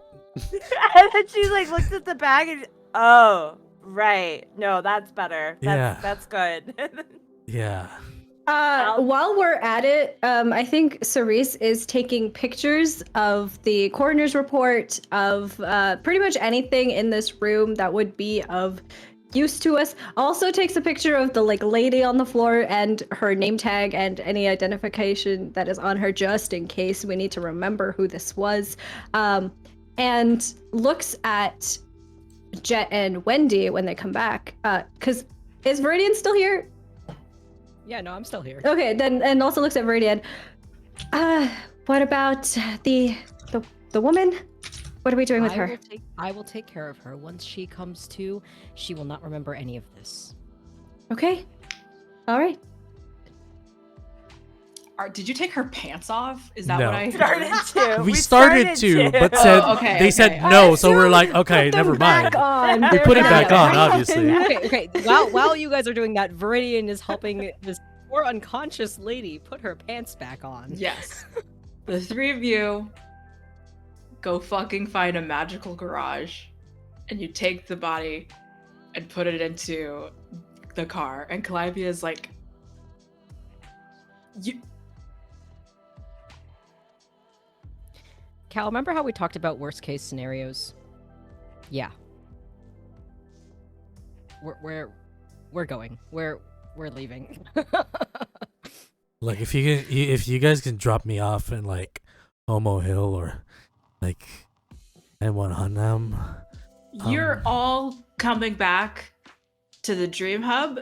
then she like looks at the bag and oh, right. No, that's better. That's good. Yeah. While we're at it, I think Cerise is taking pictures of the coroner's report, of pretty much anything in this room that would be of use to us. Also takes a picture of the like lady on the floor and her name tag and any identification that is on her, just in case we need to remember who this was. And looks at Jet and Wendy when they come back. Because is Viridian still here? Yeah, no, I'm still here. Okay, then, and also looks at Viridian. What about the woman? What are we doing with her? I will take care of her. Once she comes to, she will not remember any of this. Okay. All right. Did you take her pants off? Is that No. what I started heard? to. We started to, but said okay, they okay. said no, so we're like, okay, Put them never mind. back on. We They're put it back on, back obviously. Okay. While you guys are doing that, Viridian is helping this poor unconscious lady put her pants back on. Yes. The three of you go fucking find a magical garage, and you take the body and put it into the car. And Calliope is like, you. Cal, remember how we talked about worst case scenarios? Yeah. We're going. We're leaving. Look, if you guys can drop me off in like Homo Hill or like N1 Hunnam. You're all coming back to the Dream Hub,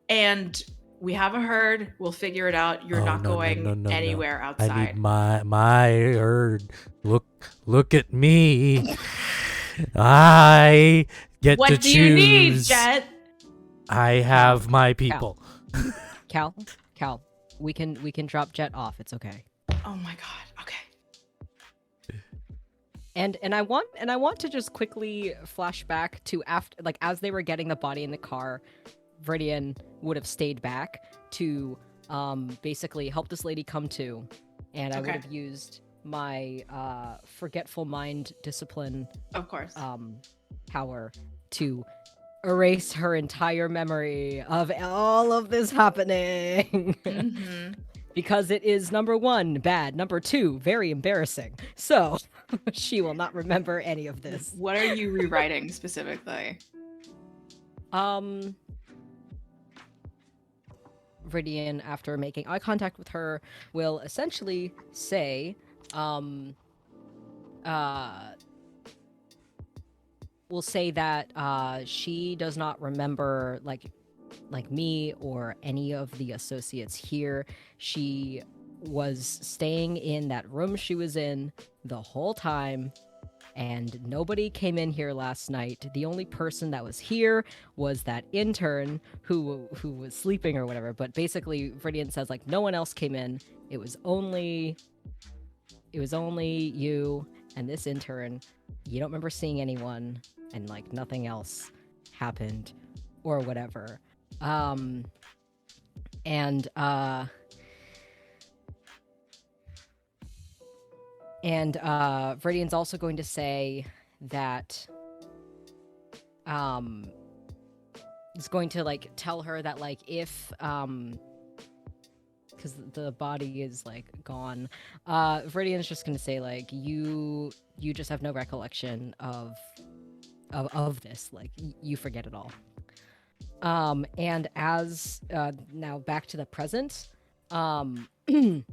and we have a herd. We'll figure it out. You're not going anywhere outside. I need my herd. Look at me. I get What to do you need, choose. Jet? I have my people. Cal, we can drop Jet off. It's okay. Oh my god. Okay. And I want to just quickly flash back to after, like, as they were getting the body in the car, Viridian would have stayed back to basically help this lady come to, and I would Okay. have used my forgetful mind discipline Of course. power to erase her entire memory of all of this happening. Mhm. Because it is number 1, bad, number 2, very embarrassing. So she will not remember any of this. What are you rewriting specifically? Viridian, after making eye contact with her, will essentially say, will say that she does not remember like me or any of the associates here. She was staying in that room she was in the whole time, and nobody came in here last night. The only person that was here was that intern who was sleeping or whatever. But basically, Viridian says like no one else came in. It was only you and this intern. You don't remember seeing anyone, and like nothing else happened or whatever. Viridian's also going to say that is going to like tell her that like if because the body is like gone, Viridian's just going to say like you just have no recollection of this, like you forget it all. And as now back to the present, Viridian,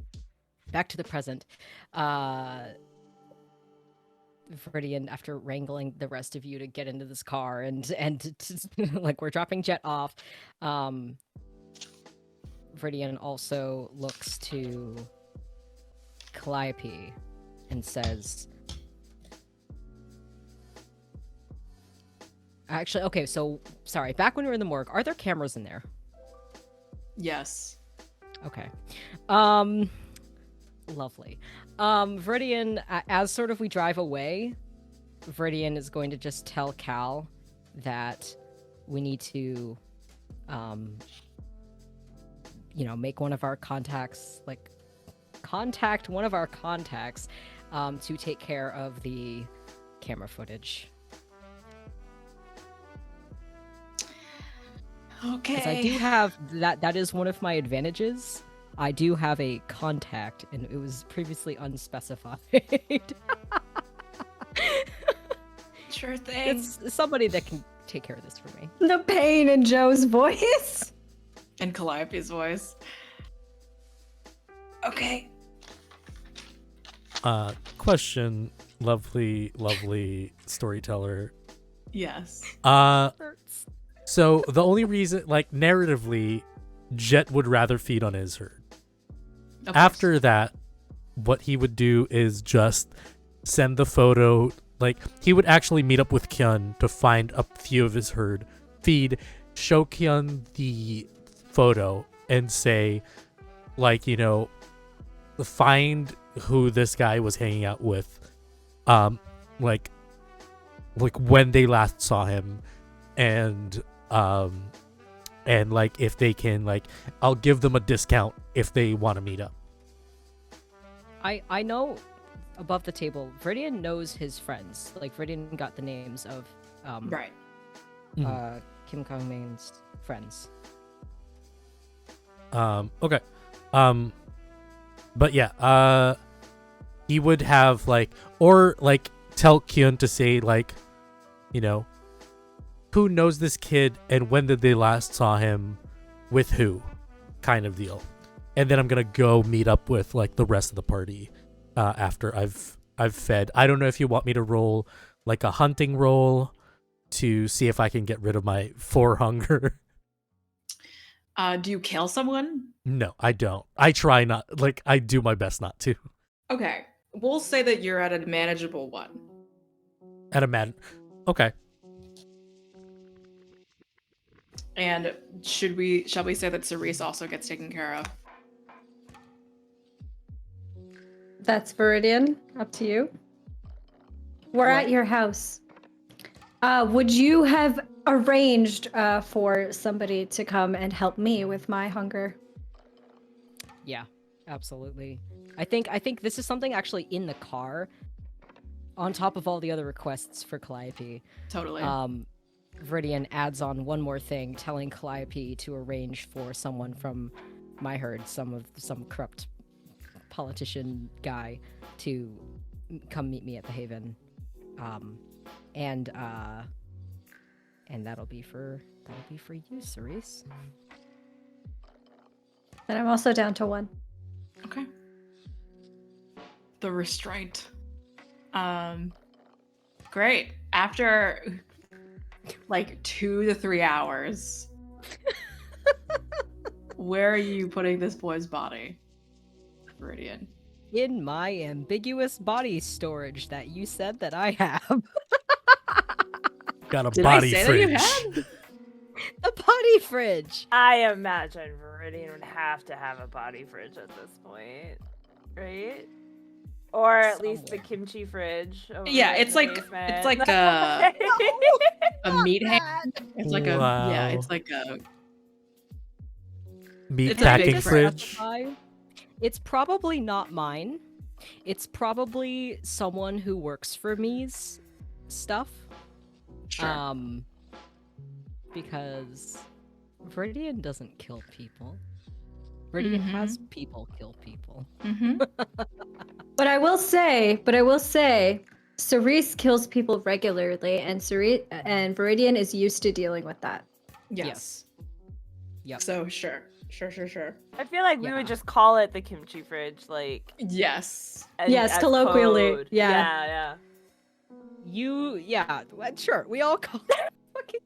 after wrangling the rest of you to get into this car and like we're dropping Jet off, Viridian also looks to Calliope and says, actually, okay, so sorry, back when we were in the morgue, are there cameras in there? Yes. Okay. Lovely. Viridian, as sort of we drive away, Viridian is going to just tell Cal that we need to, make one of our contacts, like, contact one of our contacts, to take care of the camera footage. Okay. Because I do have that is one of my advantages. I do have a contact, and it was previously unspecified. Sure thing. It's somebody that can take care of this for me. The pain in Joe's voice. And Calliope's voice. Okay. Question, lovely storyteller. Yes. Hurts. So the only reason, like, narratively, Jet would rather feed on his herd. Of After that, what he would do is just send the photo. Like, he would actually meet up with Kyun to find a few of his herd, feed, show Kyun the photo, and say, like, find who this guy was hanging out with, like when they last saw him, and like if they can, like, I'll give them a discount if they want to meet up. I know above the table, Viridian knows his friends. Like, Viridian got the names of right. Kim Kong-main's friends. Okay. But yeah, he would have, like, or like tell Kyun to say, like, who knows this kid and when did they last saw him with who, kind of deal. And then I'm gonna go meet up with, like, the rest of the party after I've fed. I don't know if you want me to roll like a hunting roll to see if I can get rid of my 4 hunger. Do you kill someone? No, I don't. I try not. Like, I do my best not to. Okay. We'll say that you're at a manageable one. At a man. Okay. And shall we say that Cerise also gets taken care of? That's Viridian. Up to you. We're What? at your house. Would you have arranged for somebody to come and help me with my hunger? Yeah, absolutely. I think this is something actually in the car, on top of all the other requests for Calliope. Totally. Viridian adds on one more thing, telling Calliope to arrange for someone from my herd, some corrupt politician guy, to come meet me at the Haven, and that'll be for you, Cerise. And I'm also down to 1. Okay. The restraint. Great. After like 2 to 3 hours, where are you putting this boy's body, Viridian? In my ambiguous body storage that you said that I have. Got a Did body I say fridge. that you had? The body fridge. I imagine Viridian would have to have a body fridge at this point, right? Or at least the Somewhere. kimchi fridge. Over Yeah, there in it's the like basement. a meat hang. It's like Wow. it's like a Meat It's a big packing fridge. fridge. It's probably not mine. It's probably someone who works for me's stuff. sure. Because Viridian doesn't kill people. Viridian has people kill people. Mm-hmm. But I will say, Cerise kills people regularly, and Viridian is used to dealing with that. Yes. Yep. So sure. I feel like we Yeah. would just call it the kimchi fridge, like. Yes. Yes, as colloquially, code. yeah. Sure. We all call it fucking.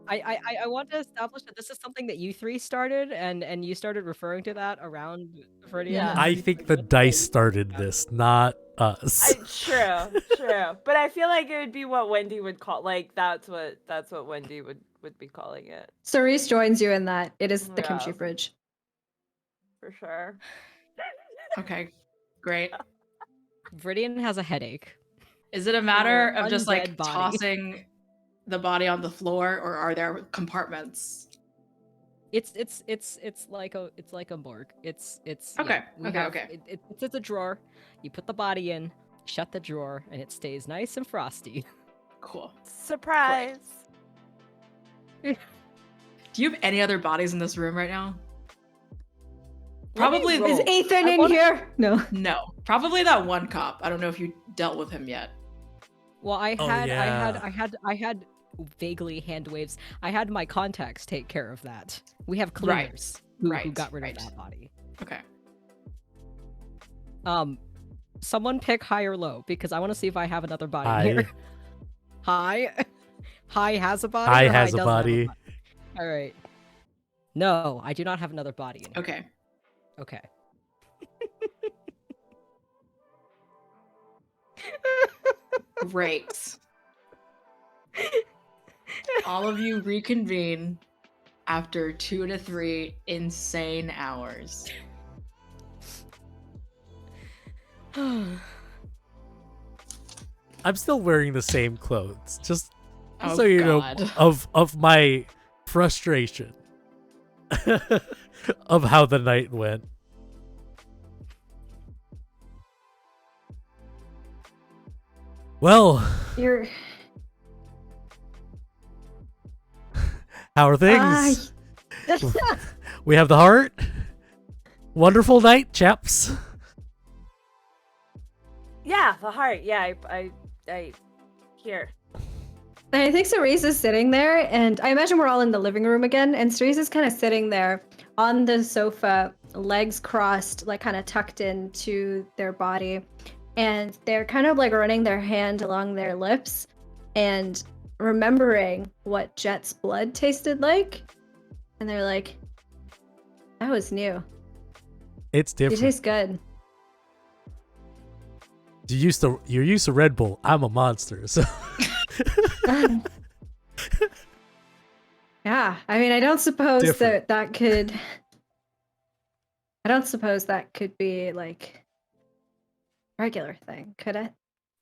I want to establish that this is something that you three started, and you started referring to that around Viridian. Yeah. I think the dice started this, not us. True. But I feel like it would be what Wendy would call, like that's what Wendy would be calling it Cerise joins you in that. It is the kimchi Yeah. fridge. for sure. Okay. Great. Viridian has a headache. Is it a matter Or of just like undead body. tossing the body on the floor, or are there compartments? It's like a morgue. It's Okay, we okay, have- okay. It's a drawer. You put the body in, shut the drawer, and it stays nice and frosty. Cool. Surprise. Do you have any other bodies in this room right now? Probably roll. Is Ethan I in wanna- here? No. No. Probably that one cop. I don't know if you dealt with him yet. Well, I Oh, had yeah. I had vaguely hand waves. I had my contacts take care of that. We have Right, cleaners who right, got rid right. of that body. Okay. Someone pick high or low because I want to see if I have another body High. here. High. High has a body. High or has a doesn't have body. All right. No, I do not have another body in here. Okay. Okay. Great. All of you reconvene after 2 to 3 insane hours. I'm still wearing the same clothes, just Oh, so you God. know of my frustration of how the night went. Well, You're. how are things? Ah, We have the heart. Wonderful night, chaps. Yeah, the heart. Yeah, I here. I think Cerise is sitting there, and I imagine we're all in the living room again, and Cerise is kind of sitting there on the sofa, legs crossed, like kind of tucked into their body, and they're kind of like running their hand along their lips and remembering what Jet's blood tasted like, and they're like, that was new. It's You different. taste good. You're used to Red Bull. I'm a monster, so Yeah, I mean, I don't suppose Different. that could. I don't suppose that could be like a regular thing, could it?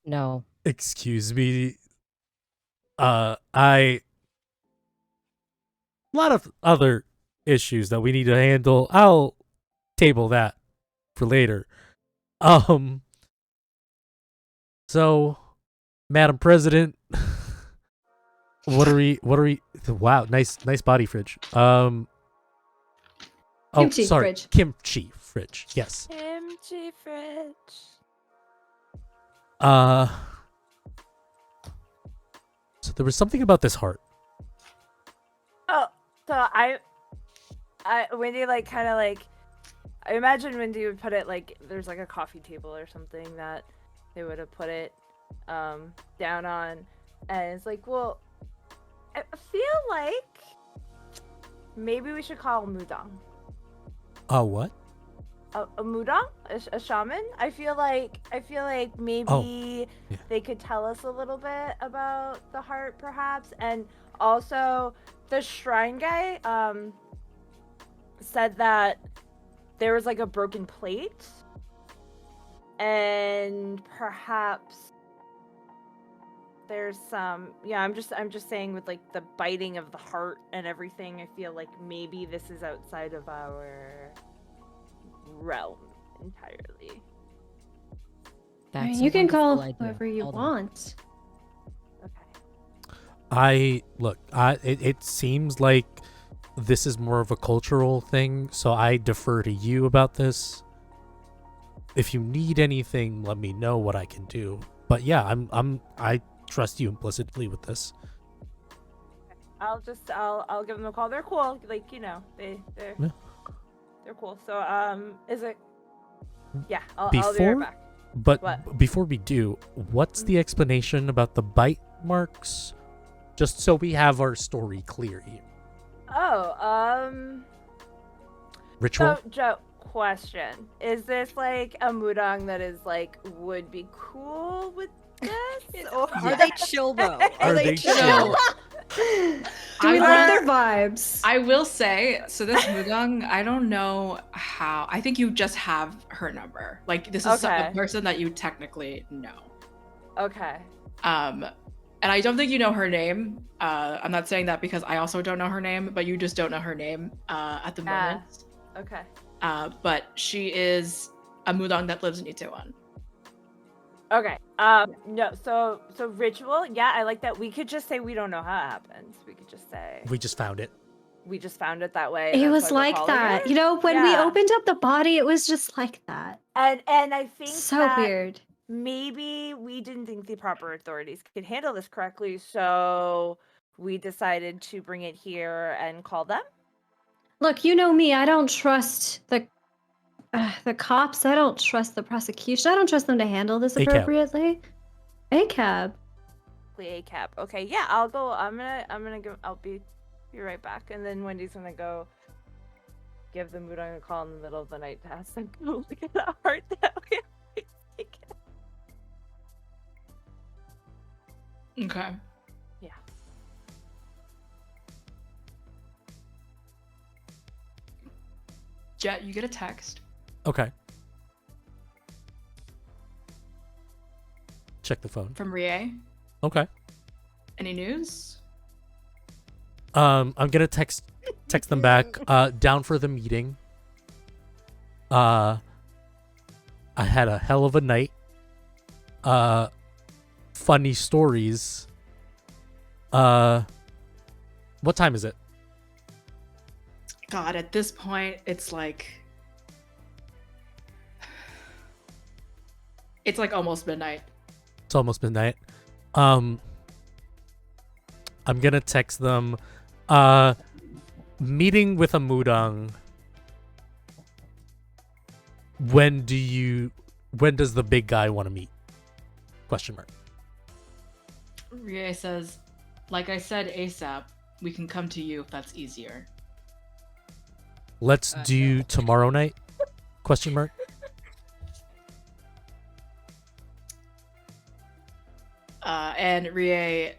No. excuse me. A lot of other issues that we need to handle. I'll table that for later. So, Madam President, what are we? Wow, nice body fridge. Kimchi sorry, fridge. kimchi fridge. Yes. Kimchi fridge. So there was something about this heart. Oh, so Wendy like kind of like. I imagine Wendy would put it like there's like a coffee table or something that they would have put it down on, and it's like, well, I feel like maybe we should call Mudang. What? A Mudang? A shaman? I feel like maybe yeah. they could tell us a little bit about the heart, perhaps, and also the shrine guy said that there was like a broken plate, and perhaps there's some. Yeah, I'm just saying with like the biting of the heart and everything. I feel like maybe this is outside of our realm entirely. I mean, That's you a can call wonderful idea. whoever you Call them. want. Okay. It seems like this is more of a cultural thing, so I defer to you about this. If you need anything, let me know what I can do. But yeah, I trust you implicitly with this. I'll give them a call. They're cool. Like, you know, they're cool. So is it? Yeah, I'll be right back. But What? before we do, what's the explanation about the bite marks? Just so we have our story clear here. Oh, Ritual? So, Joe, question: is this like a mudang that is like would be cool with this? Or Are they chill though? Are they chill? Do we I like will- their vibes? I will say, so this Mudang, I don't know how. I think you just have her number. Like this is Okay. a person that you technically know. Okay. And I don't think you know her name. I'm not saying that because I also don't know her name, but you just don't know her name at the moment. Okay. But she is a Mudang that lives in Itaewon. Okay. No. So ritual. Yeah, I like that. We could just say we don't know how it happens. We could just say We just found it. we just found it that way. It that's was why we're like calling that. it. You know, when we Yeah. opened up the body, it was just like that. And I think So that weird. maybe we didn't think the proper authorities could handle this correctly, so we decided to bring it here and call them. Look, you know me. I don't trust the cops. I don't trust the prosecution. I don't trust them to handle this ACAB. appropriately. ACAB. A cap. Okay, yeah, I'll go. I'm gonna go. I'll be right back. And then Wendy's gonna go give the Mudang a call in the middle of the night to ask them to look at the heart that we have taken. Okay. Yeah. Jet, you get a text Okay. Check the phone. from Rie. Okay. Any news? I'm gonna text them back. Down for the meeting. I had a hell of a night. Funny stories. What time is it? God, at this point, it's like almost midnight. It's almost midnight. I'm gonna text them. Meeting with a Mudang. When does the big guy want to meet? Question mark. Rie says, like I said, ASAP. We can come to you if that's easier. Let's do tomorrow night? Question mark. And Rie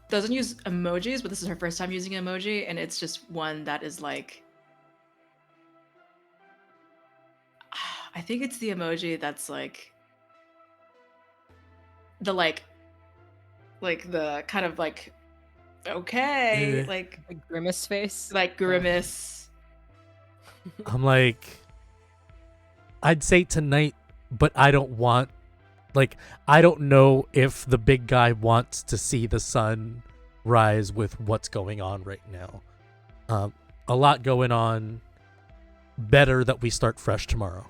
doesn't use emojis, but this is her first time using emoji, and it's just one that is like, I think it's the emoji that's like the like the kind of like okay, like A grimace face. grimace. I'm like, I'd say tonight, but I don't know if the big guy wants to see the sun rise with what's going on right now. A lot going on. Better that we start fresh tomorrow.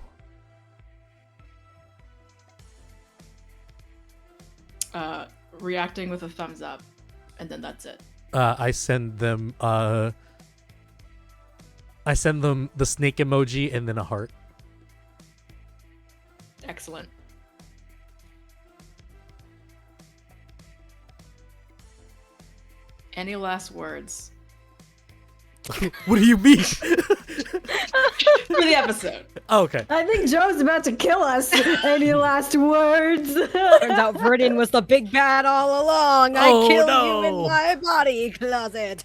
Reacting with a thumbs up, and then that's it. I send them I send them the snake emoji and then a heart. Excellent. Any last words What do you mean? for the episode? Oh, okay. I think Joe's about to kill us. Any last words? Turns out Verdin was the big bad all along. I Oh, killed no. you in my body closet.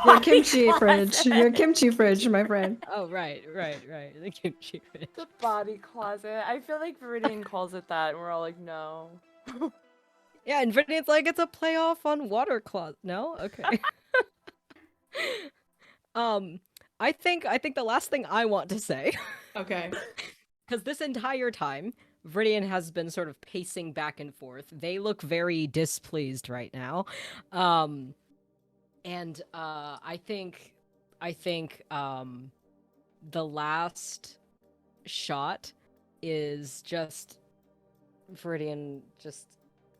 Your kimchi fridge. Your kimchi fridge, my friend. Oh, right. The kimchi fridge. The body closet. I feel like Viridian calls it that, and we're all like, no. Yeah, and Verdin's like, it's a playoff on water closet. No? Okay. I think the last thing I want to say, Okay. because this entire time, Viridian has been sort of pacing back and forth. They look very displeased right now. And I think the last shot is just Viridian just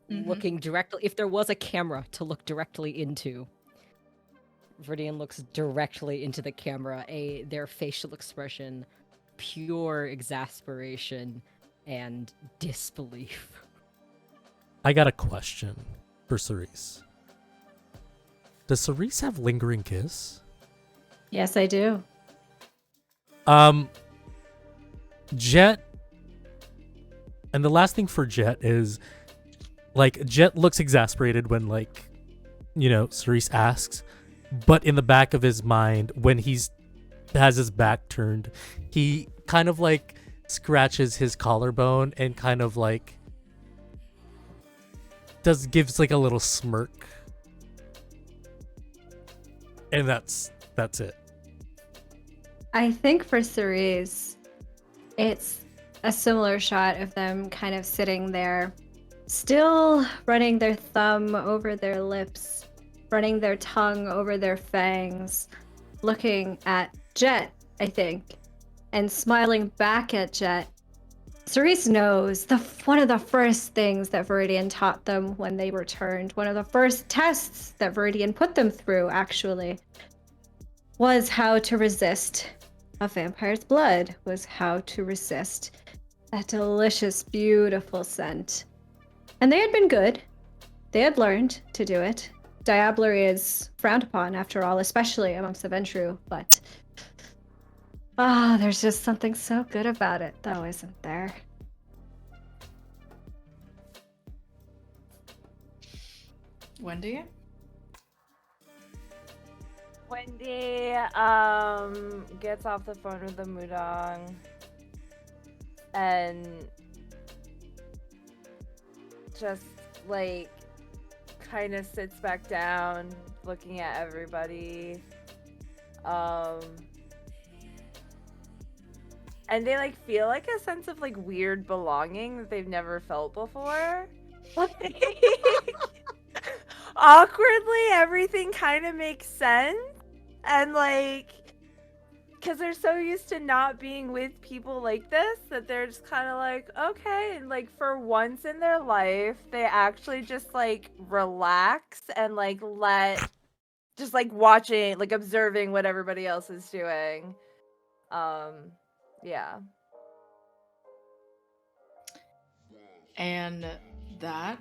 looking directly. If there was a camera to look directly into, Viridian looks directly into the camera. Their facial expression, pure exasperation and disbelief. I got a question for Cerise. Does Cerise have lingering kiss? Yes, I do. Jet. And the last thing for Jet is, like, Jet looks exasperated when, like, you know, Cerise asks, but in the back of his mind, when has his back turned, he kind of, like, scratches his collarbone and kind of, like, gives, like, a little smirk. And that's it. I think for Cerise, it's a similar shot of them kind of sitting there, still running their thumb over their lips, running their tongue over their fangs, looking at Jet, I think, and smiling back at Jet. Cerise knows one of the first things that Viridian taught them when they returned, one of the first tests that Viridian put them through, actually, was how to resist a vampire's blood, was how to resist that delicious, beautiful scent. And they had been good. They had learned to do it. Diablerie is frowned upon, after all, especially amongst the Ventru, but there's just something so good about it, though, isn't there? Wendy? Wendy gets off the phone with the Mudong and just like kind of sits back down looking at everybody, and they like feel like a sense of like weird belonging that they've never felt before. Awkwardly, everything kind of makes sense, and like, because they're so used to not being with people like this that they're just kind of like, okay, and like for once in their life they actually just like relax and like just like watching, like observing what everybody else is doing. Yeah. And that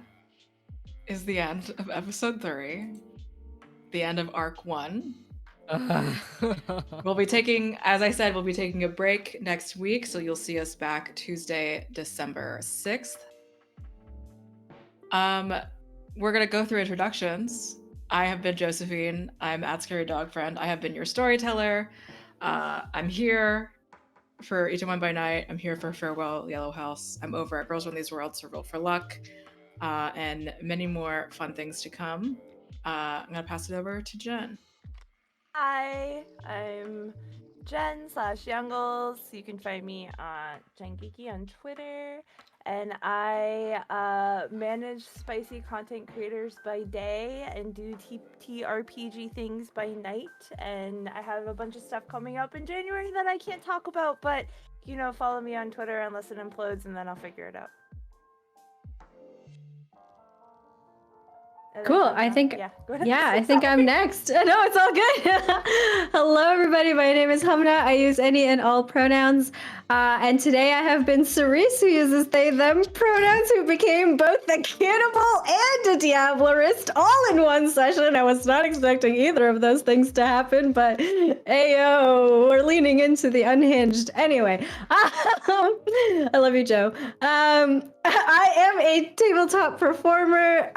is the end of episode 3, the end of arc 1. We'll be taking, as I said, we'll be taking a break next week, so you'll see us back Tuesday, December 6th. We're gonna go through introductions. I have been Josephine. I'm at Scary Dog Friend. I have been your storyteller. I'm here for Itaewon by Night. I'm here for Farewell Yellow House. I'm over at Girls Run These Worlds to Roll for Luck, and many more fun things to come. I'm gonna pass it over to Jen. Hi, I'm Jen/Youngles. You can find me on JenGeeky on Twitter, and I manage spicy content creators by day and do TTRPG things by night. And I have a bunch of stuff coming up in January that I can't talk about, but you know, follow me on Twitter unless it implodes, and then I'll figure it out. Cool. I think Yeah, go ahead. Yeah, I think I'm next. No, it's all good. Hello, everybody. My name is Hamna. I use any and all pronouns. And today I have been Cerise, who uses they, them pronouns, who became both a cannibal and a diablerist all in one session. I was not expecting either of those things to happen, but ayo, we're leaning into the unhinged. Anyway, I love you, Joe. I am a tabletop performer.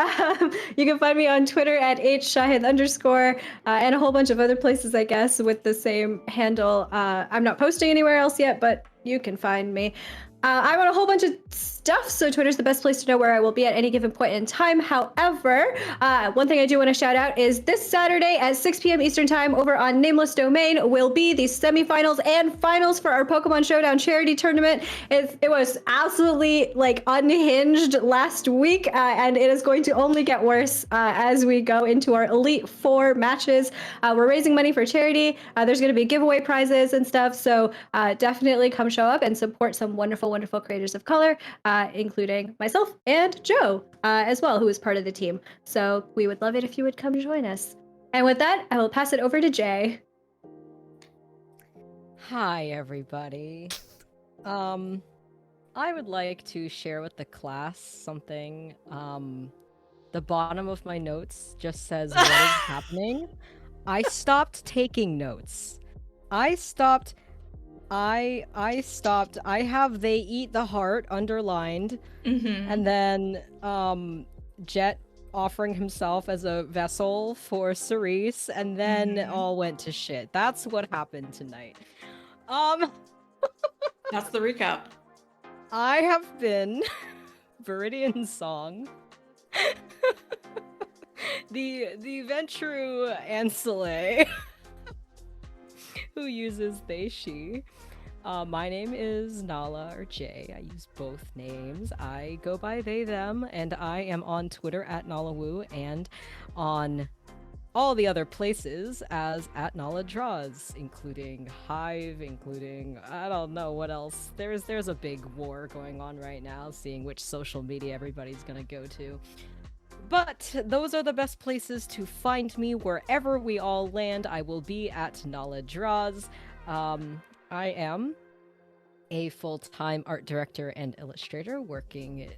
You can find me on Twitter at @shahid_, and a whole bunch of other places, I guess, with the same handle. I'm not posting anywhere else yet, but you can find me. I'm on a whole bunch of stuff, so Twitter's the best place to know where I will be at any given point in time. However, one thing I do want to shout out is this Saturday at 6 p.m. Eastern Time over on Nameless Domain will be the semifinals and finals for our Pokemon Showdown charity tournament. It was absolutely like unhinged last week, and it is going to only get worse as we go into our Elite Four matches. We're raising money for charity. There's going to be giveaway prizes and stuff, so definitely come show up and support some wonderful creators of color, including myself and Joe as well, who is part of the team. So we would love it if you would come join us. And with that, I will pass it over to Jay. Hi, everybody. I would like to share with the class something. The bottom of my notes just says what is happening. I stopped taking notes. I stopped. I have they eat the heart underlined, and then Jet offering himself as a vessel for Cerise, and then it all went to shit. That's what happened tonight. That's the recap. I have been Viridian Song, the Ventru Ancile, who uses they, she. My name is Nala, or Jay. I use both names. I go by they, them, and I am on Twitter at NalaWoo and on all the other places as at Nala Draws, including Hive, including I don't know what else. There's a big war going on right now, seeing which social media everybody's gonna go to. But those are the best places to find me. Wherever we all land, I will be at Nala Draws. I am a full-time art director and illustrator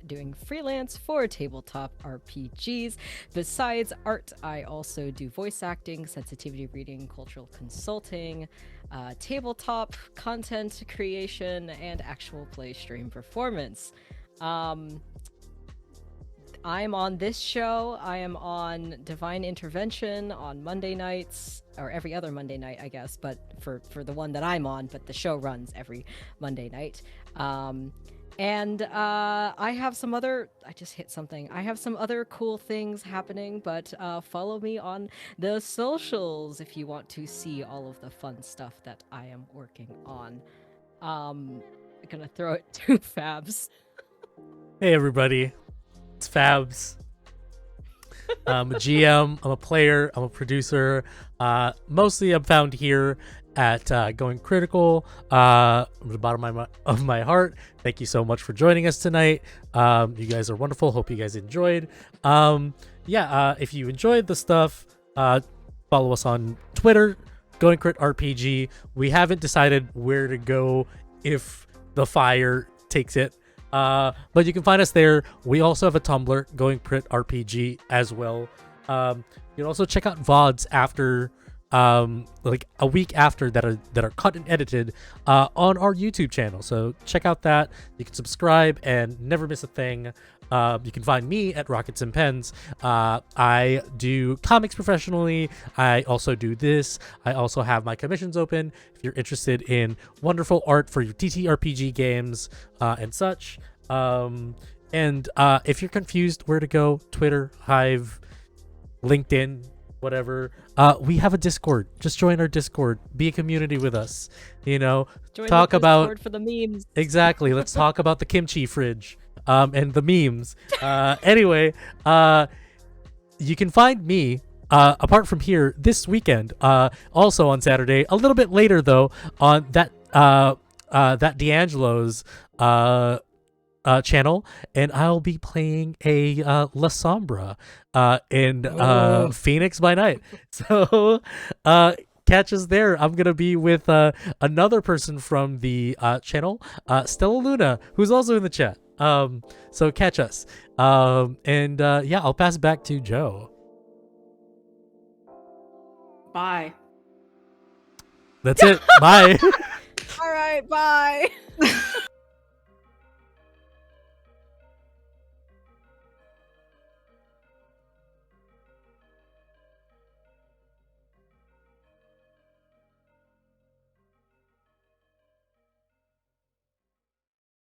doing freelance for tabletop RPGs. Besides art, I also do voice acting, sensitivity reading, cultural consulting, tabletop content creation, and actual play stream performance. I'm on this show. I am on Divine Intervention on Monday nights, or every other Monday night, I guess, but for the one that I'm on, but the show runs every Monday night. And I have some other, I just hit something. I have some other cool things happening, but follow me on the socials if you want to see all of the fun stuff that I am working on. I'm gonna throw it to Fabs. Hey everybody, it's Fabs. I'm a GM, I'm a player, I'm a producer. Mostly I'm found here at Going Critical. From the bottom of my heart, thank you so much for joining us tonight. You guys are wonderful. Hope you guys enjoyed. If you enjoyed the stuff, follow us on Twitter, Going Crit RPG. We haven't decided where to go if the fire takes it. But you can find us there. We also have a Tumblr, Going Crit RPG, as well. You can also check out VODs after, like a week after that are cut and edited, on our YouTube channel. So check out that. You can subscribe and never miss a thing. You can find me at Rockets and Pens. I do comics professionally. I also do this. I also have my commissions open if you're interested in wonderful art for your TTRPG games and such. If you're confused where to go, Twitter, Hive, LinkedIn, whatever, we have a Discord. Just join our Discord. Be a community with us. Join talk the about Discord for the memes. Exactly. Let's talk about the kimchi fridge. And the memes. Anyway, you can find me, apart from here, this weekend, also on Saturday, a little bit later though, on that D'Angelo's channel, and I'll be playing a La Sombra in Oh. Phoenix by Night. So catch us there. I'm gonna be with another person from the channel, Stella Luna, who's also in the chat. So catch us. And yeah, I'll pass it back to Joe. Bye. That's it. Bye. All right, bye.